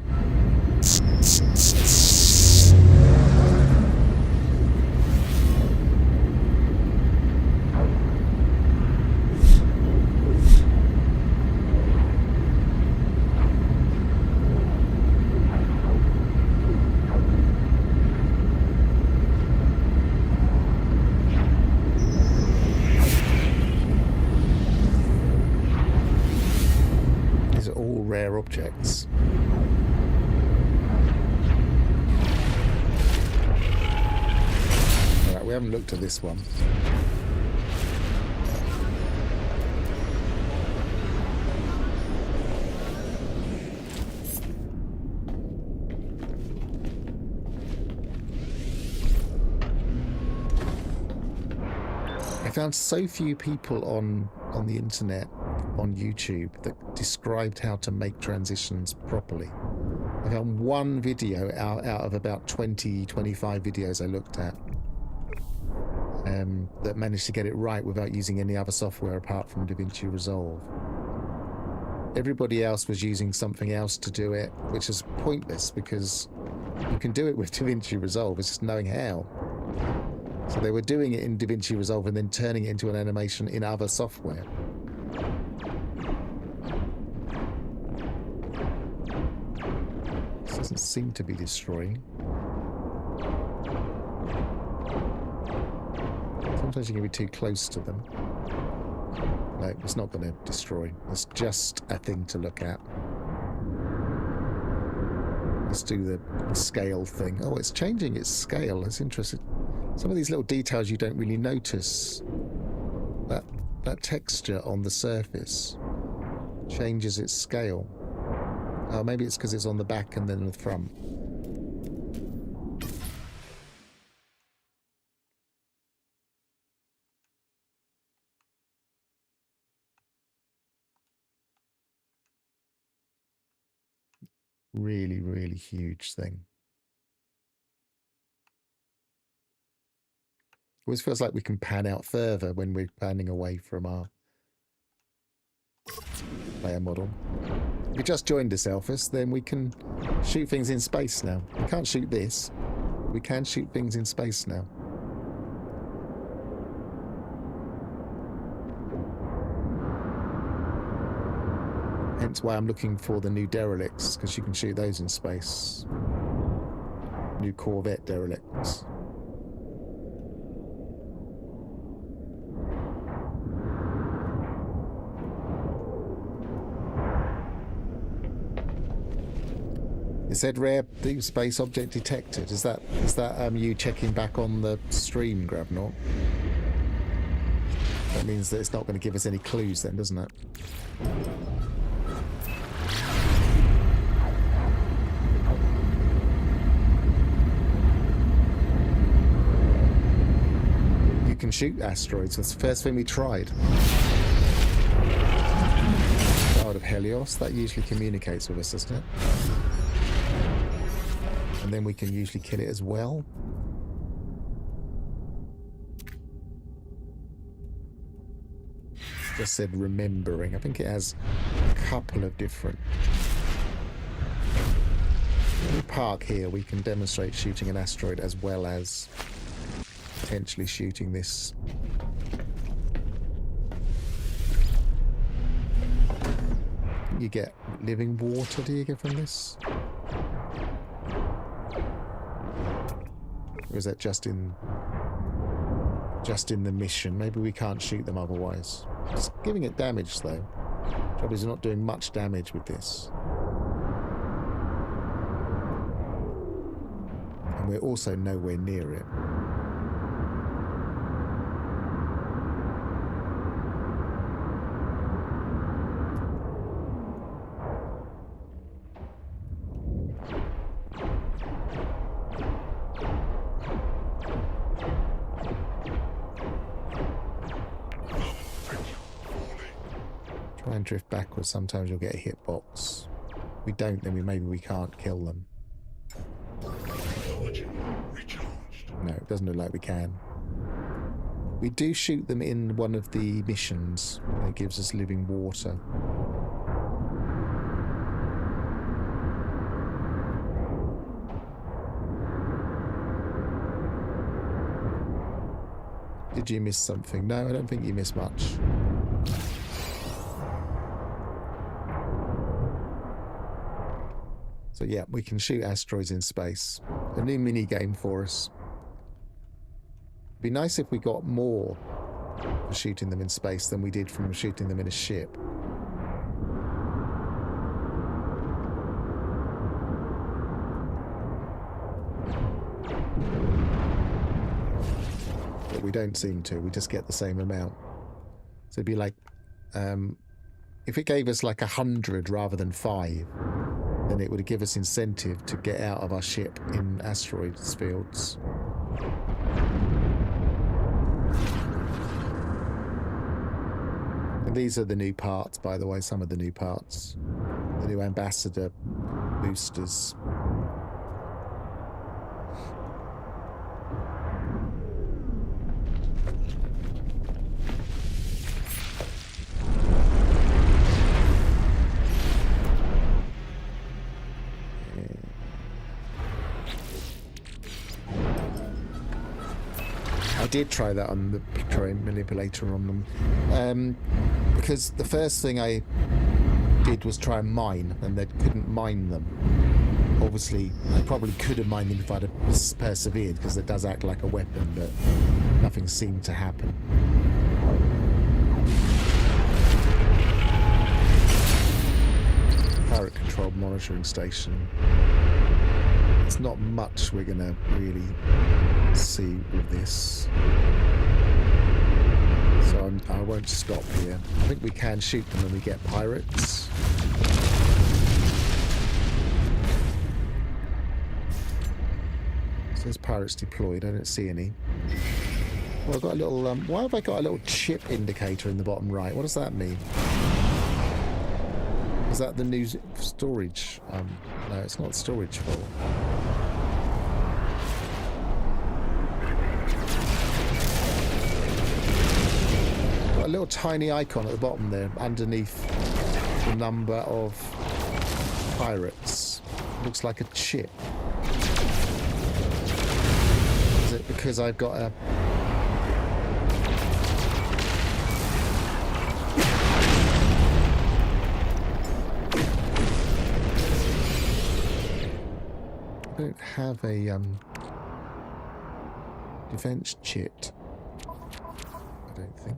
Rare objects. Alright, we haven't looked at this one. I found so few people on the internet, on YouTube, that described how to make transitions properly. I found one video out of about 25 videos I looked at that managed to get it right without using any other software apart from DaVinci Resolve. Everybody else was using something else to do it, which is pointless because you can do it with DaVinci Resolve, it's just knowing how. So they were doing it in DaVinci Resolve and then turning it into an animation in other software. This doesn't seem to be destroying. Sometimes you can be too close to them. No, it's not going to destroy. It's just a thing to look at. Let's do the scale thing. Oh, it's changing its scale. That's interesting. Some of these little details you don't really notice. That texture on the surface changes its scale. Oh, maybe it's because it's on the back and then the front. Really, really huge thing. Always feels like we can pan out further when we're panning away from our player model. If you just joined us, Alphys, then we can shoot things in space now. We can't shoot this. We can shoot things in space now. Hence why I'm looking for the new derelicts, because you can shoot those in space. New corvette derelicts. It said rare deep space object detected. Is that you checking back on the stream, Gravnor? That means that it's not going to give us any clues then, doesn't it? You can shoot asteroids. That's the first thing we tried. Shard of Helios. That usually communicates with us, doesn't it? And then we can usually kill it as well. Just said remembering. I think it has a couple of different. When we park here, we can demonstrate shooting an asteroid as well as potentially shooting this. You get living water, do you get from this? Or is that just in the mission? Maybe we can't shoot them otherwise. It's giving it damage though. Trouble is not doing much damage with this. And we're also nowhere near it. Drift backwards, sometimes you'll get a hitbox. If we don't, then maybe we can't kill them. No, it doesn't look like we can. We do shoot them in one of the missions. It gives us living water. Did you miss something? No, I don't think you missed much. So yeah, we can shoot asteroids in space. A new mini game for us. It'd be nice if we got more for shooting them in space than we did from shooting them in a ship. But we don't seem to. We just get the same amount. So it'd be like, if it gave us like 100 rather than 5. Then it would give us incentive to get out of our ship in asteroids fields. And these are the new parts, by the way, some of the new parts. The new ambassador boosters. I did try that on the terrain manipulator on them, because the first thing I did was try and mine, and they couldn't mine them. Obviously, I probably could have mined them if I'd have persevered, because it does act like a weapon, but nothing seemed to happen. Pirate controlled monitoring station. There's not much we're going to really see with this. So I won't stop here. I think we can shoot them when we get pirates. It says pirates deployed. I don't see any. Well, I've got a little... why have I got a little chip indicator in the bottom right? What does that mean? Is that the new storage? No, it's not storage full. Got a little tiny icon at the bottom there, underneath the number of pirates. Looks like a chip. Is it because I've got a... I don't have a defense chit. I don't think.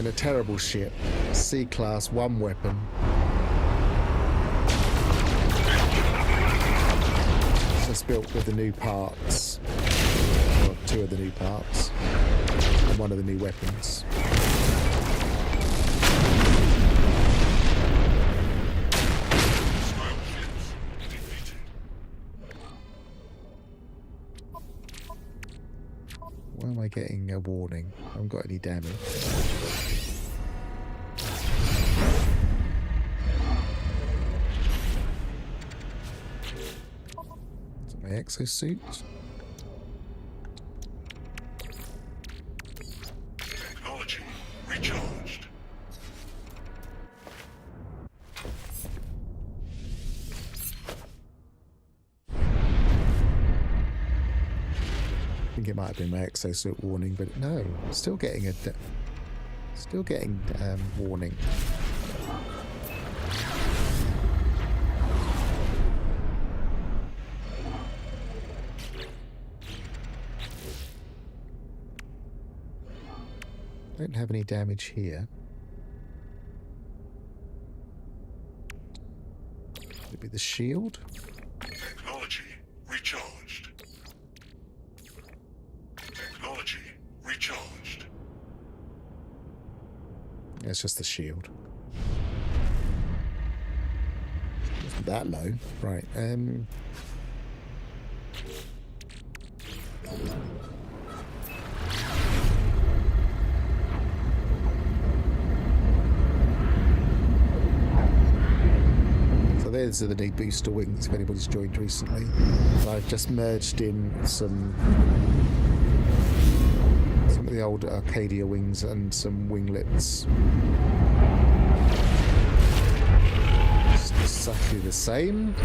in a terrible ship. C-class, 1 weapon. Just built with the new parts. Well, 2 of the new parts. And 1 of the new weapons. Why am I getting a warning? I haven't got any damage. Is it my exosuit? Technology recharged. I think it might have been my exosuit warning, but no, still getting a warning. Don't have any damage here. Could it be the shield? Technology recharged. Technology recharged. Yeah, it's just the shield. Wasn't that low. Right, so these are the new booster wings if anybody's joined recently. I've just merged in some of the old Arcadia wings and some winglets. It's exactly the same.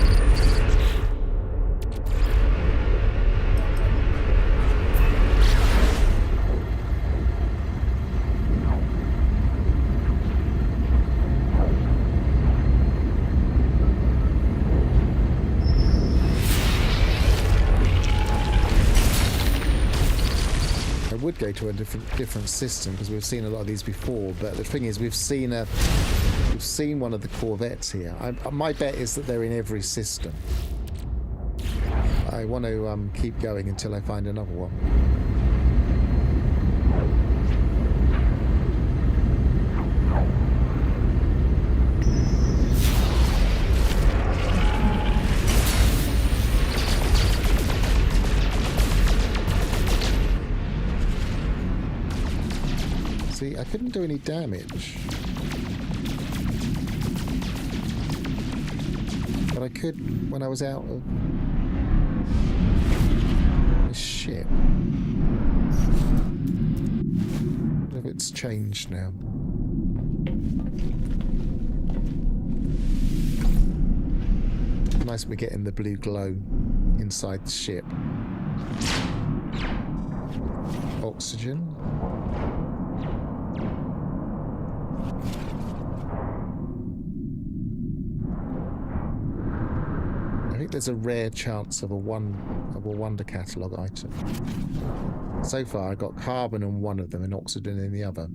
Would go to a different system because we've seen a lot of these before, but the thing is we've seen one of the corvettes here. My bet is that they're in every system. I want to keep going until I find another one. See, I couldn't do any damage. But I could when I was out of the ship. I wonder if it's changed now. Nice we're getting the blue glow inside the ship. Oxygen. I think there's a rare chance of a wonder catalogue item. So far I got carbon on one of them and oxygen in the other.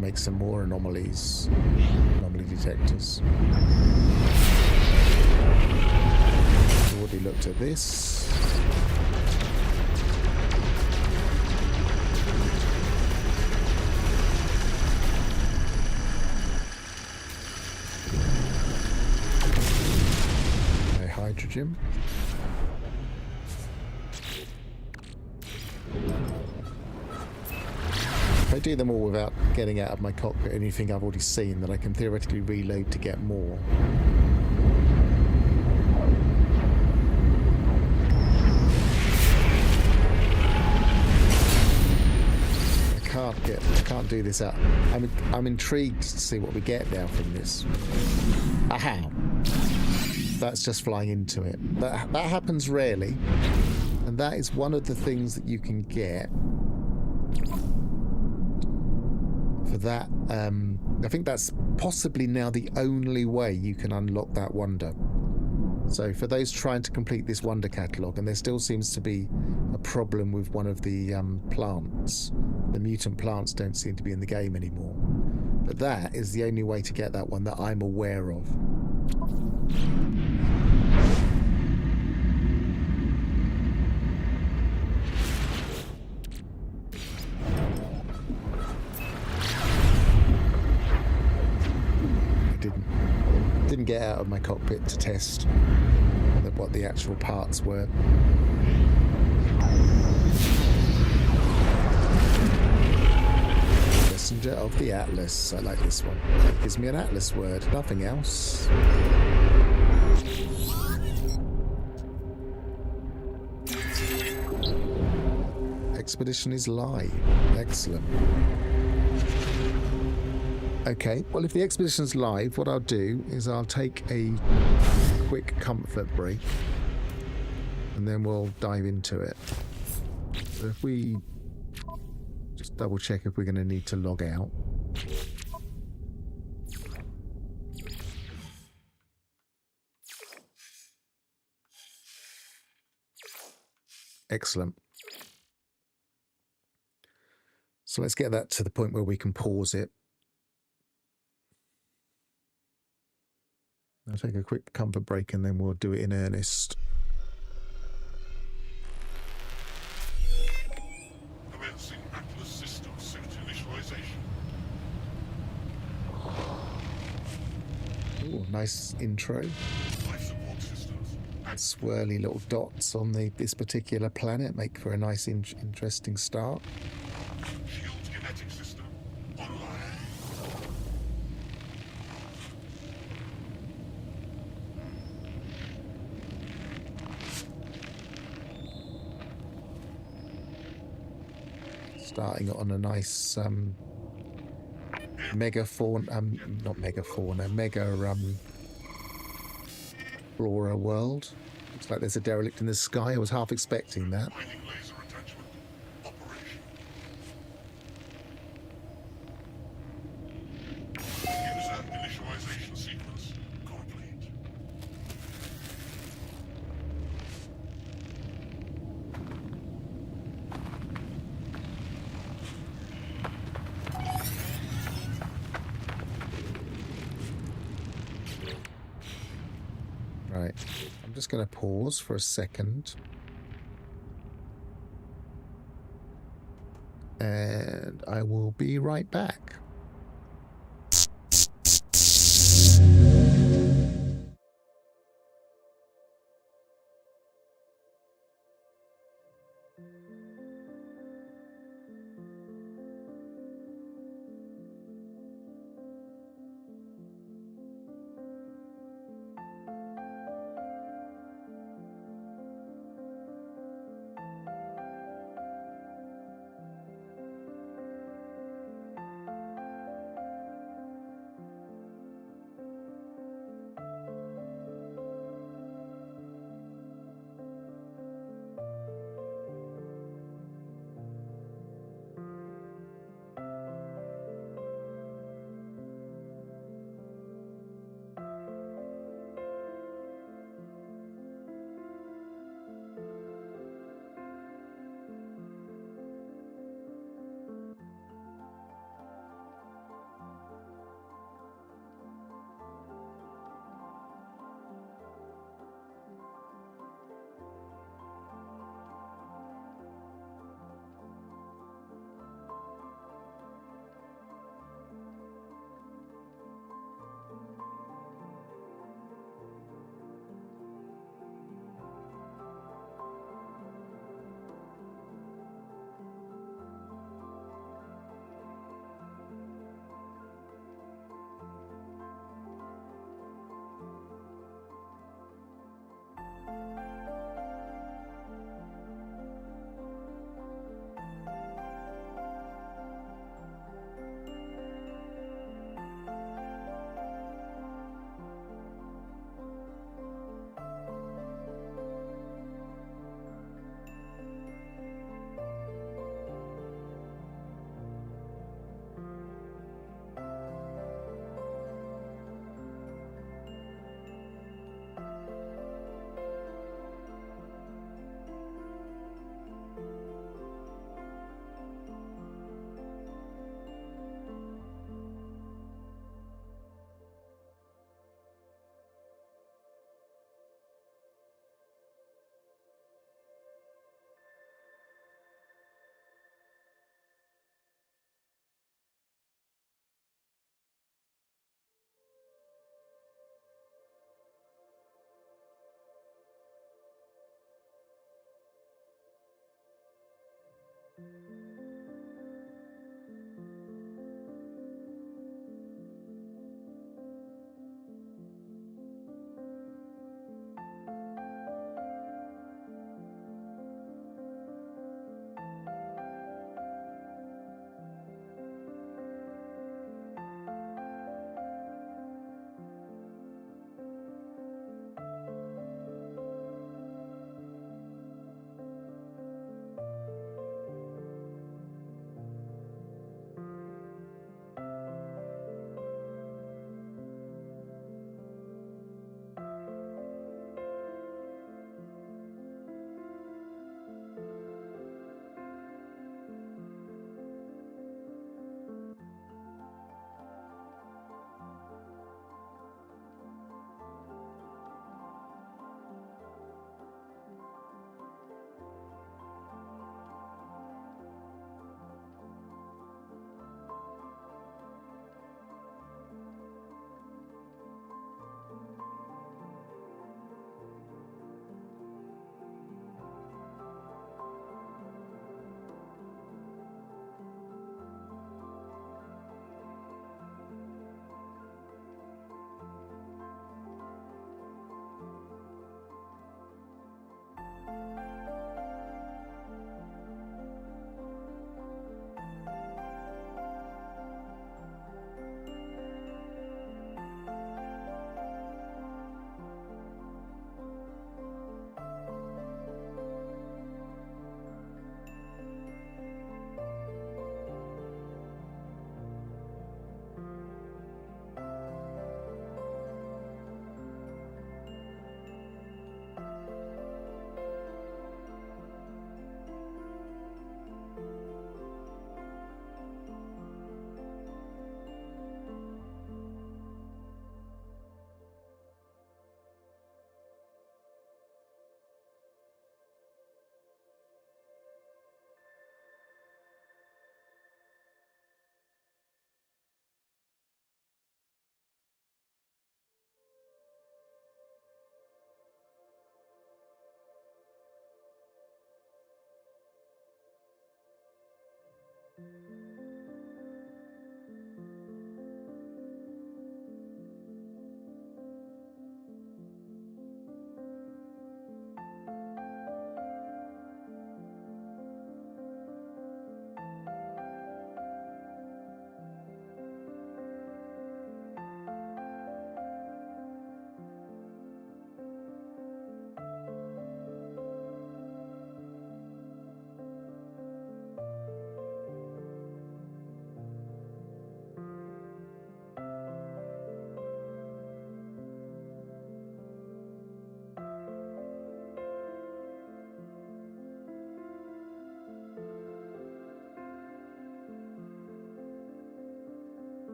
Make some more anomaly detectors. I've already looked at this. Okay, hydrogen. If I do them all without getting out of my cockpit anything I've already seen, then I can theoretically reload to get more. I can't get can't do this out. I'm intrigued to see what we get now from this. Aha! That's just flying into it. That happens rarely, and that is one of the things that you can get for that. I think that's possibly now the only way you can unlock that wonder. So for those trying to complete this wonder catalogue, and there still seems to be a problem with one of the plants. The mutant plants don't seem to be in the game anymore. But that is the only way to get that one that I'm aware of. Didn't get out of my cockpit to test what the actual parts were. Messenger of the Atlas. I like this one. It gives me an Atlas word, nothing else. Expedition is live. Excellent. Okay, well, if the expedition's live, what I'll do is I'll take a quick comfort break and then we'll dive into it. So if we just double check if we're going to need to log out. Excellent. So let's get that to the point where we can pause it. I'll take a quick comfort break and then we'll do it in earnest. Commencing Atlas system suit initialization. Ooh, nice intro. Life support systems. Swirly little dots on this particular planet make for a nice, interesting start. Shield kinetic system online. Starting on a nice mega fauna, not mega fauna, mega flora world. Looks like there's a derelict in the sky. I was half expecting that. Mining laser attachment. Operation. User initialization sequence complete. Right. I'm just going to pause for a second. And I will be right back.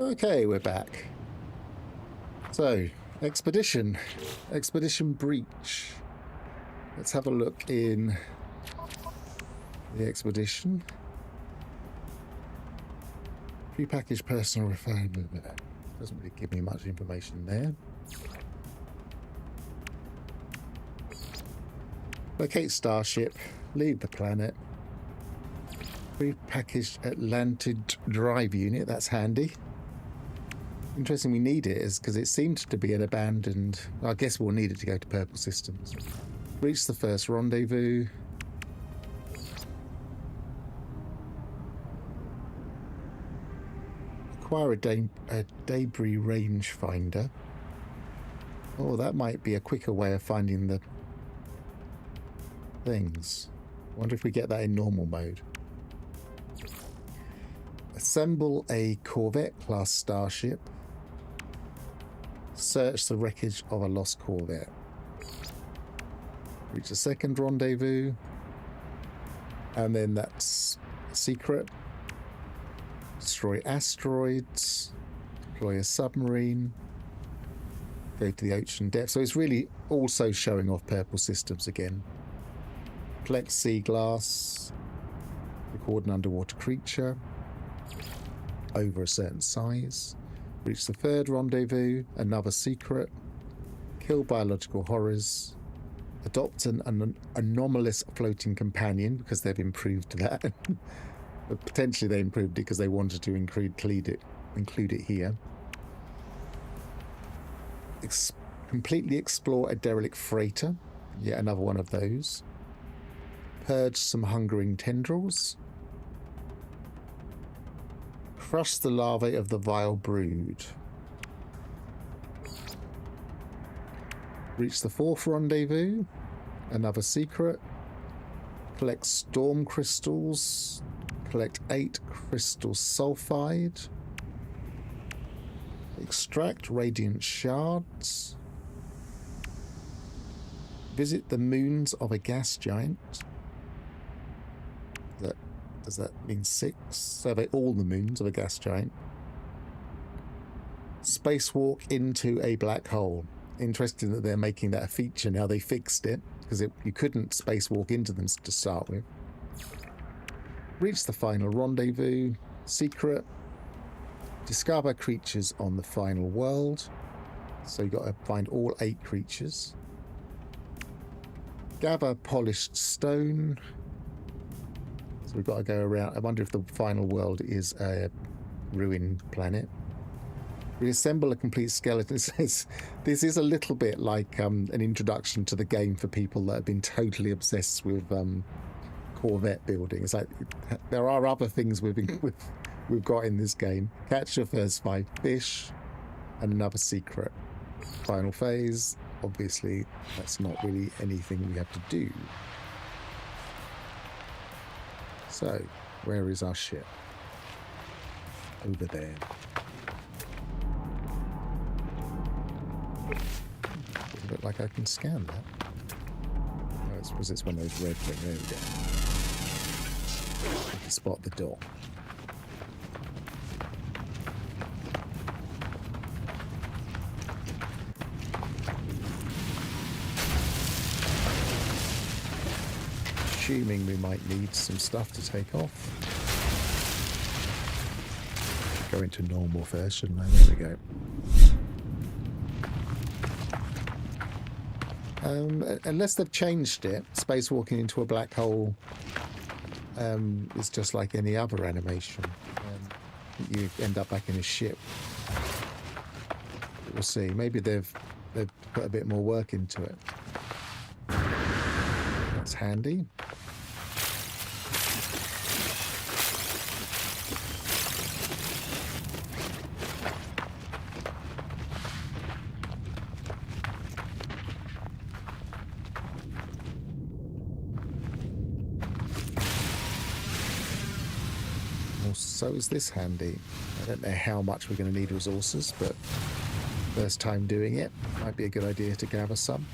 Okay, we're back. So, expedition breach. Let's have a look in the expedition. Prepackaged personal refinement. Doesn't really give me much information there. Locate starship. Leave the planet. Prepackaged Atlantid drive unit. That's handy. Interesting we need it is because it seemed to be an abandoned... I guess we'll need it to go to Purple Systems. Reach the first rendezvous. Acquire a debris rangefinder. Oh, that might be a quicker way of finding the things. Wonder if we get that in normal mode. Assemble a corvette class starship. Search the wreckage of a lost corvette. Reach a second rendezvous. And then that's secret. Destroy asteroids. Deploy a submarine. Go to the ocean depth. So it's really also showing off purple systems again. Collect sea glass. Record an underwater creature. Over a certain size. Reach the third rendezvous. Another secret. Kill biological horrors. Adopt an anomalous floating companion, because they've improved that. But potentially they improved it because they wanted to include it here. Completely explore a derelict freighter. Yet another one of those. Purge some hungering tendrils. Crush the larvae of the vile brood. Reach the fourth rendezvous. Another secret. Collect storm crystals. Collect 8 crystal sulfide. Extract radiant shards. Visit the moons of a gas giant. Does that mean 6? So they're all the moons of a gas giant. Spacewalk into a black hole. Interesting that they're making that a feature now. They fixed it, because you couldn't spacewalk into them to start with. Reach the final rendezvous. Secret. Discover creatures on the final world. So you've got to find all 8 creatures. Gather polished stone. So we've got to go around. I wonder if the final world is a ruined planet. Reassemble a complete skeleton. This is a little bit like an introduction to the game for people that have been totally obsessed with corvette building. It's like there are other things we've got in this game. Catch your first 5 fish, and another secret. Final phase. Obviously, that's not really anything we have to do. So, where is our ship? Over there. Doesn't look like I can scan that. Oh, I suppose it's one of those red things. There we go. I can spot the door. Assuming we might need some stuff to take off. Go into normal first, shouldn't I? There we go. Unless they've changed it, spacewalking into a black hole is just like any other animation. You end up back in a ship. We'll see. Maybe they've put a bit more work into it. That's handy. So is this handy. I don't know how much we're going to need resources, but first time doing it, might be a good idea to gather some.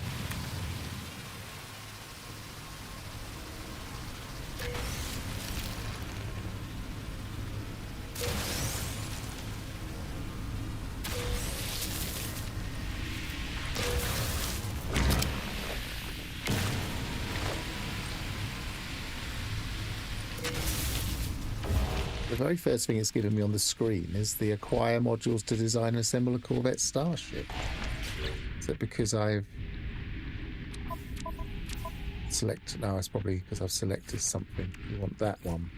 The very first thing it's given me on the screen is the acquire modules to design and assemble a corvette starship. Is it because I've selected? No, it's probably because I've selected something. You want that one.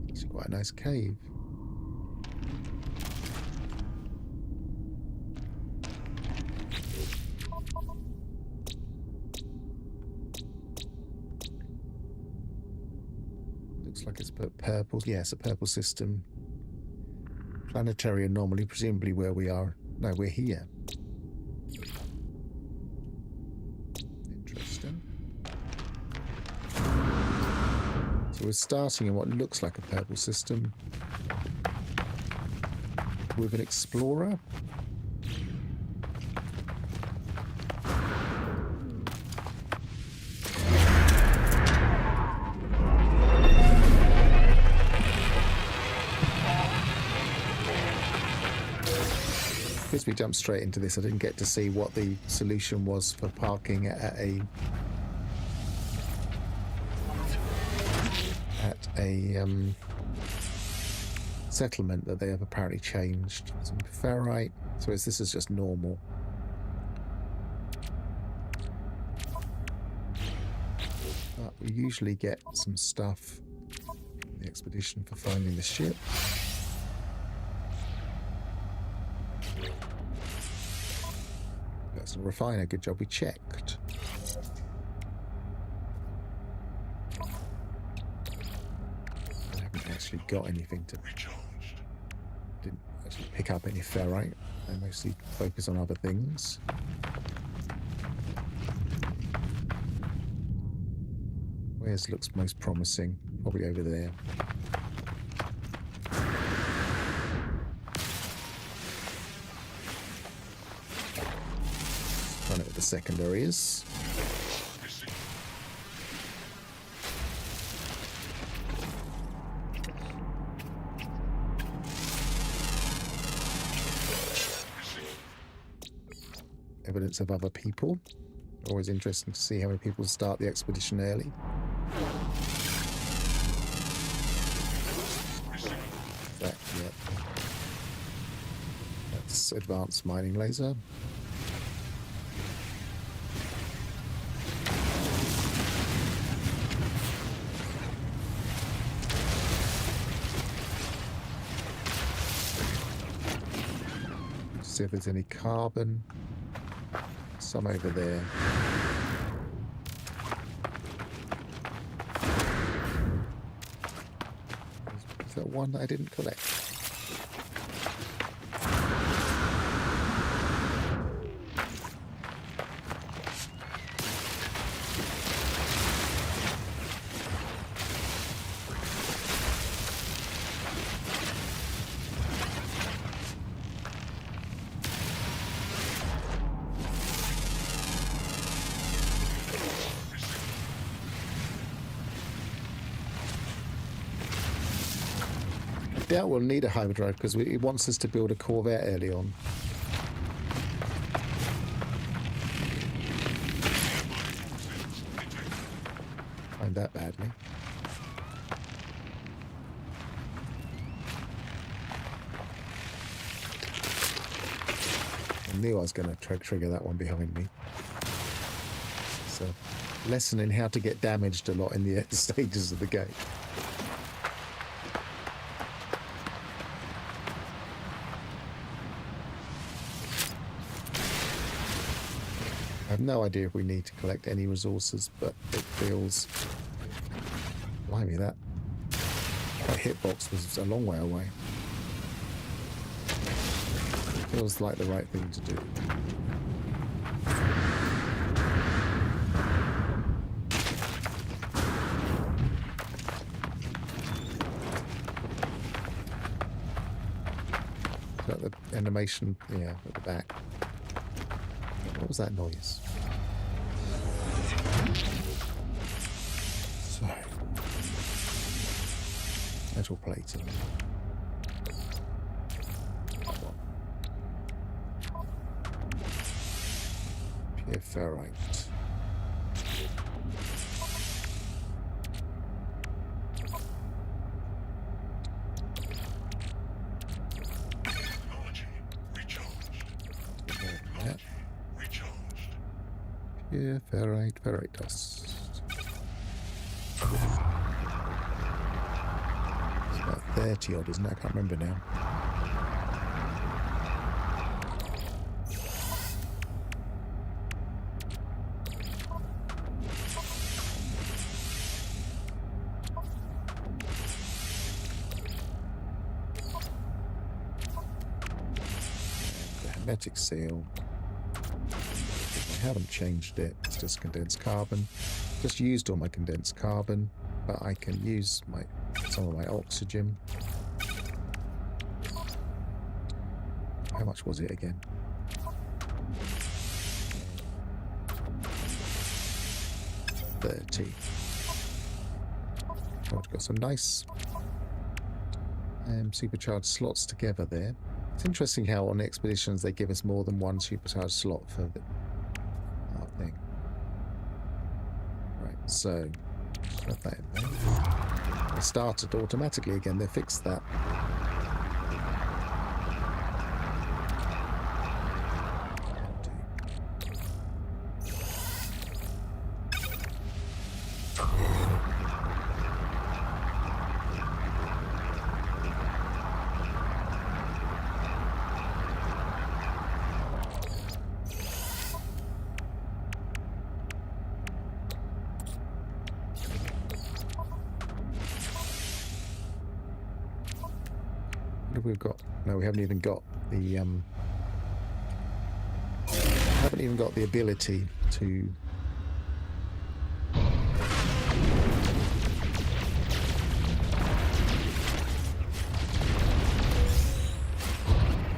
It's quite a nice cave. Looks like it's purple. Yes, a purple system. Planetary anomaly, presumably where we are. No, we're here. Interesting. So we're starting in what looks like a purple system with an explorer. Because we jumped straight into this, I didn't get to see what the solution was for parking at a settlement that they have apparently changed. Some ferrite. So this is just normal. But we usually get some stuff in the expedition for finding the ship. That's a refiner. Good job we checked. I haven't actually got anything to... Didn't actually pick up any ferrite. I mostly focus on other things. Where's looks most promising? Probably over there. Run it with the secondaries. Evidence of other people. Always interesting to see how many people start the expedition early. That, yep. That's advanced mining laser. See if there's any carbon. Some over there. Is that one that I didn't collect? I doubt we'll need a hyperdrive because it wants us to build a corvette early on. Find that badly. I knew I was going to trigger that one behind me. It's a lesson in how to get damaged a lot in the stages of the game. I have no idea if we need to collect any resources, but it feels... Blimey, that hitbox was a long way away. It feels like the right thing to do. Is that the animation? Yeah, at the back. What was that noise? So, metal plating. Pure ferrite. Yeah, ferrite dust. It's about 30 odd, isn't it? I can't remember now. Magnetic seal. I haven't changed it. It's just condensed carbon. Just used all my condensed carbon, but I can use some of my oxygen. How much was it again? 30. Oh, we've got some nice supercharged slots together there. It's interesting how on expeditions they give us more than one supercharged slot for the thing. Right, so put that in there. It started automatically again. They fixed that. We've got no, we haven't even got the ability to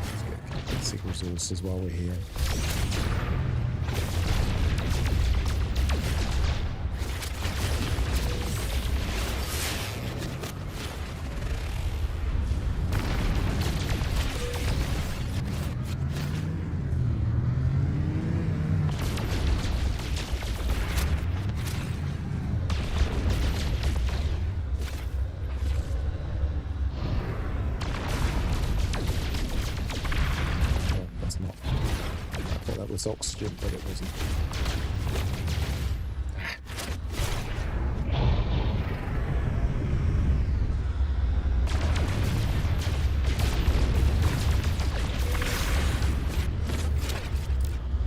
let's get basic resources while we're here. Oxygen, but it wasn't.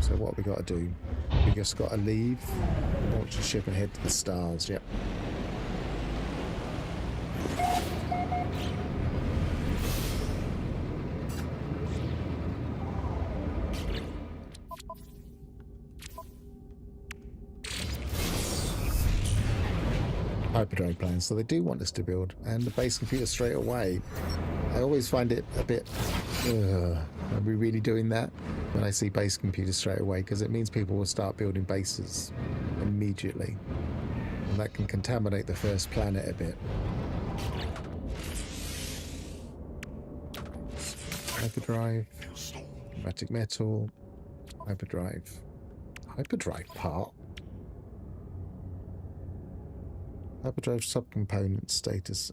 So what we got to do? We just got to leave, launch the ship and head to the stars. Yep. Hyperdrive plans, so they do want us to build, and the base computer straight away. I always find it a bit, are we really doing that? When I see base computer straight away, because it means people will start building bases immediately, and that can contaminate the first planet a bit. Hyperdrive, chromatic metal, hyperdrive part. Hyperdrive subcomponent status.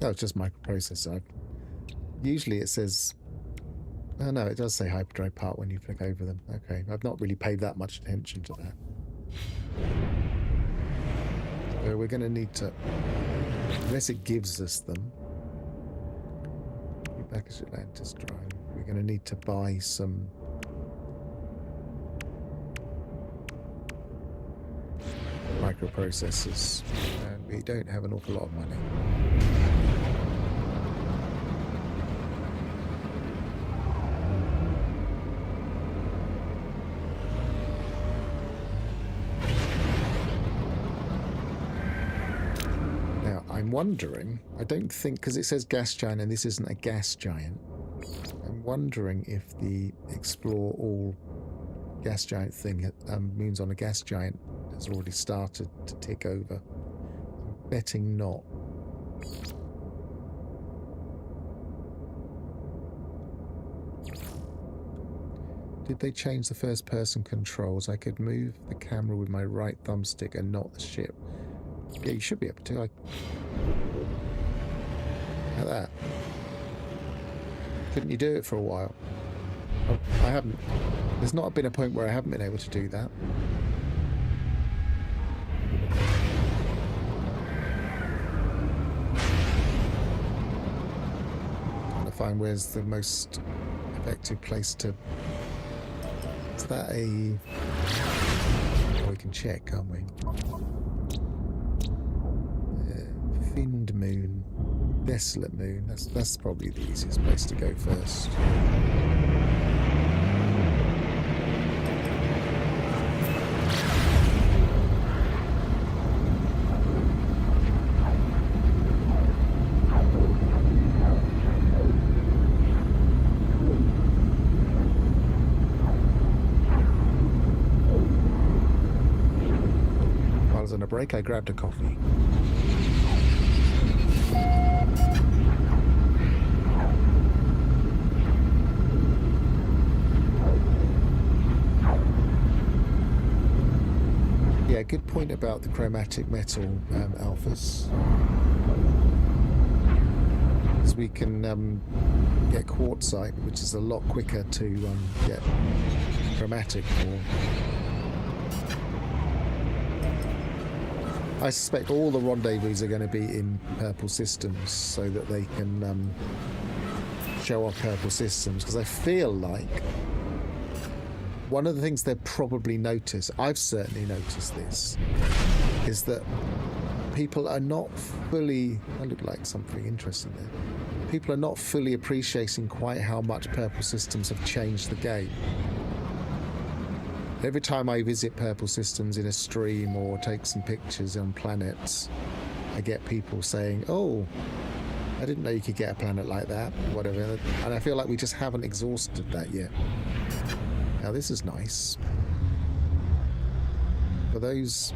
No, it's just microprocessor. Usually it says... Oh no, it does say hyperdrive part when you flick over them. Okay, I've not really paid that much attention to that. So we're going to need to... Unless it gives us them... Package Atlantis drive. We're going to need to buy some... microprocessors, and we don't have an awful lot of money. Now I'm wondering, I don't think, because it says gas giant and this isn't a gas giant, I'm wondering if the explore all gas giant thing moons on a gas giant has already started to tick over. I'm betting not. Did they change the first person controls? I could move the camera with my right thumbstick and not the ship. Yeah, you should be able to. Like that. Couldn't you do it for a while? I haven't. There's not been a point where I haven't been able to do that. Trying to find where's the most effective place to... Is that a... Oh, we can check, can't we? Finned moon. Desolate moon. That's probably the easiest place to go first. on a break, I grabbed a coffee. Yeah, good point about the chromatic metal alphas. Because we can get quartzite, which is a lot quicker to get chromatic for. I suspect all the rendezvous are going to be in purple systems so that they can show off purple systems, because I feel like one of the things they'll probably notice, I've certainly noticed this, is that people are not fully, I look like something interesting there, people are not fully appreciating quite how much purple systems have changed the game. Every time I visit purple systems in a stream or take some pictures on planets, I get people saying, oh, I didn't know you could get a planet like that, whatever, and I feel like we just haven't exhausted that yet. Now this is nice. For those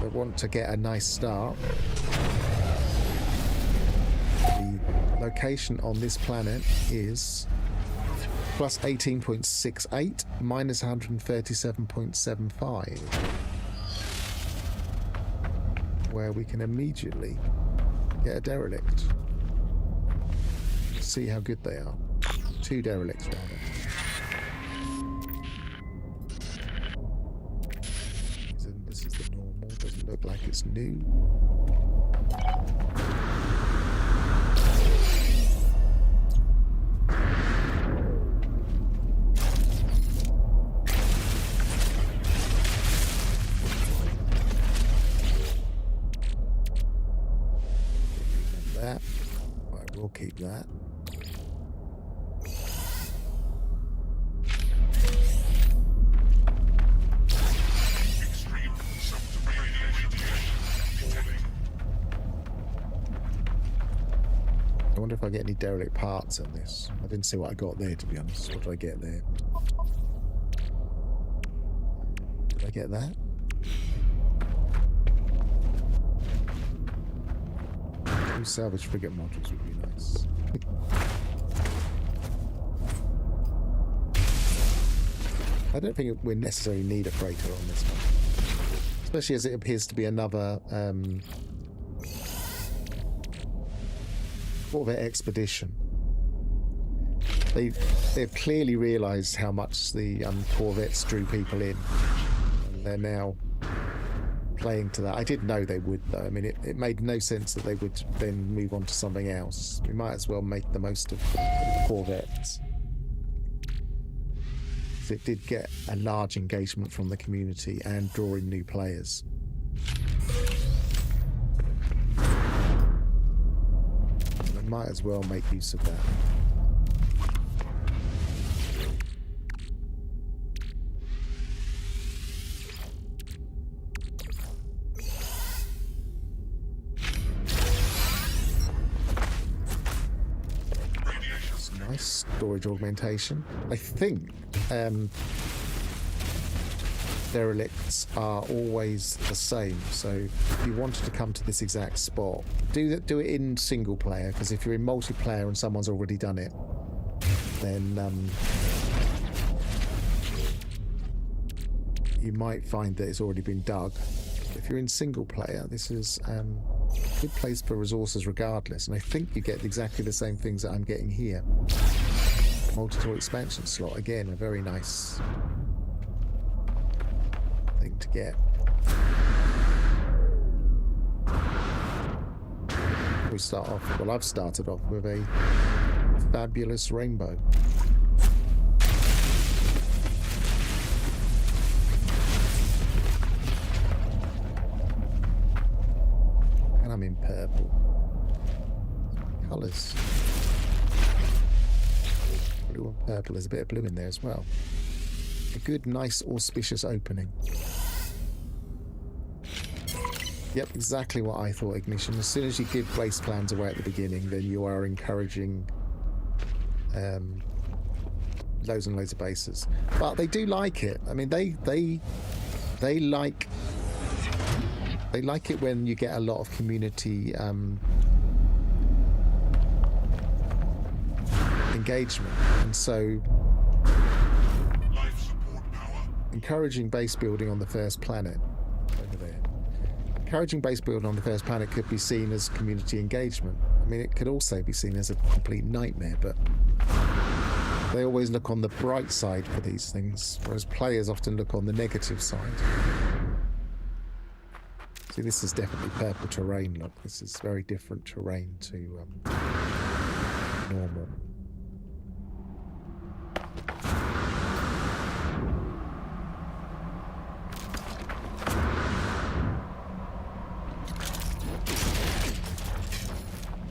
that want to get a nice start, the location on this planet is plus 18.68, minus 137.75, where we can immediately get a derelict. See how good they are. 2 derelicts rather. This is the normal, doesn't look like it's new. That, I will keep that. I wonder if I get any derelict parts on this. I didn't see what I got there, to be honest. What did I get there? Did I get that? Two salvage frigate modules would be nice. I don't think we necessarily need a freighter on this one. Especially as it appears to be another corvette expedition. They've clearly realised how much the corvettes drew people in, and they're now playing to that. I did know they would, though. I mean, it made no sense that they would then move on to something else. We might as well make the most of corvettes. So it did get a large engagement from the community and draw in new players. Might as well make use of that. It's nice storage augmentation. I think derelicts are always the same, so if you wanted to come to this exact spot, do it in single player, because if you're in multiplayer and someone's already done it, then you might find that it's already been dug. If you're in single player, this is a good place for resources regardless, and I think you get exactly the same things that I'm getting here. Multi-tool expansion slot, again, a very nice thing to get. We start off, well, I've started off with a fabulous rainbow. And I'm in purple. Colours. Blue and purple, there's a bit of blue in there as well. A good, nice, auspicious opening. Yep, exactly what I thought, Ignition. As soon as you give base plans away at the beginning, then you are encouraging loads and loads of bases. But they do like it. I mean, they They like it when you get a lot of community engagement, and so Life support power. encouraging base building on the first planet over there. Encouraging base building on the first planet could be seen as community engagement. I mean, it could also be seen as a complete nightmare, but they always look on the bright side for these things, whereas players often look on the negative side. See, this is definitely purple terrain. Look, this is very different terrain to normal.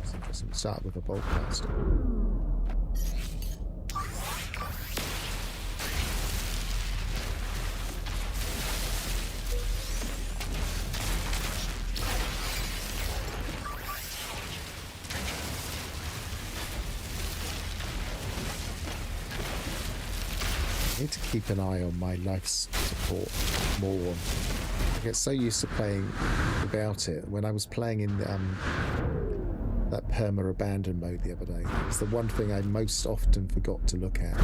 It's interesting. Start with a bolt caster. I need to keep an eye on my life support more. I get so used to playing without it. When I was playing in that perma abandon mode the other day, it's the one thing I most often forgot to look at.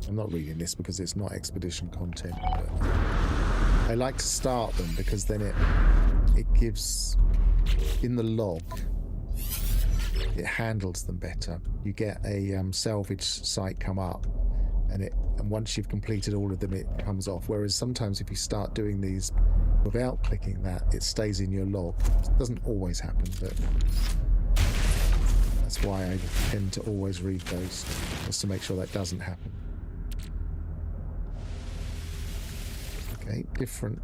I'm not reading this because it's not expedition content, but I like to start them because then it gives, in the log, it handles them better. You get a salvage site come up, and once you've completed all of them, it comes off. Whereas sometimes if you start doing these without clicking that, it stays in your log. It doesn't always happen, but that's why I tend to always read those, just to make sure that doesn't happen. Okay, different.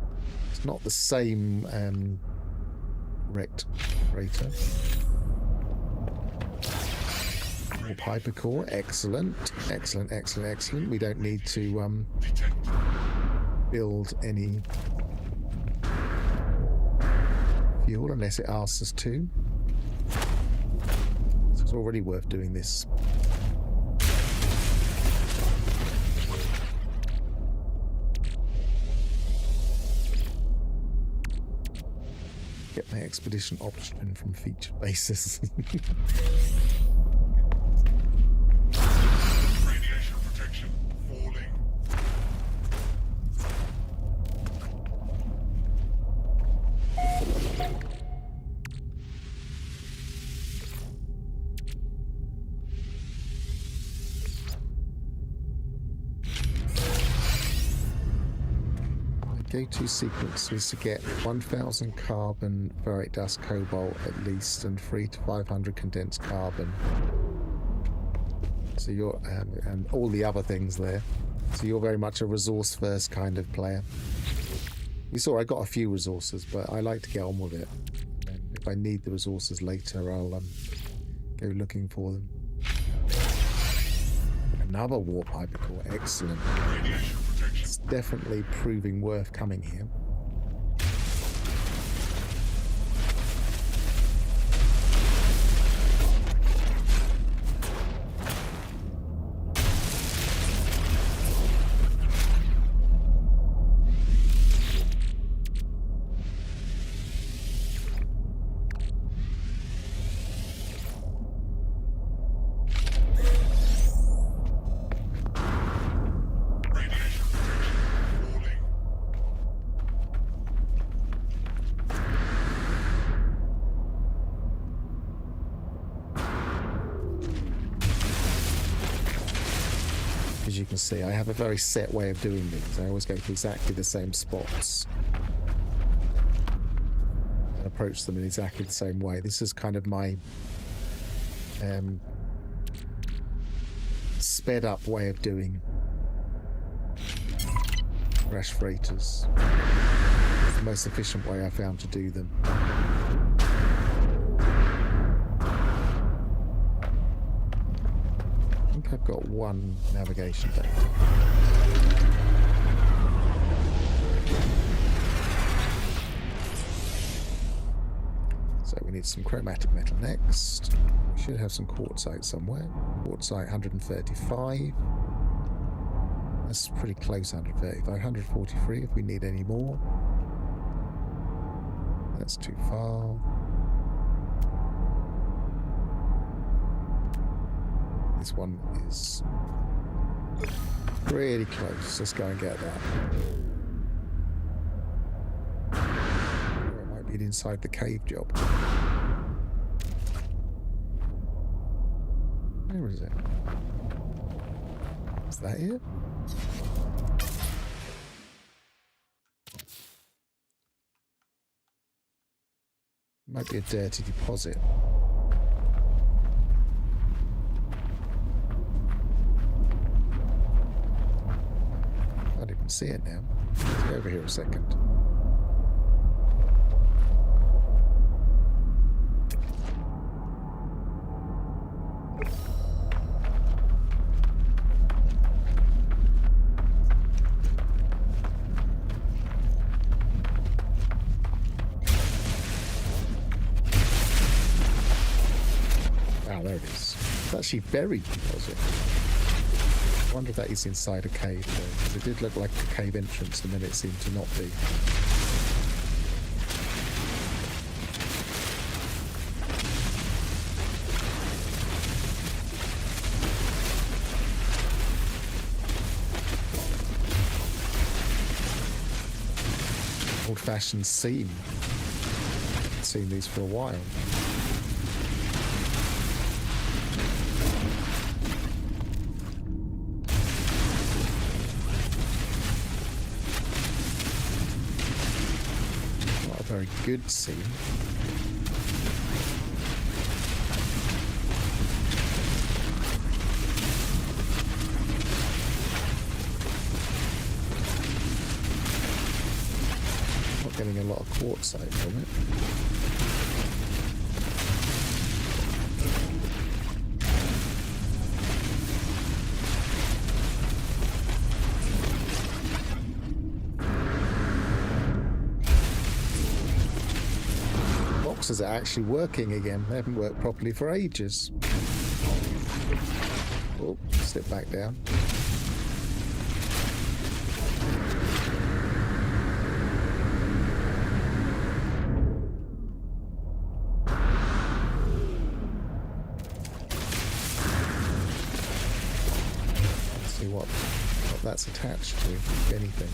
It's not the same rect crater. More Piper core, excellent, excellent, excellent, excellent. We don't need to build any fuel unless it asks us to. So it's already worth doing this. Get my expedition option from featured bases. Radiation protection falling. Go-to sequence was to get 1,000 carbon, ferric dust, cobalt at least, and 300 to 500 condensed carbon. So you're and all the other things there. So you're very much a resource-first kind of player. You saw I got a few resources, but I like to get on with it. And if I need the resources later, I'll go looking for them. Another warp hypercore, excellent. Radiation protection. It's definitely proving worth coming here. As you can see, I have a very set way of doing things. I always go to exactly the same spots and approach them in exactly the same way. This is kind of my sped up way of doing crash freighters. It's the most efficient way I found to do them. I think I've got one navigation data. So we need some chromatic metal next. We should have some quartzite somewhere. Quartzite 135. That's pretty close, 135. 143 if we need any more. That's too far. This one is pretty close. Let's go and get that. Or it might be inside the cave job. Where is it? Is that it? Might be a dirty deposit. Can't even see it now. Let's go over here a second. There it is. It's actually buried deposit. I wonder if that is inside a cave though, because it did look like a cave entrance and then it seemed to not be. Old-fashioned seam. I've seen these for a while. Very good seam. Not getting a lot of quartzite from it. Are actually working again. They haven't worked properly for ages. Oh, slip back down. Let's see what that's attached to, if anything.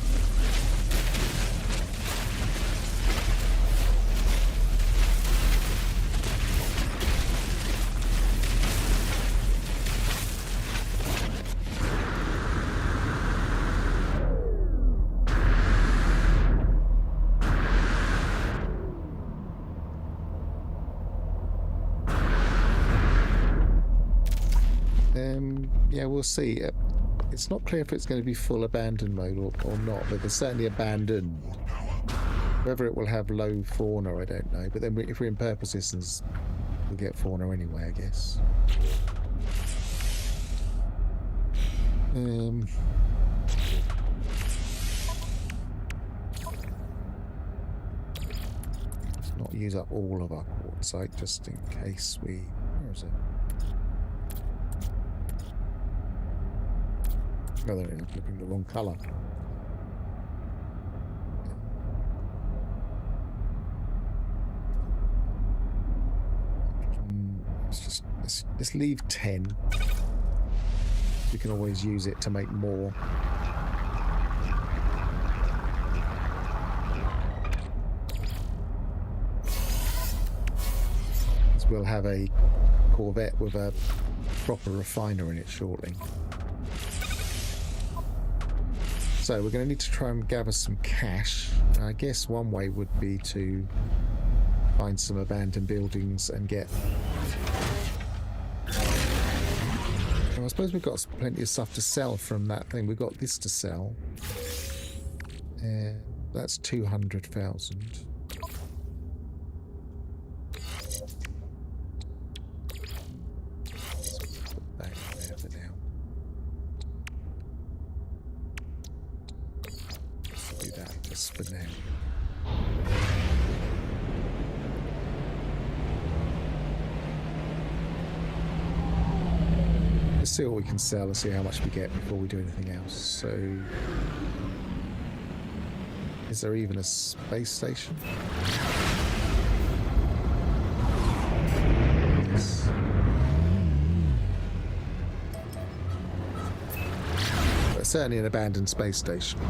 Yeah, we'll see. It's not clear if it's going to be full abandoned mode or not, but it's certainly abandoned. Whether it will have low fauna, I don't know. But then if we're in purple systems, we'll get fauna anyway, I guess. Let's not use up all of our quartzite just in case we... Where is it? Oh, there it is. Looking the wrong colour. Let's leave 10. We can always use it to make more. We'll have a corvette with a proper refiner in it shortly. So we're going to need to try and gather some cash. I guess one way would be to find some abandoned buildings and get... Well, I suppose we've got plenty of stuff to sell from that thing. We've got this to sell. That's 200,000. For now. see what we can sell and see how much we get before we do anything else. So, is there even a space station? Yes. But certainly an abandoned space station.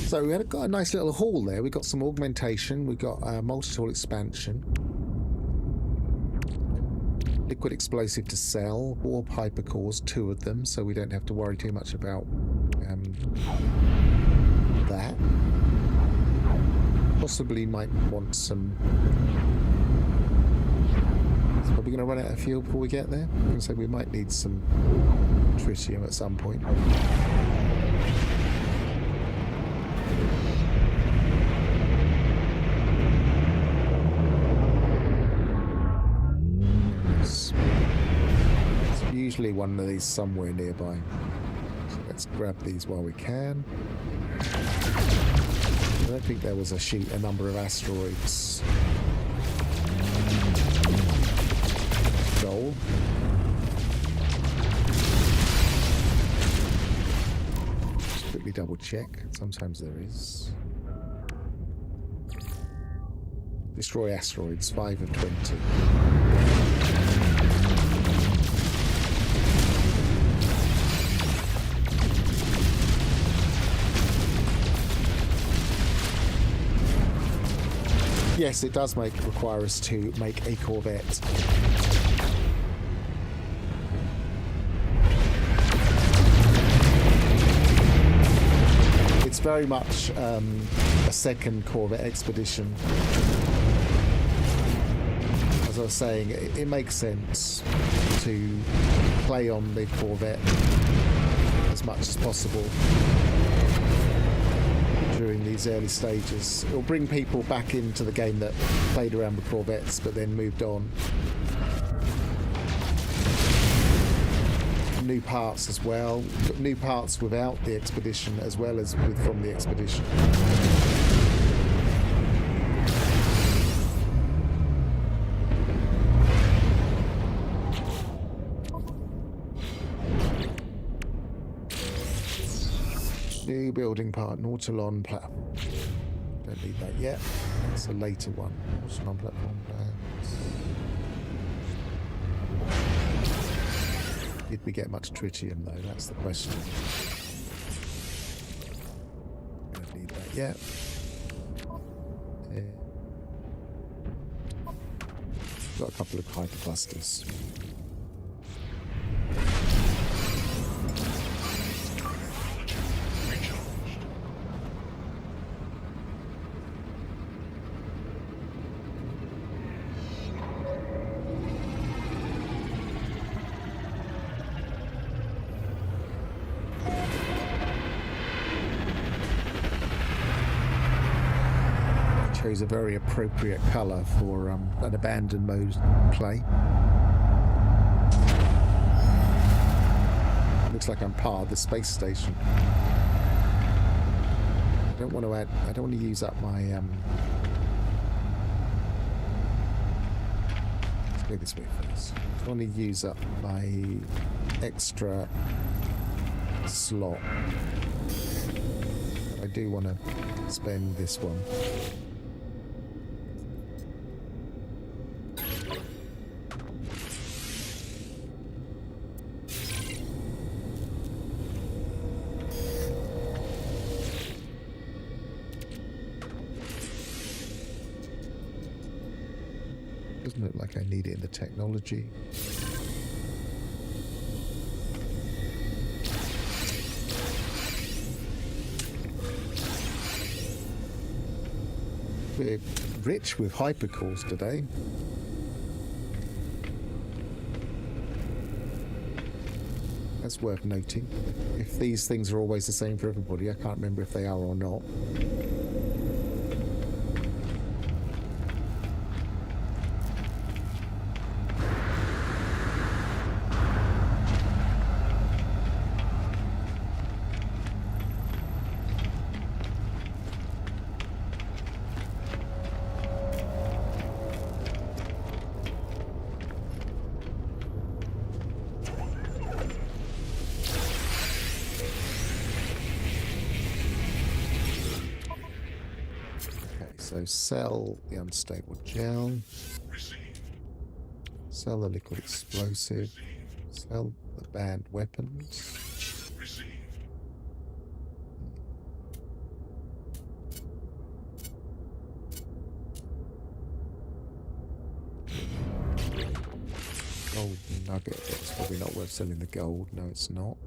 So we got a nice little haul there. We got some augmentation. We got a multi-tool expansion. Liquid explosive to sell. Warp hypercores, 2 of them, so we don't have to worry too much about that. Possibly might want some... Are we going to run out of fuel before we get there? I'm going to say we might need some tritium at some point. Usually one of these somewhere nearby. So let's grab these while we can. I don't think there was a number of asteroids. Goal. Just quickly double check. Sometimes there is. Destroy asteroids, 5 of 20. Yes, it does require us to make a corvette. It's very much a second corvette expedition. As I was saying, it makes sense to play on the corvette as much as possible during these early stages. It'll bring people back into the game that played around with corvettes but then moved on. New parts as well. New parts without the expedition as well as from the expedition. New building part, Nautilon platform. Don't need that yet. That's a later one. Nautilon platform plans. Did we get much tritium though? That's the question. Don't need that yet. Yeah. Got a couple of hyperclusters. Chose a very appropriate colour for an abandoned mode play. Looks like I'm part of the space station. I don't want to use up my let's go this way first. I want to use up my extra slot. I do want to spend this one. Doesn't look like I need it in the technology. We're rich with hypercores today. That's worth noting. If these things are always the same for everybody, I can't remember if they are or not. So sell the unstable gel, Received. sell the liquid explosive, sell the banned weapons. Received. Gold nugget. It's probably not worth selling the gold. No, it's not.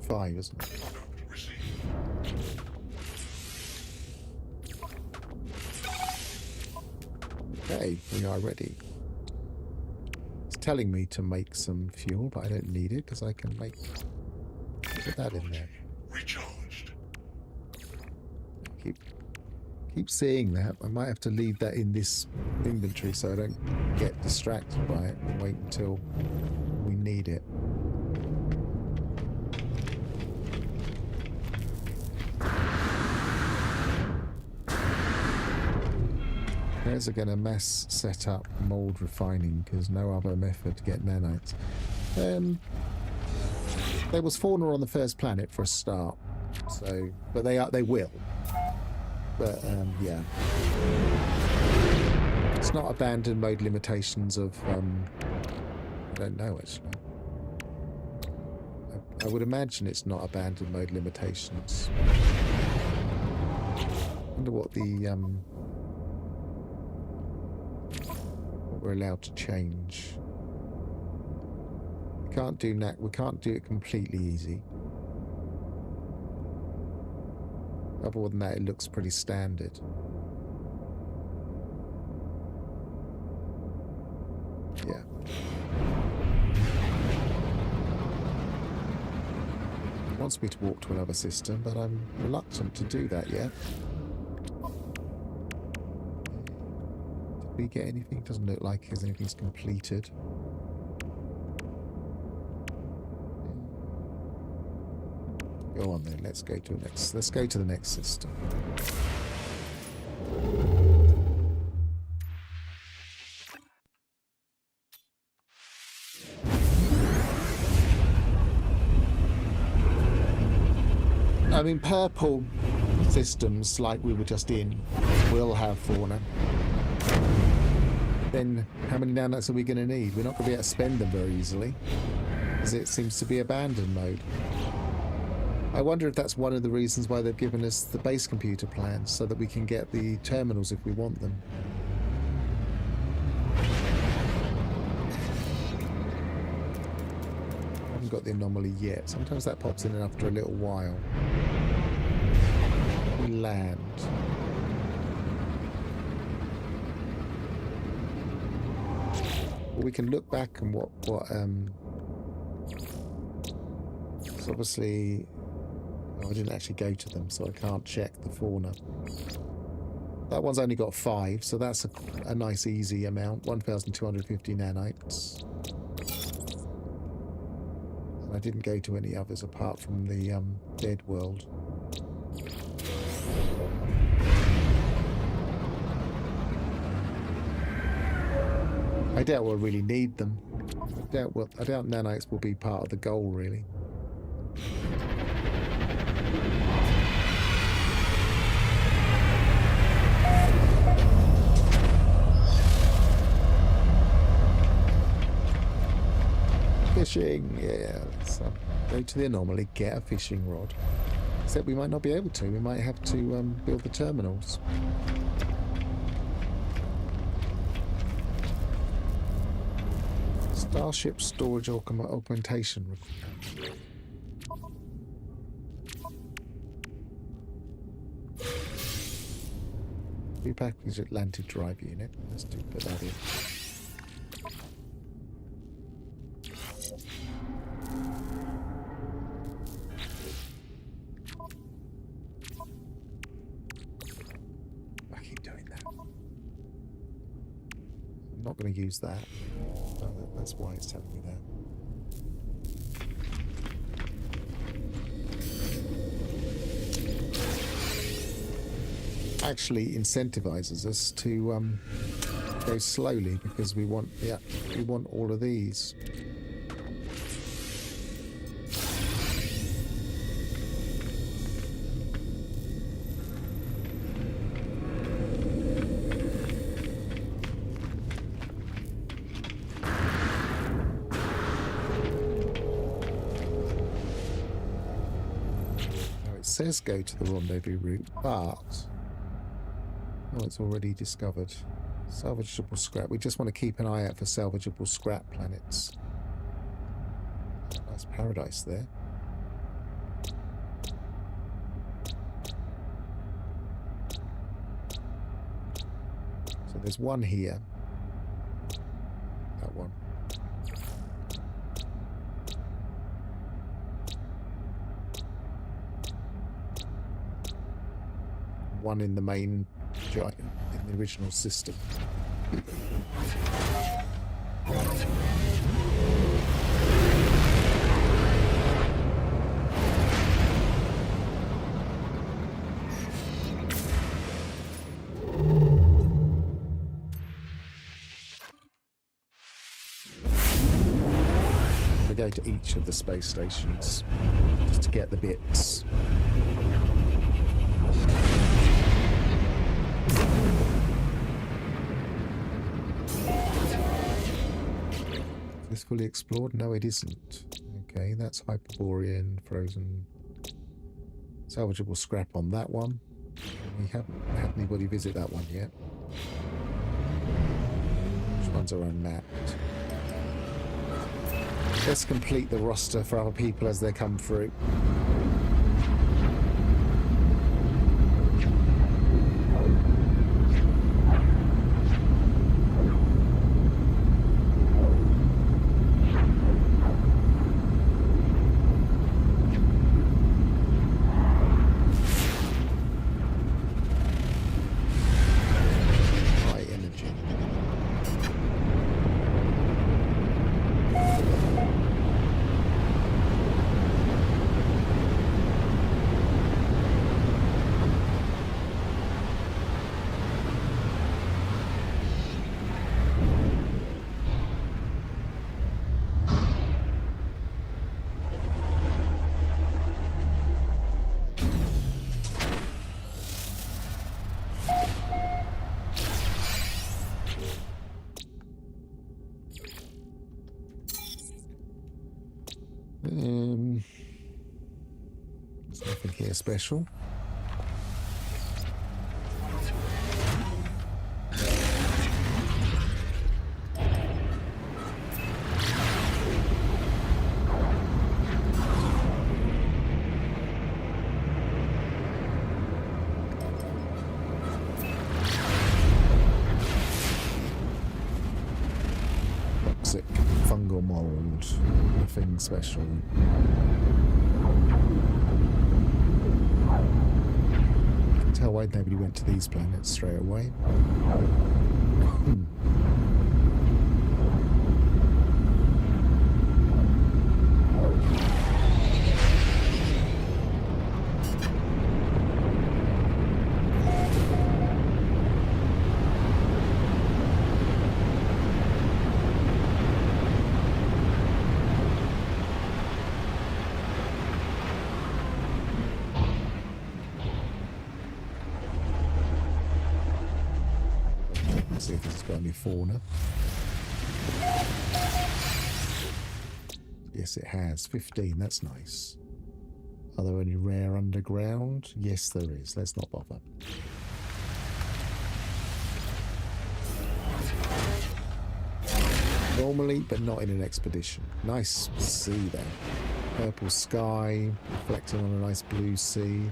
Five, isn't it? Product received. Okay, we are ready. It's telling me to make some fuel, but I don't need it because I can make. Put that in there. Recharged. Keep seeing that. I might have to leave that in this inventory so I don't get distracted by it and wait until we need it. There's again a mass set up mold refining because no other method to get nanites. There was fauna on the first planet for a start, so but they will. But yeah, it's not abandoned mode limitations of I don't know actually. I would imagine it's not abandoned mode limitations. I wonder what the what we're allowed to change. We can't do that. We can't do it completely easy. Other than that, it looks pretty standard. Yeah. It wants me to walk to another system, but I'm reluctant to do that yet. Did we get anything? Doesn't look like anything's completed. Go on then, let's go to the next system. I mean, purple systems like we were just in will have fauna. Then how many nanites are we going to need? We're not going to be able to spend them very easily, as it seems to be abandoned mode. I wonder if that's one of the reasons why they've given us the base computer plans, so that we can get the terminals if we want them. I haven't got the anomaly yet. Sometimes that pops in after a little while. We land. Well, we can look back and what so obviously. I didn't actually go to them, so I can't check the fauna. That one's only got 5, so that's a nice easy amount. 1,250 nanites. And I didn't go to any others apart from the dead world. I doubt we'll really need them. I doubt nanites will be part of the goal, really. Fishing, yeah. Let's go to the anomaly, get a fishing rod. Except we might not be able to. We might have to build the terminals. Starship storage augmentation required. Repackage Atlantic drive unit. Let's put that in. not going to use that. Oh, that's why it's telling me that. Actually incentivizes us to go slowly because we want all of these. Now it says go to the rendezvous route, but oh, it's already discovered. Salvageable scrap. We just want to keep an eye out for salvageable scrap planets. Nice paradise there. So there's one here. That one. One in the main giant, in the original system. We go to each of the space stations just to get the bits. Is fully explored? No, it isn't. Okay, that's Hyperborean, frozen. Salvageable scrap on that one. We haven't had anybody visit that one yet. Which ones are unmapped? Let's complete the roster for other people as they come through. There's nothing here special. Toxic fungal mold, nothing special. Tell why nobody went to these planets straight away. See if this has got any fauna. Yes, it has. 15, that's nice. Are there any rare underground? Yes, there is. Let's not bother. Normally, but not in an expedition. Nice sea there. Purple sky, reflecting on a nice blue sea.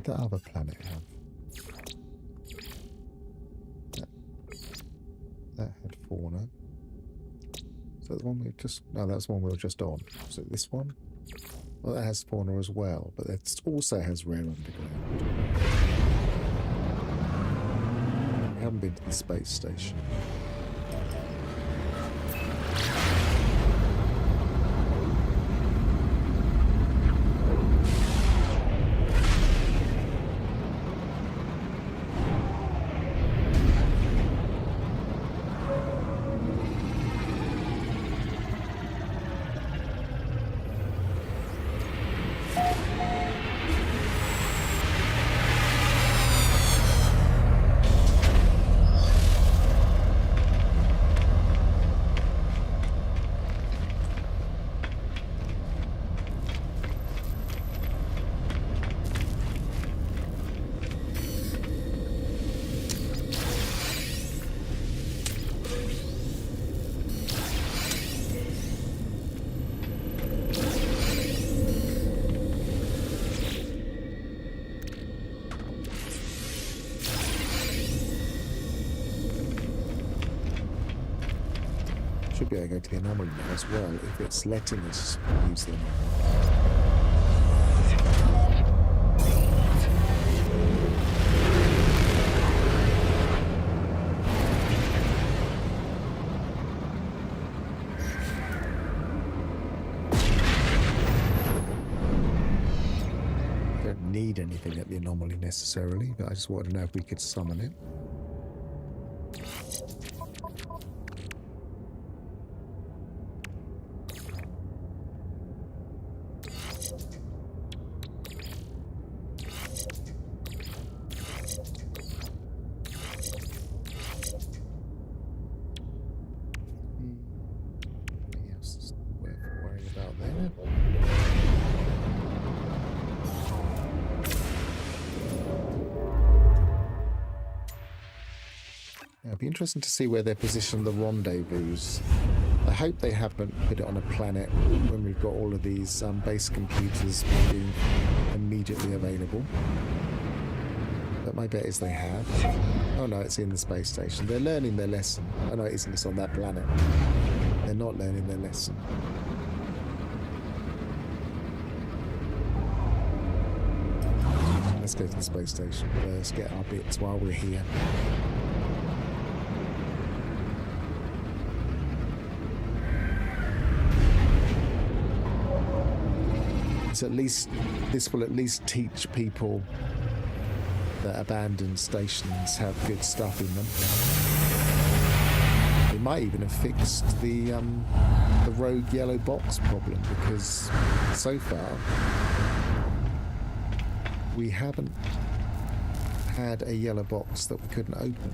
the other planet have? That had fauna. Is that the one we just... No, that's the one we were just on. So this one? Well, that has fauna as well, but it also has rare underground. We haven't been to the space station. Should be able to go to the anomaly now as well, if it's letting us use the anomaly. Don't need anything at the anomaly necessarily, but I just wanted to know if we could summon it. It'd be interesting to see where they position the rendezvous. I hope they haven't put it on a planet when we've got all of these base computers being immediately available. But my bet is they have. Oh no, it's in the space station. They're learning their lesson. Oh no, it isn't. It's on that planet. They're not learning their lesson. Let's go to the space station first, get our bits while we're here. At least this will at least teach people that abandoned stations have good stuff in them. They might even have fixed the rogue yellow box problem, because so far we haven't had a yellow box that we couldn't open.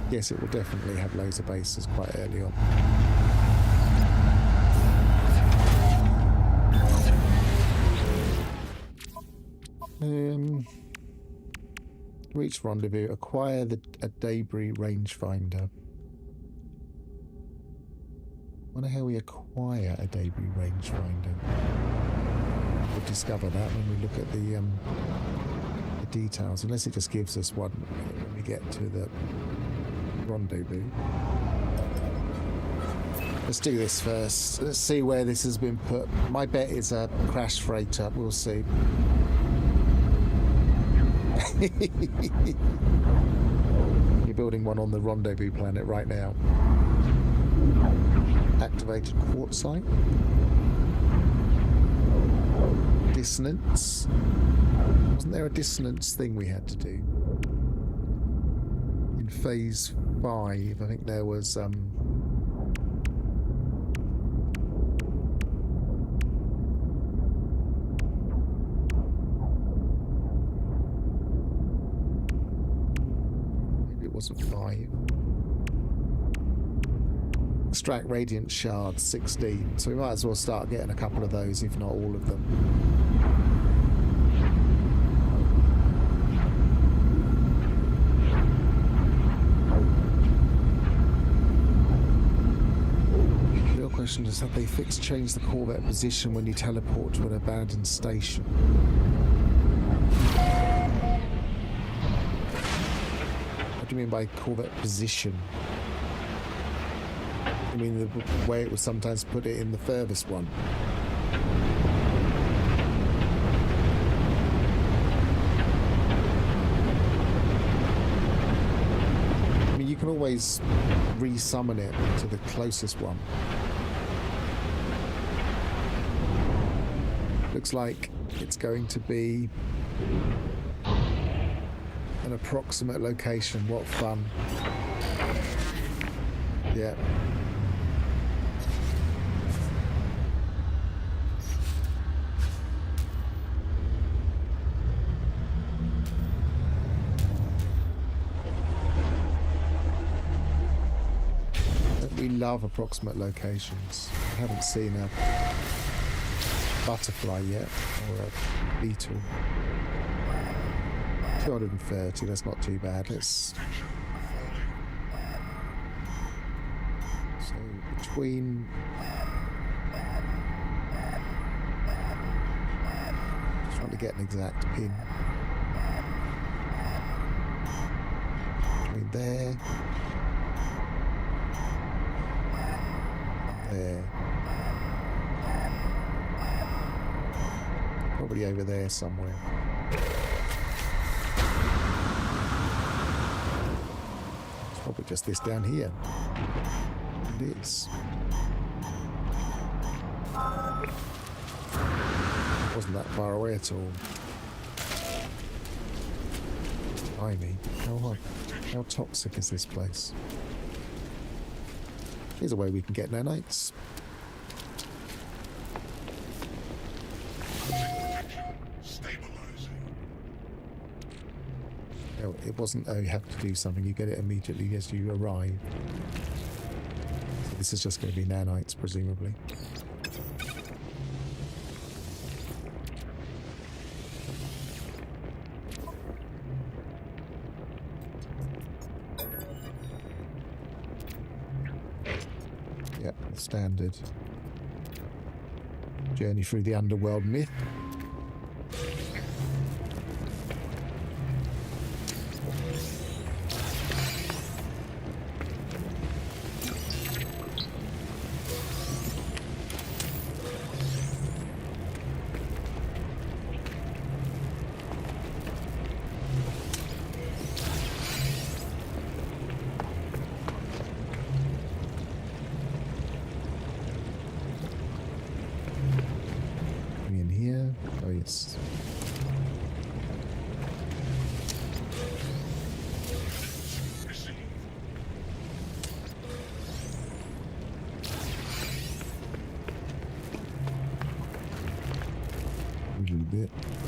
Yes, it will definitely have laser bases quite early on. Reach rendezvous. Acquire a debris rangefinder. Wonder how we acquire a debris rangefinder. We'll discover that when we look at the details, unless it just gives us one when we get to the rendezvous. Let's do this first. Let's see where this has been put. My bet is a crash freighter. We'll see. You're building one on the rendezvous planet right now. Activated quartzite. Dissonance. Wasn't there a dissonance thing we had to do? In phase 5, I think there was maybe it wasn't 5. Extract radiant shards 16, so we might as well start getting a couple of those, if not all of them. The real question is, have they change the corvette position when you teleport to an abandoned station? What do you mean by corvette position? I mean the way it would sometimes put it in the furthest one. I mean, you can always re-summon it to the closest one. Looks like it's going to be an approximate location. What fun. Yeah. We love approximate locations. I haven't seen a butterfly yet, or a beetle. 230, that's not too bad. Let's... So between... Just trying to get an exact pin. Between there... There. Probably over there somewhere. It's probably just this down here. It is. It wasn't that far away at all. Blimey. How toxic is this place? Here's a way we can get nanites. No, it wasn't, oh, you have to do something. You get it immediately as you arrive. So this is just going to be nanites, presumably. Standard journey through the underworld myth.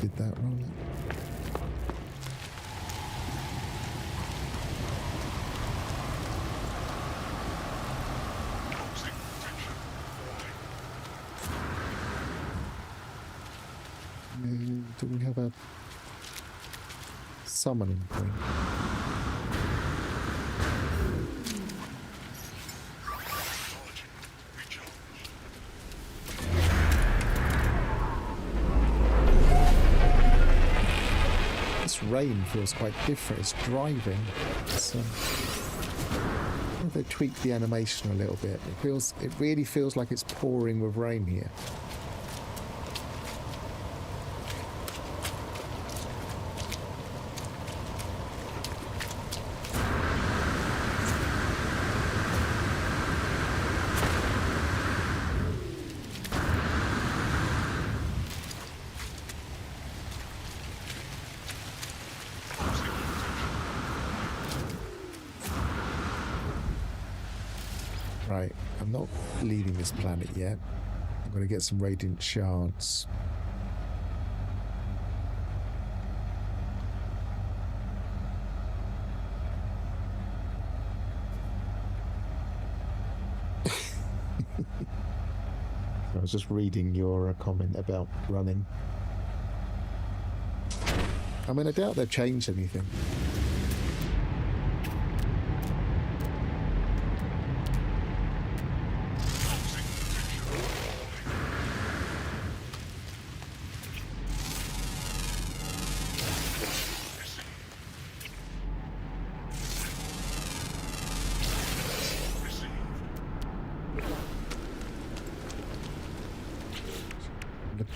Did that wrong? Do we have a summoning point? Rain feels quite different. It's driving. It's, they tweaked the animation a little bit. It really feels like it's pouring with rain here. Right, I'm not leaving this planet yet. I'm going to get some radiant shards. was just reading your comment about running. I mean, I doubt they've changed anything.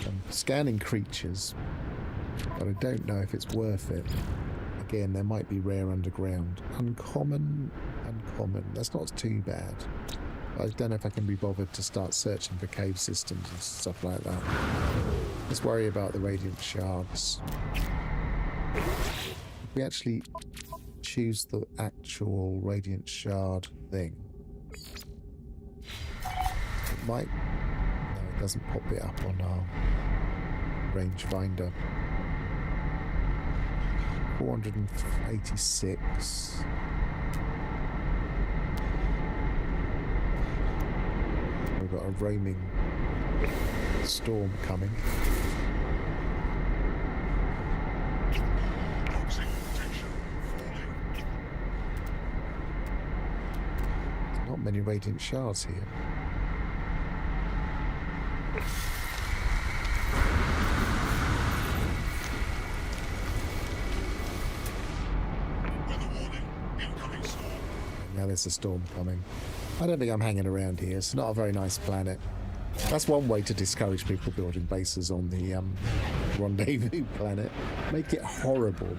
I'm scanning creatures, but I don't know if it's worth it. Again, there might be rare underground. Uncommon. That's not too bad. I don't know if I can be bothered to start searching for cave systems and stuff like that. Let's worry about the radiant shards. If we actually choose the actual radiant shard thing, it might... No, it doesn't pop it up on our rangefinder. 486. We've got a roaming storm coming. Not many radiant shards here. Now there's a storm coming. I don't think I'm hanging around here. It's not a very nice planet. That's one way to discourage people building bases on the rendezvous planet. Make it horrible.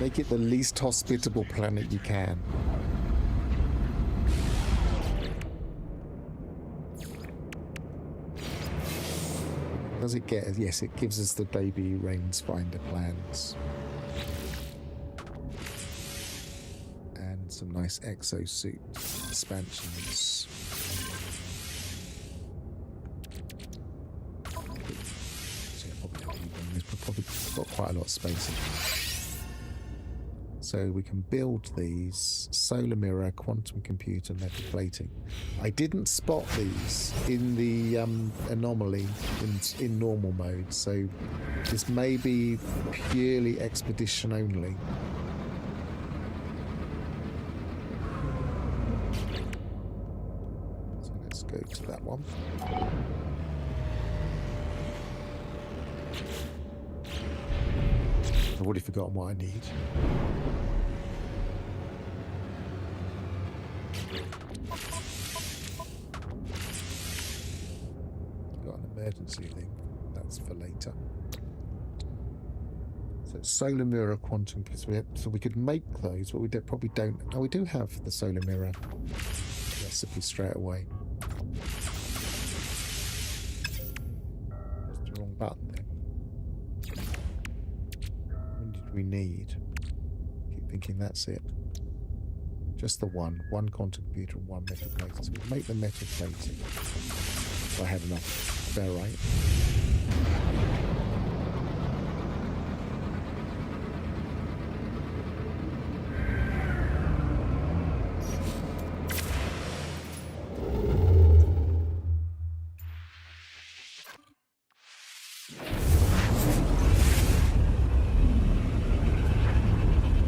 Make it the least hospitable planet you can. Does it get... Yes, it gives us the baby rangefinder plans. And some nice exosuit expansions. We've probably got quite a lot of space in here. So we can build these: solar mirror, quantum computer, metal plating. I didn't spot these in the anomaly in normal mode, so this may be purely expedition only. So let's go to that one. I've already forgotten what I need. Got an emergency thing. That's for later. So solar mirror, quantum, so we could make those, but we probably don't. Oh, we do have the solar mirror recipe straight away. Pressed the wrong button there. We need. Keep thinking that's it. Just the one quantum computer and one metal plating. So we'll make the metal plating. If I have enough ferrite.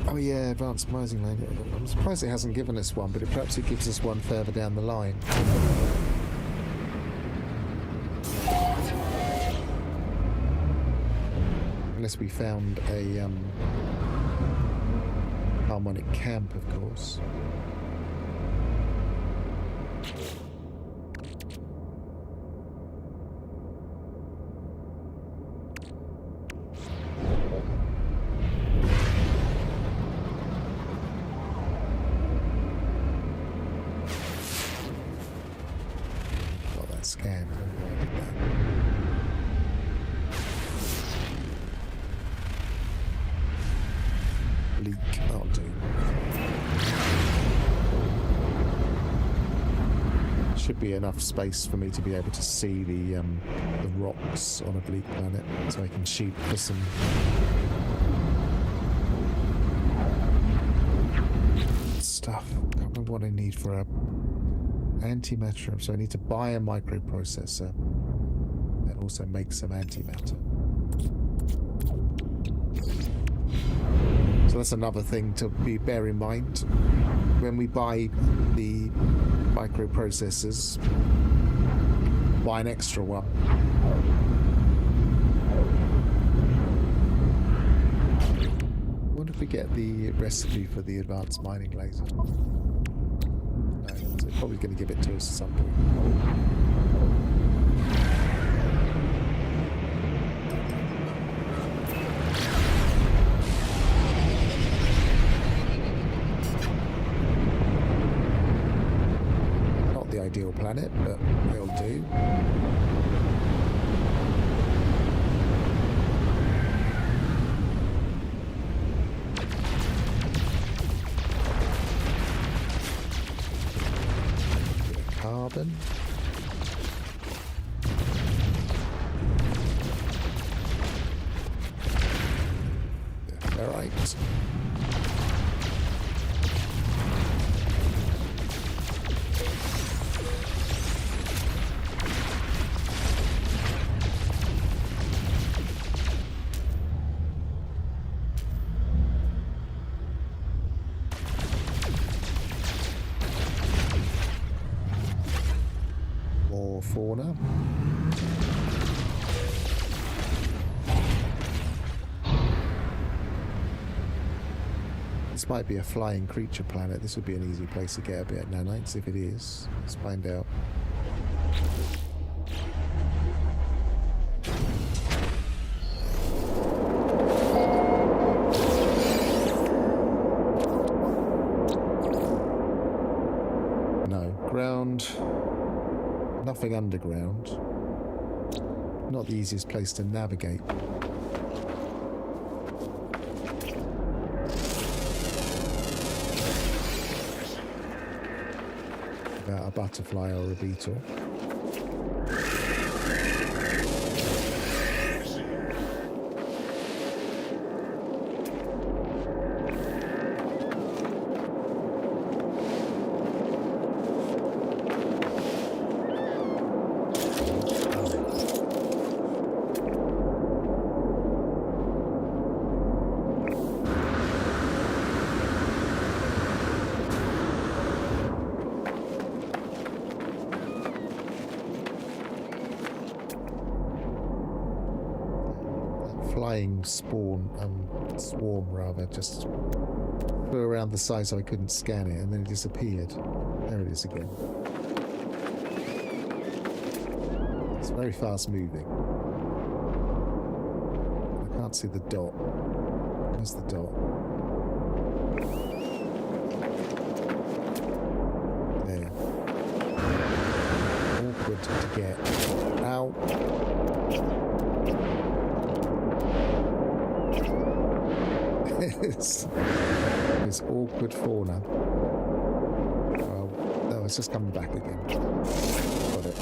Oh yeah, advanced mising lane. I'm surprised it hasn't given us one, but perhaps it gives us one further down the line. Unless we found a harmonic camp, of course. Scan. Leak, that'll do. Should be enough space for me to be able to see the rocks on a bleak planet, so I can shoot for some stuff. I can't remember what I need for a Antimatter. So I need to buy a microprocessor and also make some antimatter. So that's another thing to bear in mind when we buy the microprocessors. Buy an extra one. I wonder if we get the recipe for the advanced mining laser. No, so it's probably going to give it to us at some point. Not the ideal planet, but they'll do. Carbon. Ferrite. More fauna. This might be a flying creature planet. This would be an easy place to get a bit of nanites if it is. Let's find out. No. Ground. Nothing underground. Not the easiest place to navigate. About a butterfly or a beetle. Flying swarm rather, just flew around the side so I couldn't scan it, and then it disappeared. There it is again. It's very fast moving. I can't see the dot. Where's the dot? There. Awkward to get. Ow. It's awkward fauna. Well, no, it's just coming back again. Got it.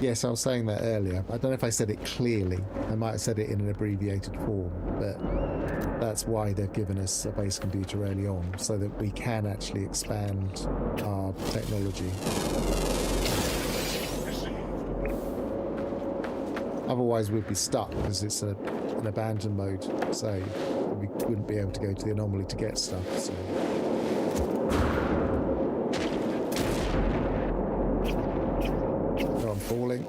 Yes, I was saying that earlier. I don't know if I said it clearly. I might have said it in an abbreviated form, but that's why they've given us a base computer early on, so that we can actually expand our technology. Otherwise, we'd be stuck because it's an abandoned mode, so we wouldn't be able to go to the anomaly to get stuff. So. Oh, I'm falling.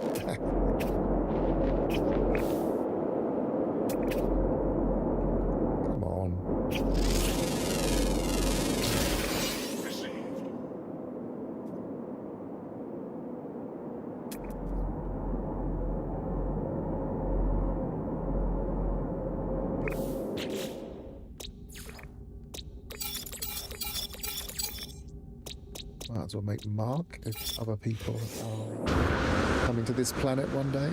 Might as well make mark if other people are coming to this planet one day.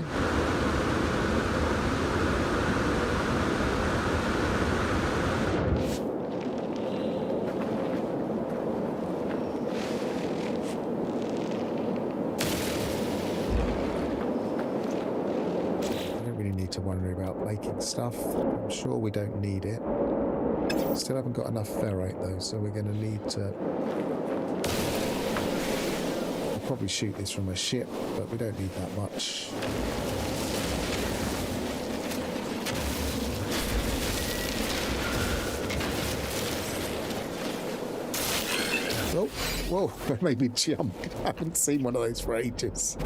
need to worry about making stuff. I'm sure we don't need it. Still haven't got enough ferrite though, so we're going to need to... I'll probably shoot this from a ship, but we don't need that much. Oh, whoa, that made me jump. I haven't seen one of those for ages.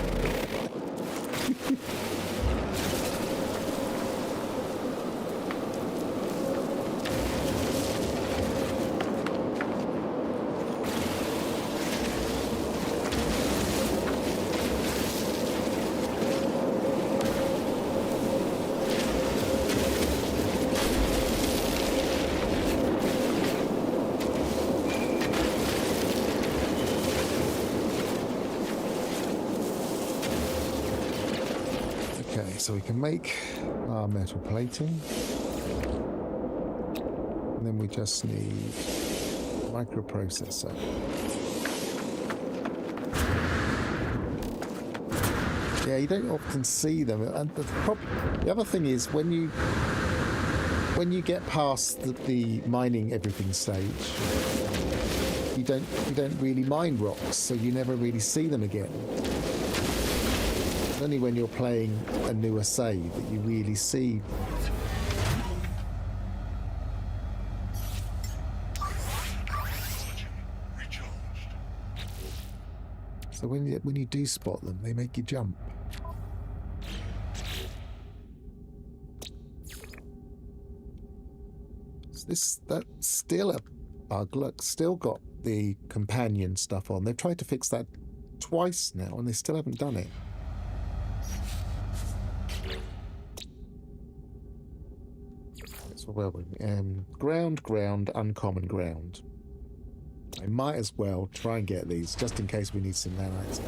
So we can make our metal plating, and then we just need a microprocessor. Yeah, you don't often see them, and the other thing is when you get past the mining everything stage, you don't really mine rocks, so you never really see them again. It's only when you're playing a newer save that you really see. So when you do spot them, they make you jump. That's still a bug. Look, still got the companion stuff on. They've tried to fix that twice now, and they still haven't done it. Where we ground, uncommon ground. I might as well try and get these just in case we need some nanites.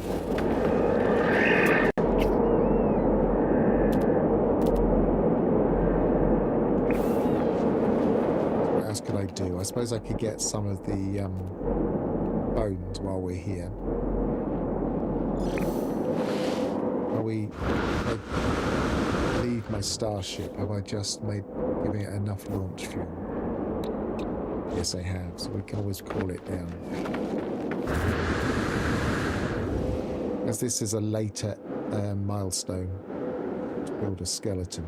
What else could I do? I suppose I could get some of the bones while we're here. Are we? Leave my starship. Have I just giving it enough launch fuel? Yes, I have. So we can always cool it down. As this is a later milestone to build a skeleton.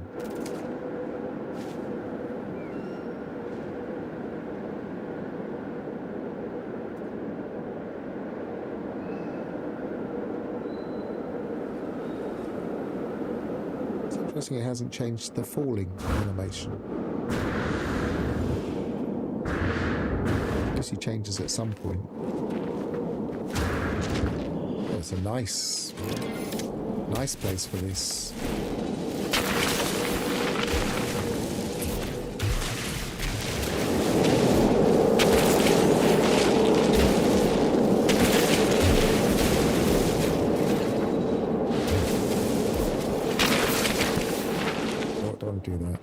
Interesting, it hasn't changed the falling animation. I guess he changes at some point. Oh, it's a nice place for this. Do that.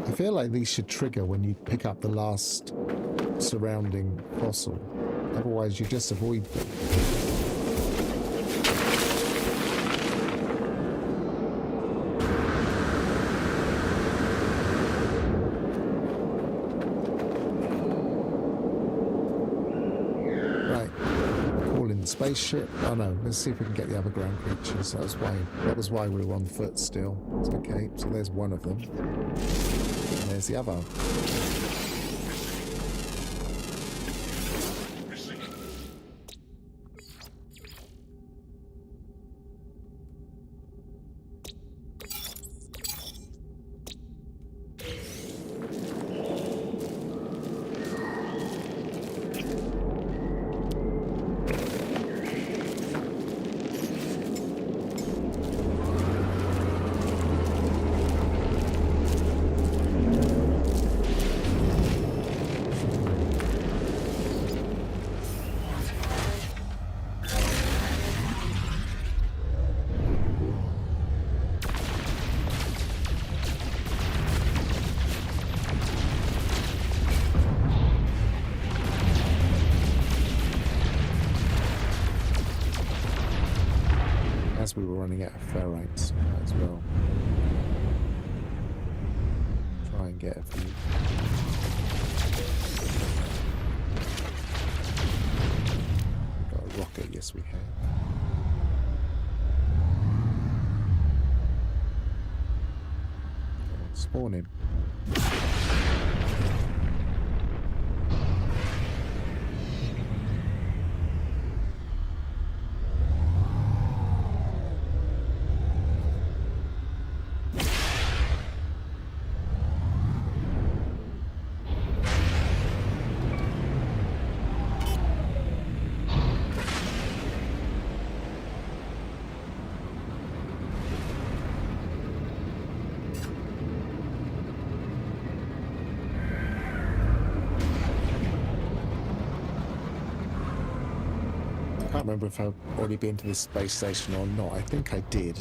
I feel like these should trigger when you pick up the last surrounding fossil. Otherwise, you just avoid them. Spaceship. Oh no, let's see if we can get the other ground creatures. That was why we were on foot still. It's okay. So there's one of them. And there's the other. as we were running out of ferrites, might as well try and get a few. Got a rocket, yes we have. Spawn him. I can't remember if I've already been to this space station or not. I think I did.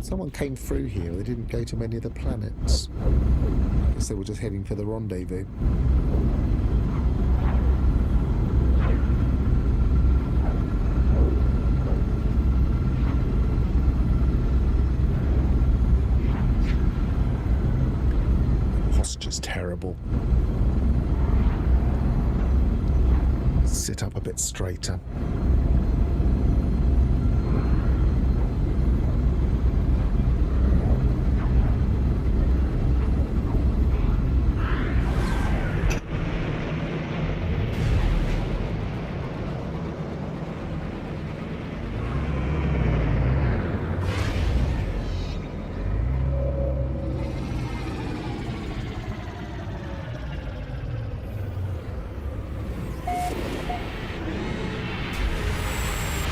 Someone came through here. They didn't go to many of the planets. I guess they were just heading for the rendezvous. Posture's terrible. Sit up a bit straighter.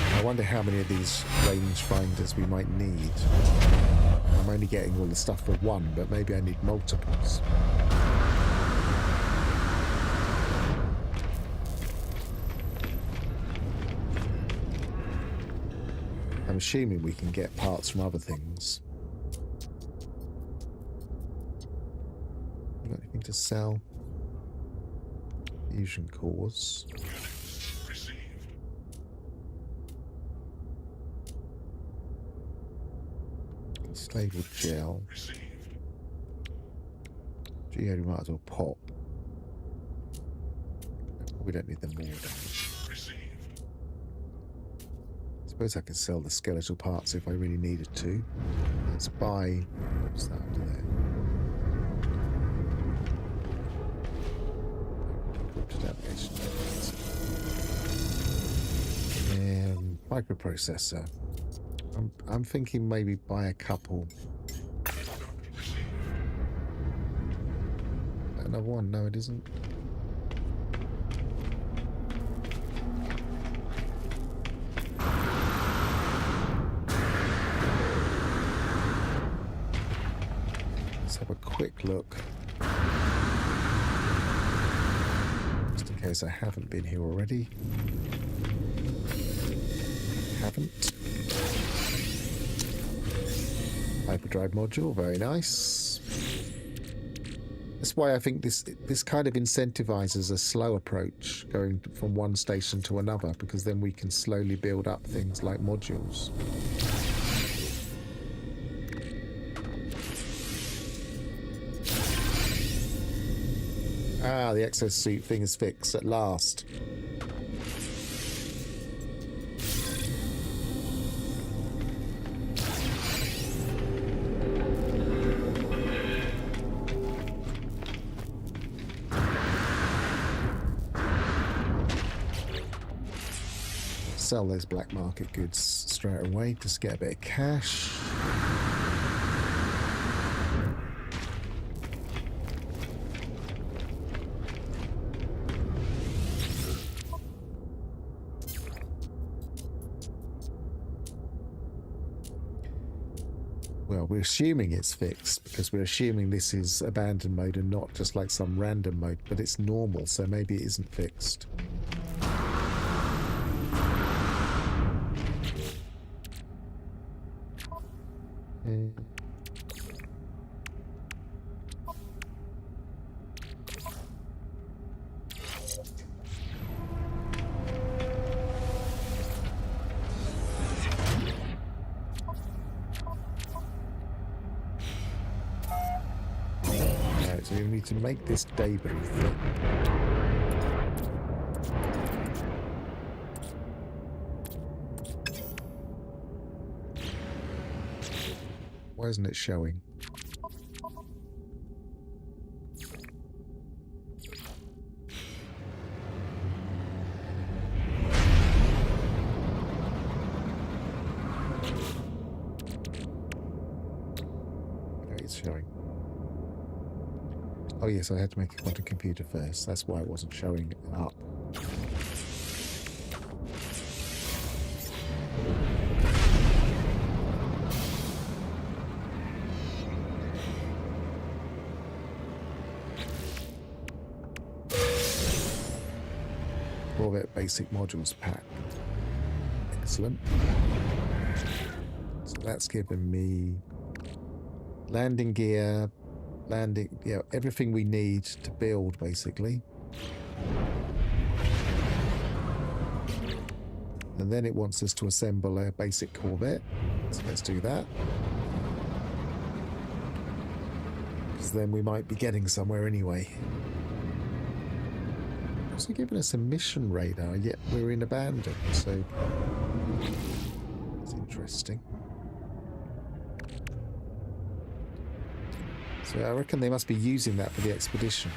I wonder how many of these range finders we might need. I'm only getting all the stuff for one, but maybe I need multiples. I'm assuming we can get parts from other things. You got anything to sell? Fusion cores. Received. Stable gel. Received. Geo might as well pop. We don't need them more. Received. I suppose I could sell the skeletal parts if I really needed to. Let's buy. What's that under there? Microprocessor. I'm thinking maybe buy a couple. Another one? No, it isn't. Let's have a quick look. Just in case I haven't been here already. Haven't. Hyperdrive module, very nice. That's why I think this kind of incentivizes a slow approach, going from one station to another, because then we can slowly build up things like modules. Ah, the exosuit thing is fixed at last. Sell those black market goods straight away, just get a bit of cash. Well, we're assuming it's fixed because we're assuming this is abandoned mode and not just like some random mode, but it's normal, so maybe it isn't fixed. So you need to make this debris thing. Why isn't it showing? Okay, it's showing. Oh yes, I had to make a quantum computer first. That's why it wasn't showing up. Corvette basic modules pack. Excellent. So that's given me landing gear, everything we need to build, basically. And then it wants us to assemble a basic Corvette. So let's do that. Because then we might be getting somewhere anyway. Also giving us a mission radar, yet we're in abandon, so it's interesting. So I reckon they must be using that for the expedition.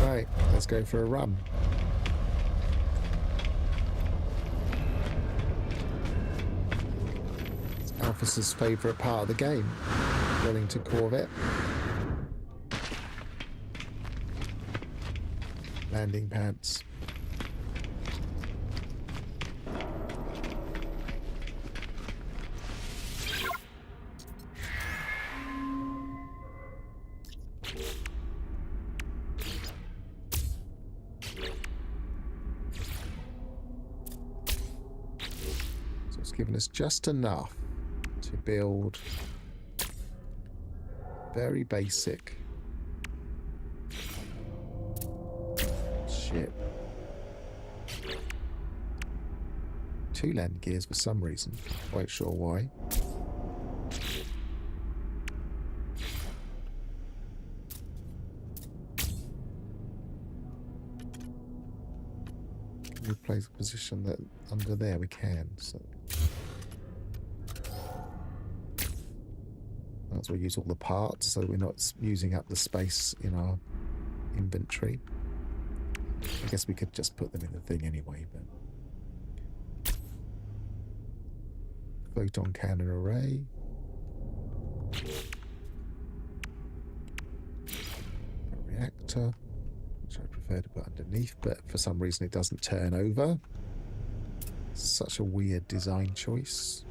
Right, let's go for a run. It's Alphys's favourite part of the game. Wellington Corvette. Landing pads. So it's given us just enough to build very basic ship. 2 land gears for some reason. Not quite sure why. Can we place a position that under there? We can. So as we use all the parts, so we're not using up the space in our inventory. I guess we could just put them in the thing anyway, but photon cannon array. A reactor, which I prefer to put underneath, but for some reason it doesn't turn over. Such a weird design choice.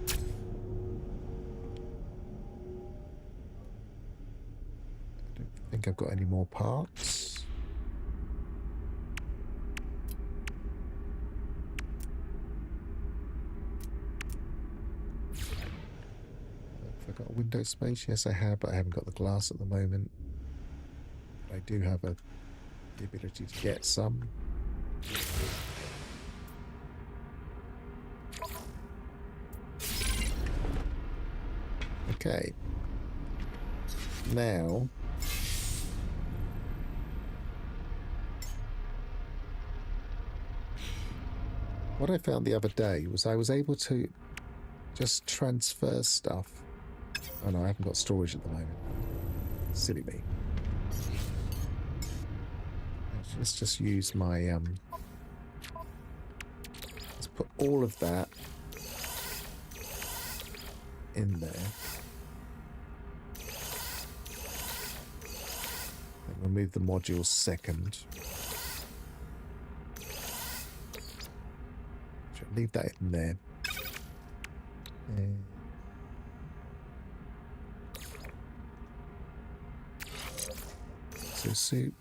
I think I've got any more parts. Have I got a window space? Yes, I have, but I haven't got the glass at the moment. I do have the ability to get some. Okay. Now, what I found the other day was I was able to just transfer stuff. Oh no, I haven't got storage at the moment. Silly me. Let's just use my let's put all of that in there. And remove the modules second. Should leave that in there. So suit.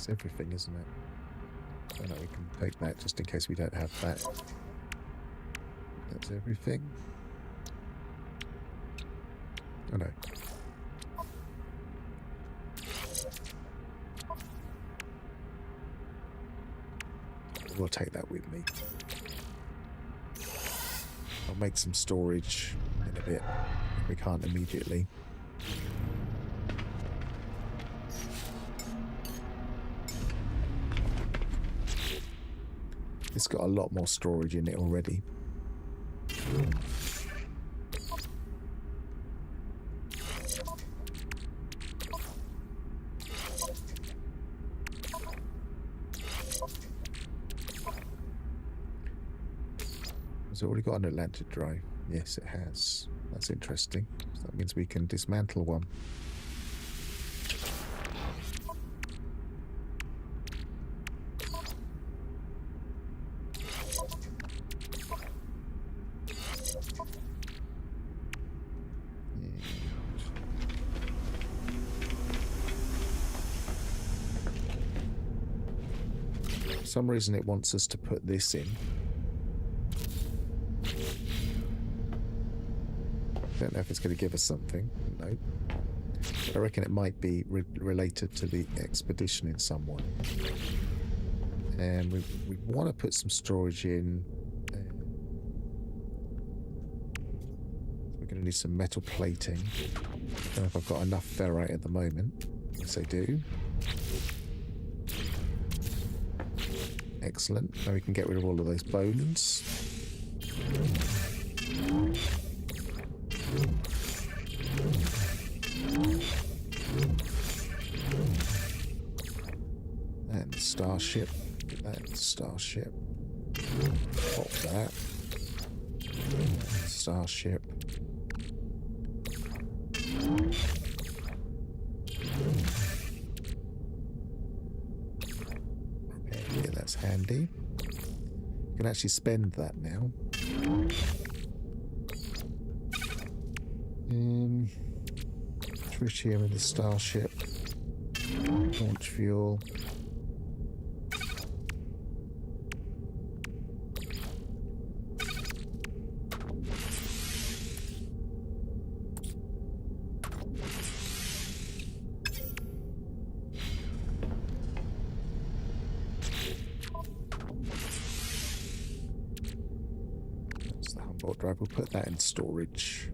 It's everything, isn't it? Oh no, we can take that just in case we don't have that. That's everything. Oh no. We'll take that with me. I'll make some storage in a bit if we can't immediately. It's got a lot more storage in it already. Has it already got an Atlantic drive? Yes, it has. That's interesting. So that means we can dismantle one. For some reason it wants us to put this in. Don't know if it's going to give us something. No. I reckon it might be related to the expedition in some way. And we want to put some storage in. We're going to need some metal plating. I don't know if I've got enough ferrite at the moment. Yes, I do. Excellent. Now we can get rid of all of those bones. And the starship. Get that in the starship. Pop that. Starship. Yeah, that's handy. You can actually spend that now. Tritium in the starship. Launch fuel. That's the Humboldt drive. We'll put that in storage.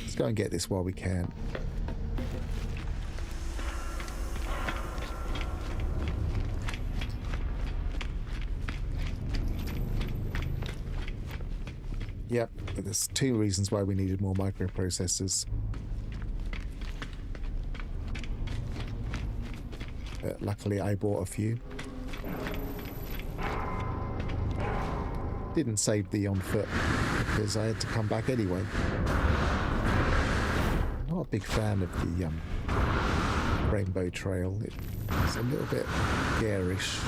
Let's go and get this while we can. Yep, there's two reasons why we needed more microprocessors. But luckily I bought a few. Didn't save the on foot because I had to come back anyway. Not a big fan of the rainbow trail. It's a little bit garish.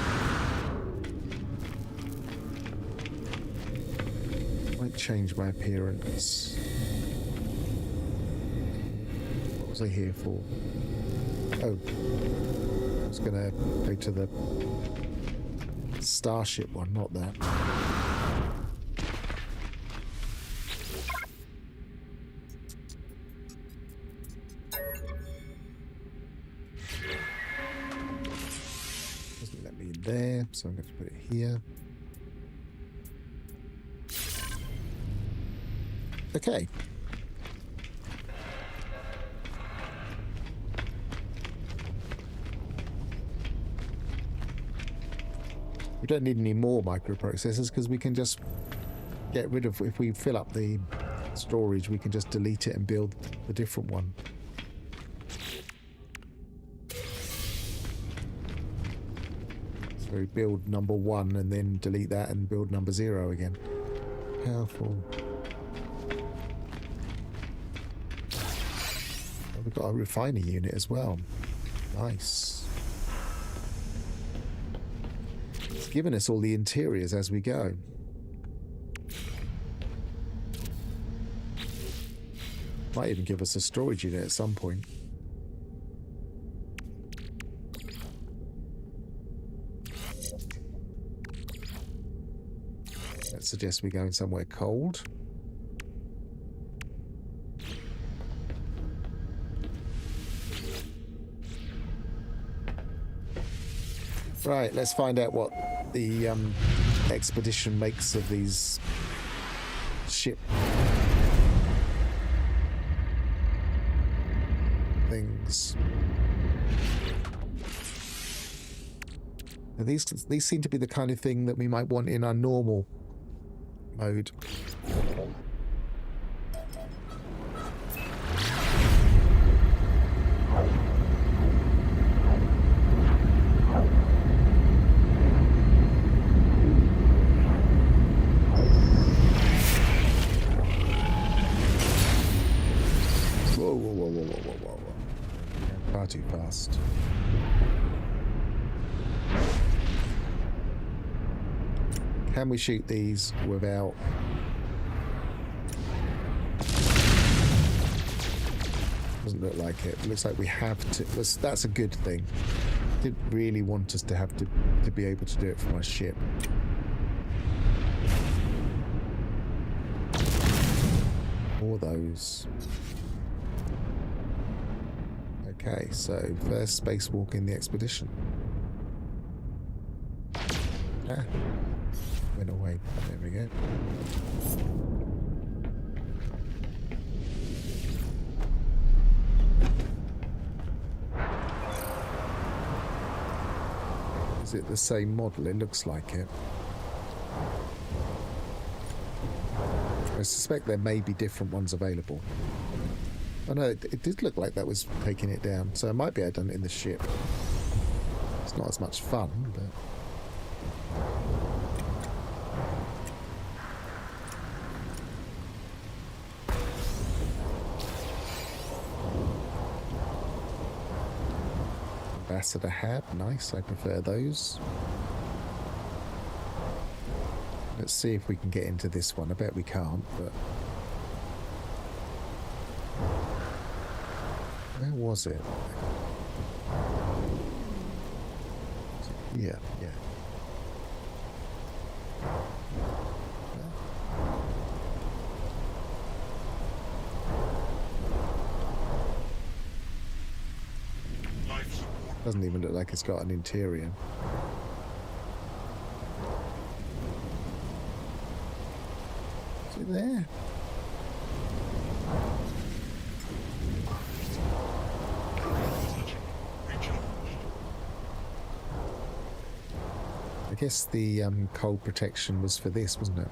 Might change my appearance. What was I here for? Oh, I was gonna go to the starship one, not that. Doesn't let me in there, so I'm going to put it here. Okay. We don't need any more microprocessors because we can just get rid of, if we fill up the storage, we can just delete it and build a different one. So we build number 1 and then delete that and build number 0 again. Powerful. We've got a refining unit as well. Nice. It's given us all the interiors as we go. Might even give us a storage unit at some point. suggest we go in somewhere cold. Right, let's find out what the expedition makes of these ship things. Now these seem to be the kind of thing that we might want in our normal mode. Far too fast. Can we shoot these without... Doesn't look like it. Looks like we have to. That's a good thing. Didn't really want us to have to be able to do it from our ship. More those. Okay, so first spacewalk in the expedition. Ah, went away. There we go. Is it the same model? It looks like it. I suspect there may be different ones available. Oh no, it did look like that was taking it down, so it might be I'd done it in the ship. It's not as much fun, but... Ambassador hat, nice, I prefer those. Let's see if we can get into this one. I bet we can't, but... Where was it? Yeah. Doesn't even look like it's got an interior. Is it there? I guess the cold protection was for this, wasn't it?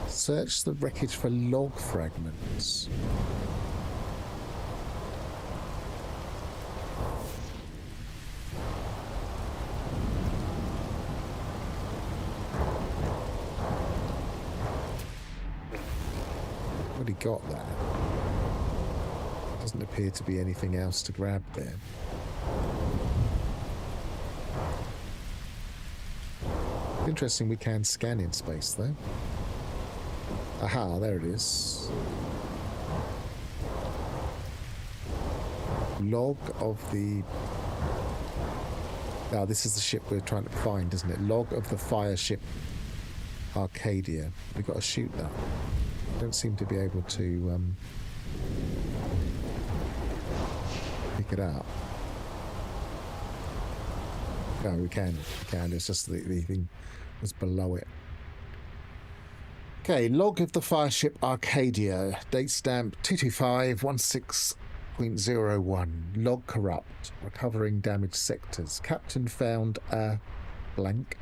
Search the wreckage for log fragments. Already got that. Doesn't appear to be anything else to grab there. Interesting, we can scan in space though. Aha, there it is. Log of the... Oh, this is the ship we're trying to find, isn't it? Log of the fire ship Arcadia. We've got to shoot that. Don't seem to be able to pick it up. No, we can. It's just the thing was below it. Okay, log of the fireship Arcadia, date stamp 22516.01. Log corrupt, recovering damaged sectors. Captain found a blank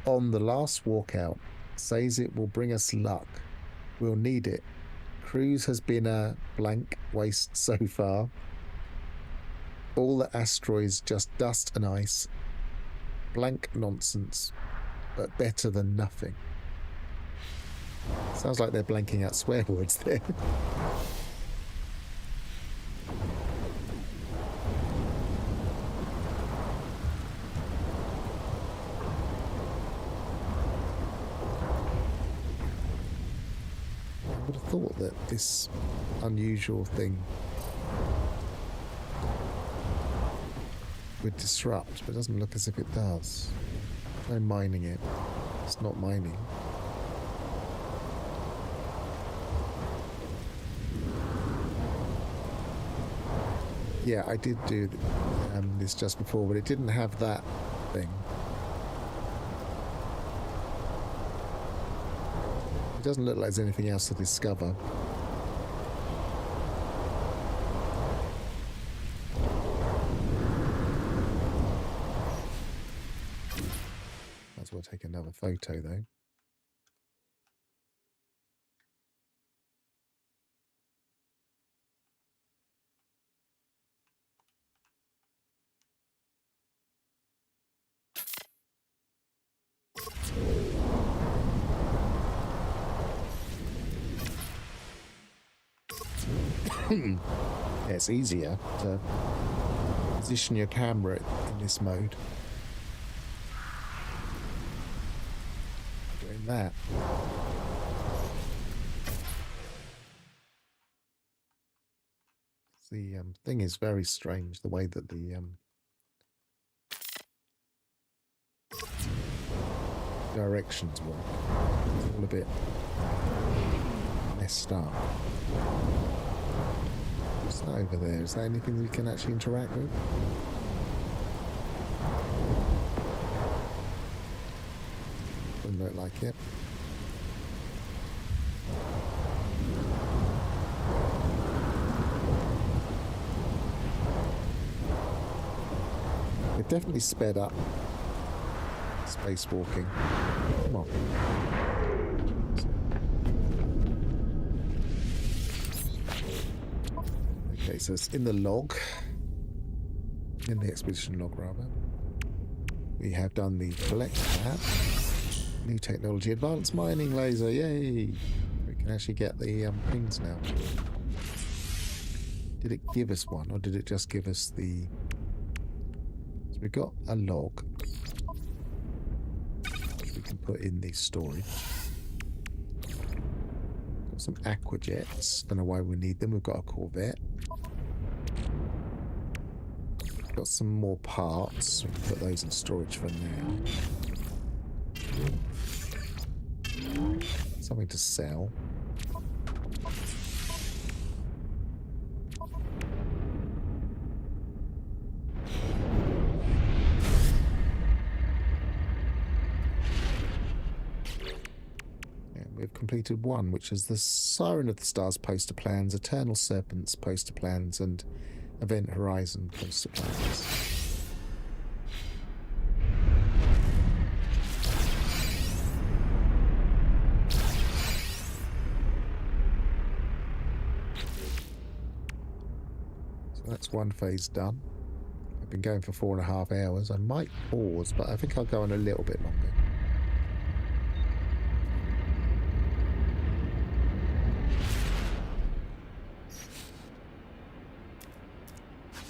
on the last walkout. Says it will bring us luck. We'll need it. Cruise has been a blank waste so far. All the asteroids just dust and ice. Blank nonsense, but better than nothing. Sounds like they're blanking out swear words there. I would have thought that this unusual thing would disrupt, but it doesn't look as if it does. Try mining it. It's not mining. Yeah, I did do this just before, but it didn't have that thing. It doesn't look like there's anything else to discover. Might as well take another photo, though. Yeah, it's easier to position your camera in this mode. Doing that. The thing is very strange, the way that the directions work. It's all a bit messed up. What's that over there? Is there anything we can actually interact with? Doesn't look like it. It definitely sped up spacewalking. Come on. Okay, so it's in the log, in the expedition log rather. We have done the collect tab, new technology, advanced mining laser, yay! We can actually get the things now. Did it give us one, or did it just give us the... So we've got a log, which we can put in the storage. Got some aquajets, don't know why we need them, we've got a corvette. Got some more parts. We can put those in storage for now. Something to sell. Yeah, we've completed one, which is the Siren of the Stars poster plans, Eternal Serpents poster plans, and Event Horizon poster plans. So that's one phase done. I've been going for 4.5 hours. I might pause, but I think I'll go on a little bit longer.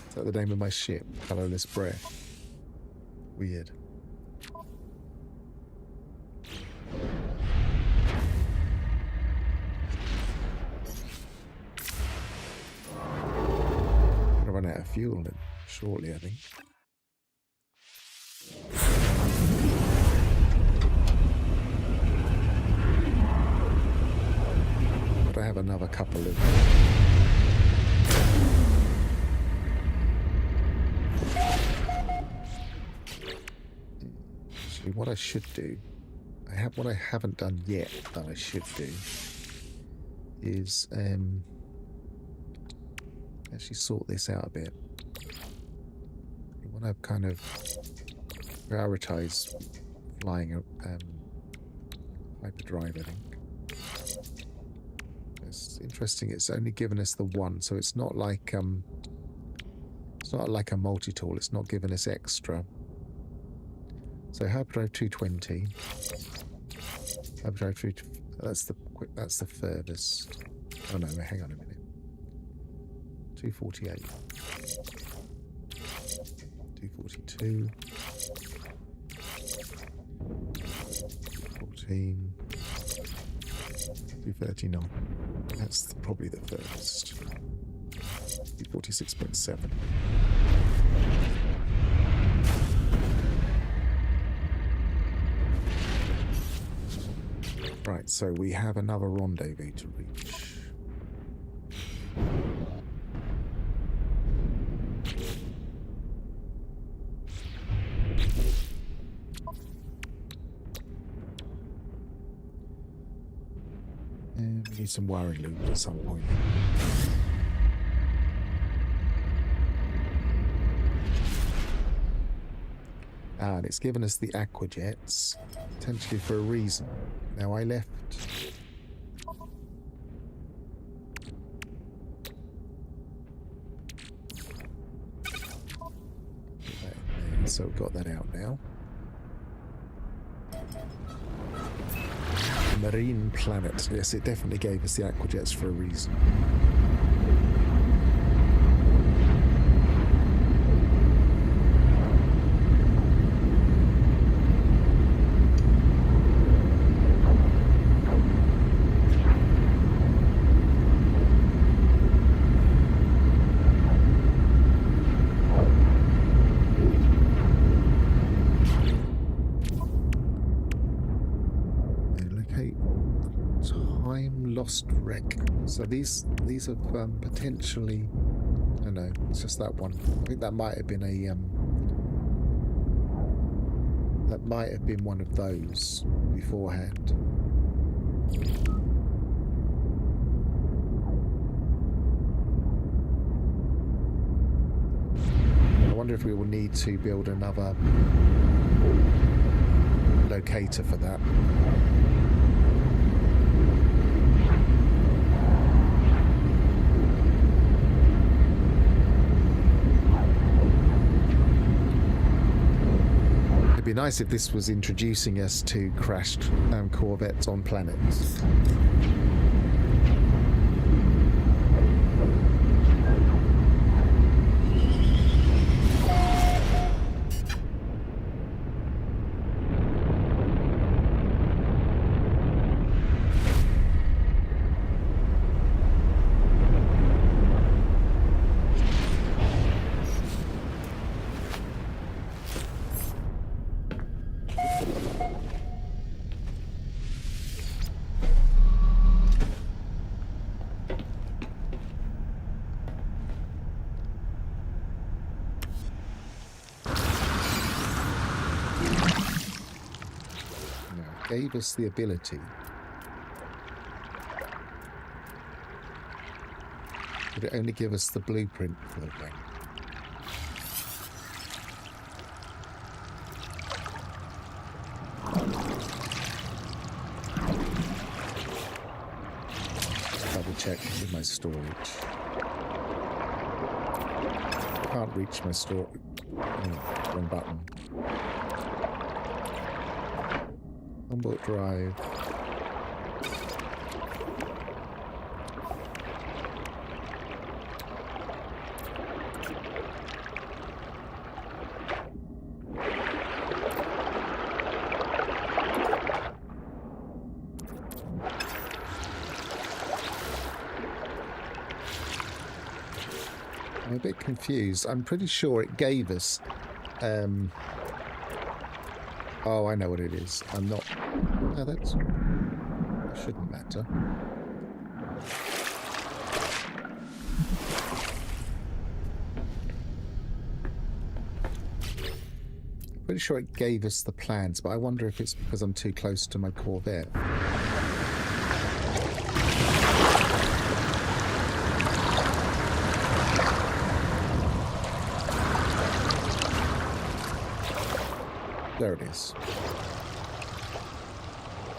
Is that the name of my ship? Colorless Breath. Weird. I'm gonna run out of fuel shortly, I think. But I have another couple of... What I should do, what I haven't done yet that I should do is actually sort this out a bit. You want to kind of prioritize flying hyperdrive, I think. It's interesting. It's only given us the one, so it's not like a multi-tool. It's not giving us extra. So hyperdrive 220. Hyperdrive 3. That's the furthest. Oh no, hang on a minute. 248. 242. 14. 239. That's probably the furthest. 246.7. Right, so we have another rendezvous to reach. And we need some wiring loops at some point. And it's given us the aquajets, potentially for a reason. Now I left. So we've got that out now. Marine planet. Yes, it definitely gave us the aquajets for a reason. Lost wreck. So these have potentially. I know it's just that one. I think that might have been a that might have been one of those beforehand. I wonder if we will need to build another locator for that. It'd be nice if this was introducing us to crashed corvettes on planets. Gave us the ability, but it only gave us the blueprint for the thing. Double check with my storage. Can't reach my storage. Oh, wrong button. Onboard drive. I'm a bit confused. I'm pretty sure it gave us oh, I know what it is. I'm not. No, that shouldn't matter. I'm pretty sure it gave us the plans, but I wonder if it's because I'm too close to my corvette. There it is.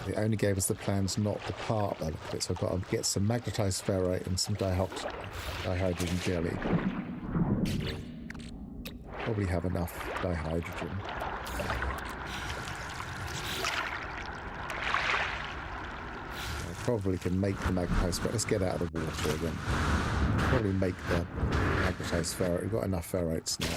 It only gave us the plans, not the part by the look of it. So I've got to get some magnetized ferrite and some dihydrogen jelly. Probably have enough dihydrogen. I probably can make the magnetized ferrite. Let's get out of the water again. Probably make the magnetized ferrite. We've got enough ferrites now.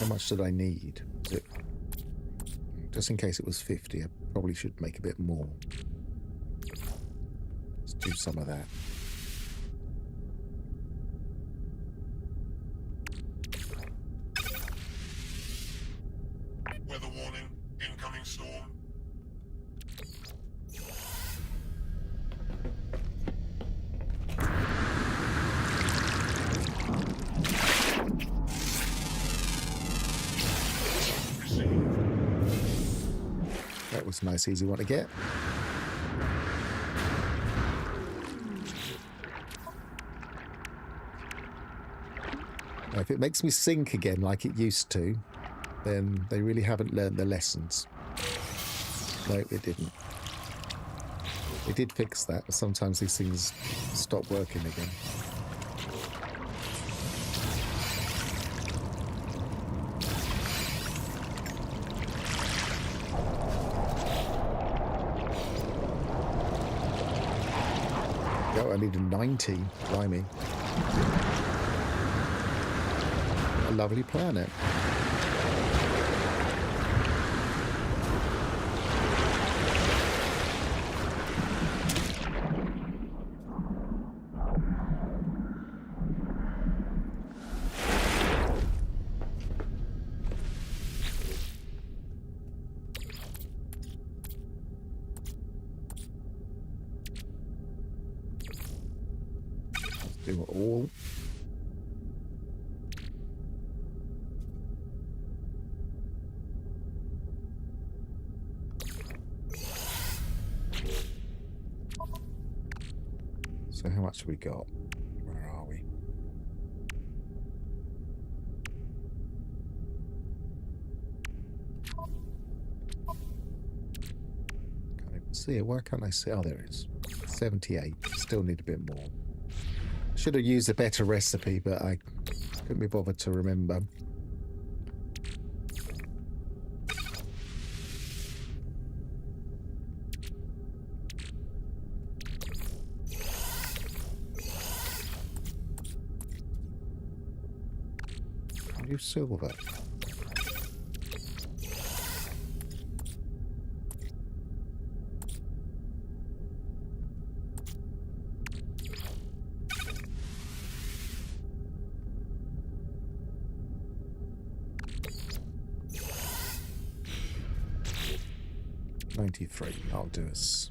How much did I need? Was it, just in case it was 50, I probably should make a bit more. Let's do some of that. Weather warning. Incoming storm. That was a nice, easy one to get. Now, if it makes me sink again like it used to, then they really haven't learned their lessons. No, it didn't. They did fix that, but sometimes these things stop working again. Oh, I need a 90. Blimey. A lovely planet. Do it all. So how much have we got? Where are we? Can't even see it. Why can't I see? Oh, there it is. 78. Still need a bit more. Should have used a better recipe, but I couldn't be bothered to remember. New silver. $93. I'll do us.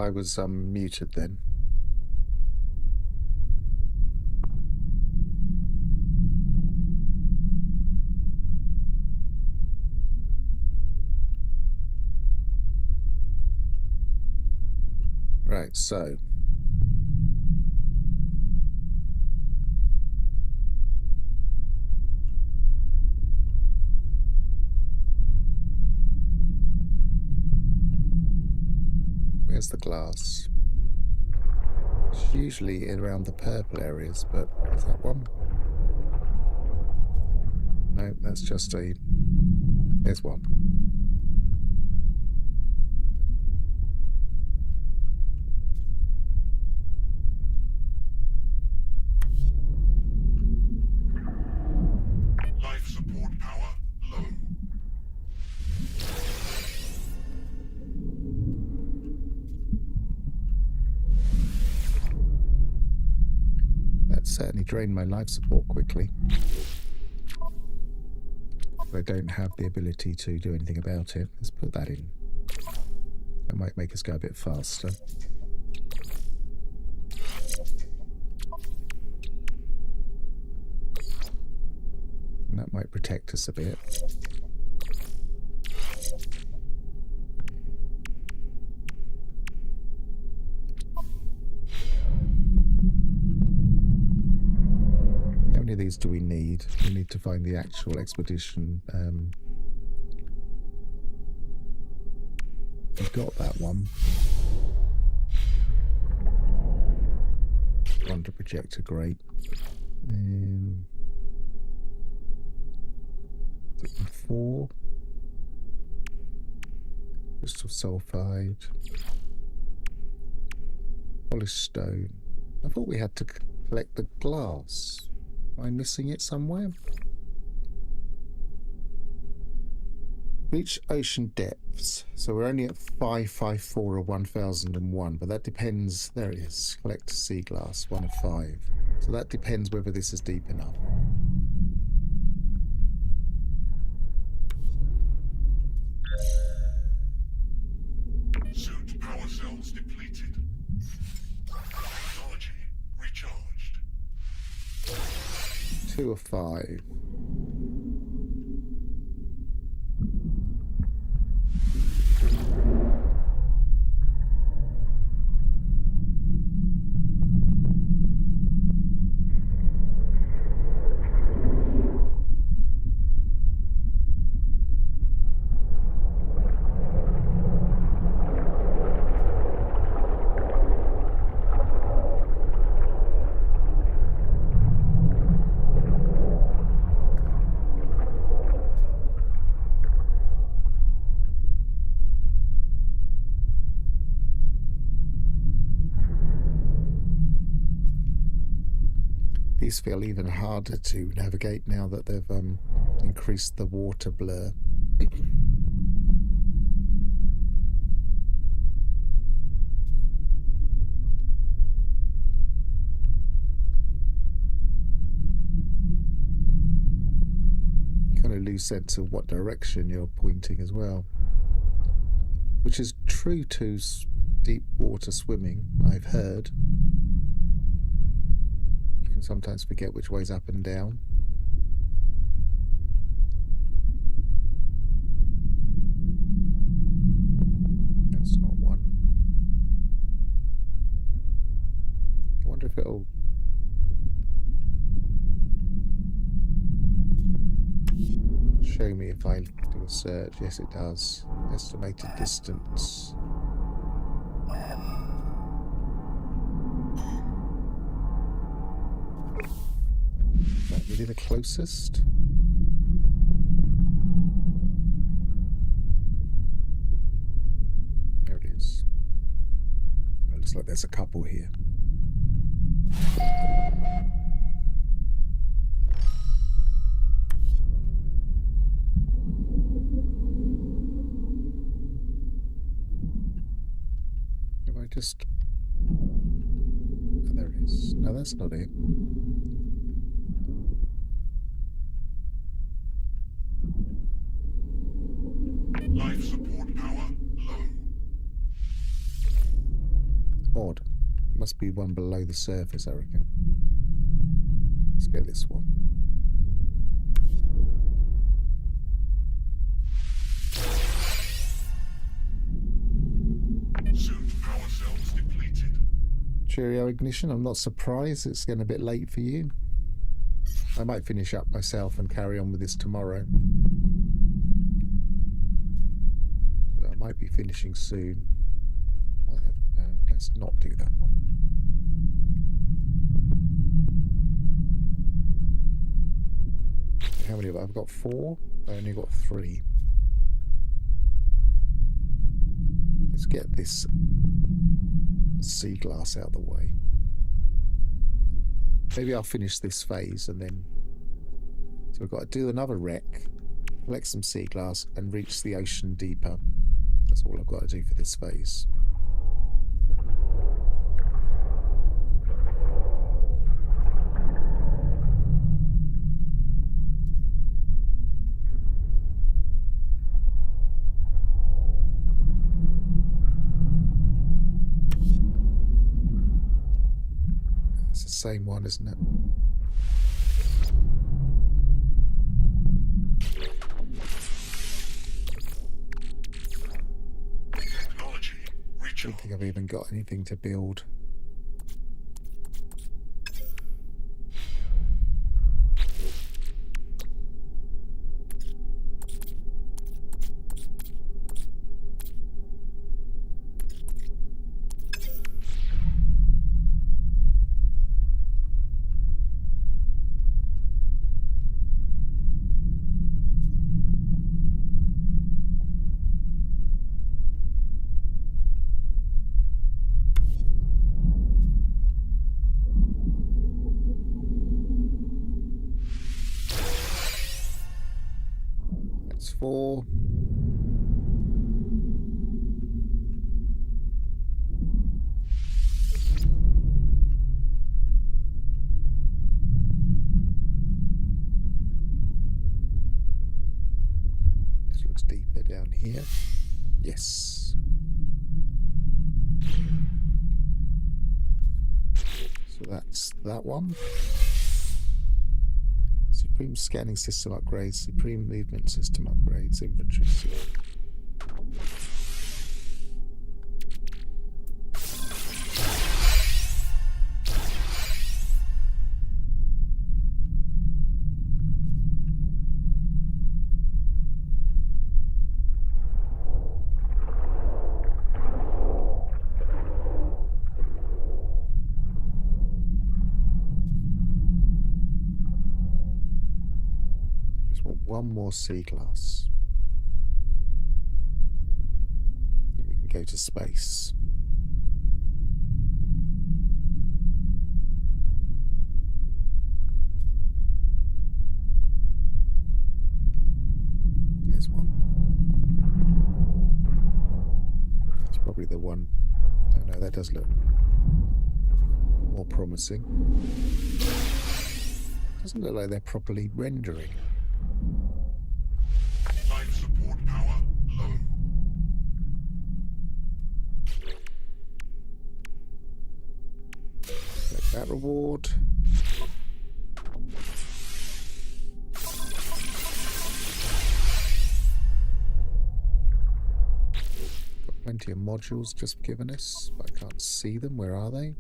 I was muted then. Right, so where's the glass? It's usually around the purple areas, but is that one? No, that's just a... There's one. Life support power low. That certainly drained my life support quickly. I don't have the ability to do anything about it. Let's put that in. That might make us go a bit faster. And that might protect us a bit. How many of these do we need? We need to find the actual expedition. We've got that one. Wonder projector, great. 4 crystal sulfide, polished stone. I thought we had to collect the glass. Am I missing it somewhere? Reach ocean depths. So we're only at 554 or 1001, but that depends. There it is. Collect sea glass, 1 of 5. So that depends whether this is deep enough. Suit power cells depleted. Technology recharged. 2 of 5. These feel even harder to navigate now that they've increased the water blur. Kind of lose sense of what direction you're pointing as well, which is true to deep water swimming, I've heard. Sometimes forget which way's up and down. That's not one. I wonder if it'll... show me if I do a search. Yes, it does. Estimated distance. Really the closest? There it is. It looks like there's a couple here. If I just... Oh, there it is. No, that's not it. Life support power low. be one below the surface, I reckon. Let's get this one. Soon power cells depleted. Cheerio, Ignition. I'm not surprised it's getting a bit late for you. I might finish up myself and carry on with this tomorrow. So I might be finishing soon. No, let's not do that one. How many have I? I've got 4. I only got 3. Let's get this sea glass out of the way. Maybe I'll finish this phase and then... So we've got to do another wreck, collect some sea glass and reach the ocean deeper. That's all I've got to do for this phase. It's the same one, isn't it? Technology I recharged. don't think I've even got anything to build. That's 4. This looks deeper down here. Yes. So that's that one. Supreme scanning system upgrades, supreme movement system upgrades, inventory. One more sea glass. Then we can go to space. There's one. That's probably the one. Oh no, that does look more promising. Doesn't look like they're properly rendering. Life support power low. Take that reward. Got plenty of modules just given us, but I can't see them. Where are they?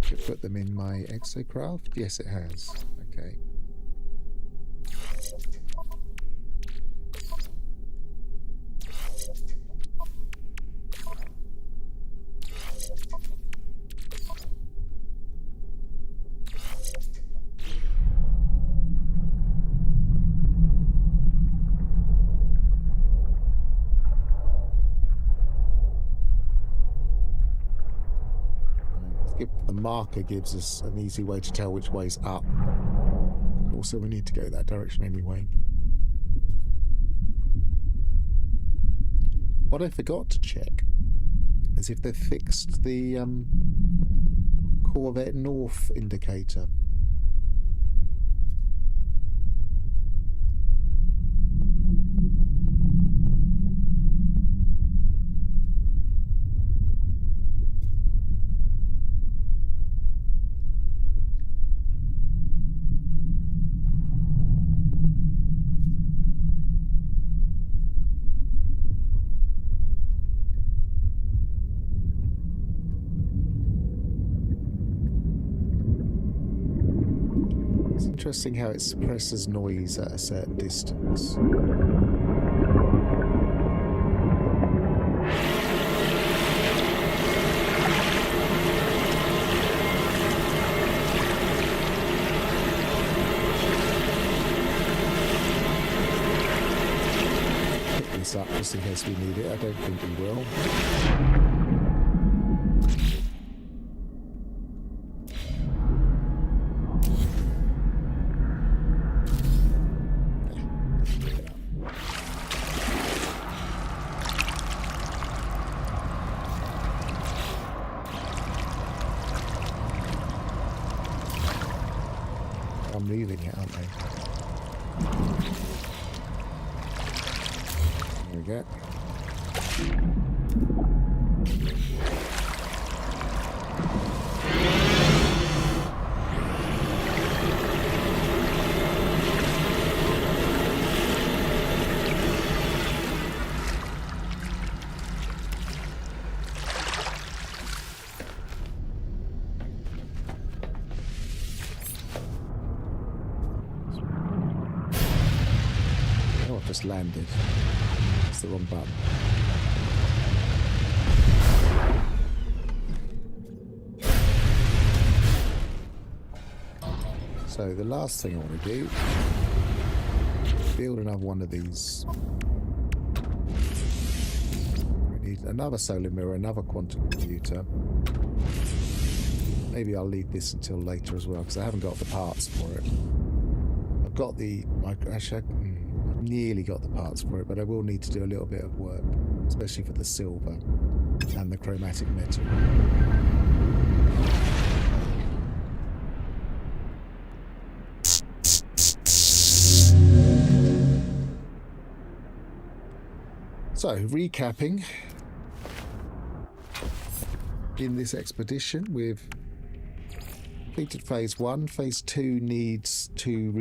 Should put them in my exocraft? Yes, it has. Okay. The marker gives us an easy way to tell which way's up. Also, we need to go that direction anyway. What I forgot to check is if they've fixed the Corvette North indicator. interesting how it suppresses noise at a certain distance. Pick this up just in case we need it. I don't think we will. I'm moving it, aren't they? There we go. Just landed. It's the wrong button. So the last thing I want to do, build another one of these. We need another solar mirror, another quantum computer. Maybe I'll leave this until later as well because I haven't got the parts for it. I've got the actually. Nearly got the parts for it, but I will need to do a little bit of work, especially for the silver and the chromatic metal. So, recapping, in this expedition we've completed phase 1. Phase 2 needs to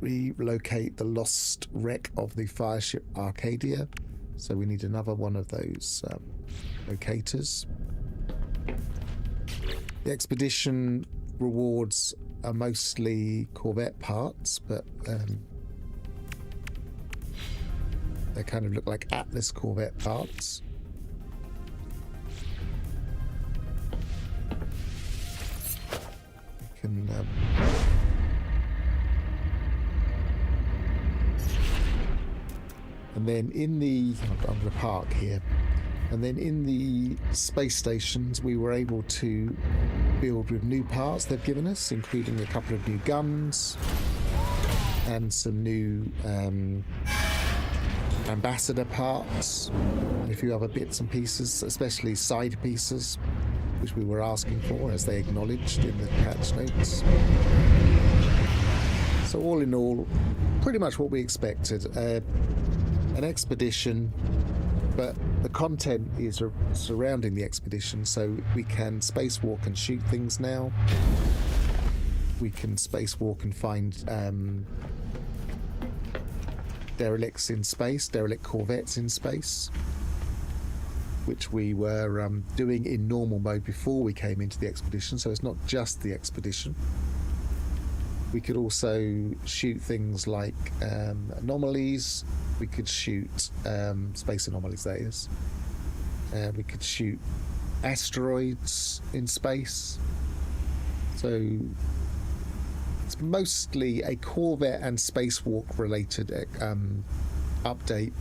relocate the lost wreck of the fireship Arcadia, so we need another one of those locators. The expedition rewards are mostly corvette parts, but they kind of look like Atlas corvette parts. We can and then in the, I'm going to park here, and then in the space stations we were able to build with new parts they've given us, including a couple of new guns and some new ambassador parts and a few other bits and pieces, especially side pieces, which we were asking for, as they acknowledged in the patch notes. So all in all, pretty much what we expected. An expedition, but the content is surrounding the expedition, so we can spacewalk and shoot things now. We can spacewalk and find derelicts in space, derelict corvettes in space, which we were doing in normal mode before we came into the expedition, so it's not just the expedition. We could also shoot things like anomalies. We could shoot space anomalies, that is. We could shoot asteroids in space. So it's mostly a corvette and spacewalk related update,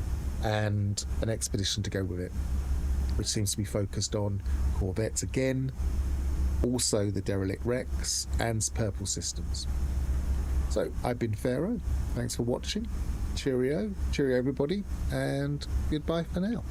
and an expedition to go with it, which seems to be focused on corvettes again, also the derelict wrecks and purple systems. So I've been Pharaoh. Thanks for watching. Cheerio everybody, and goodbye for now.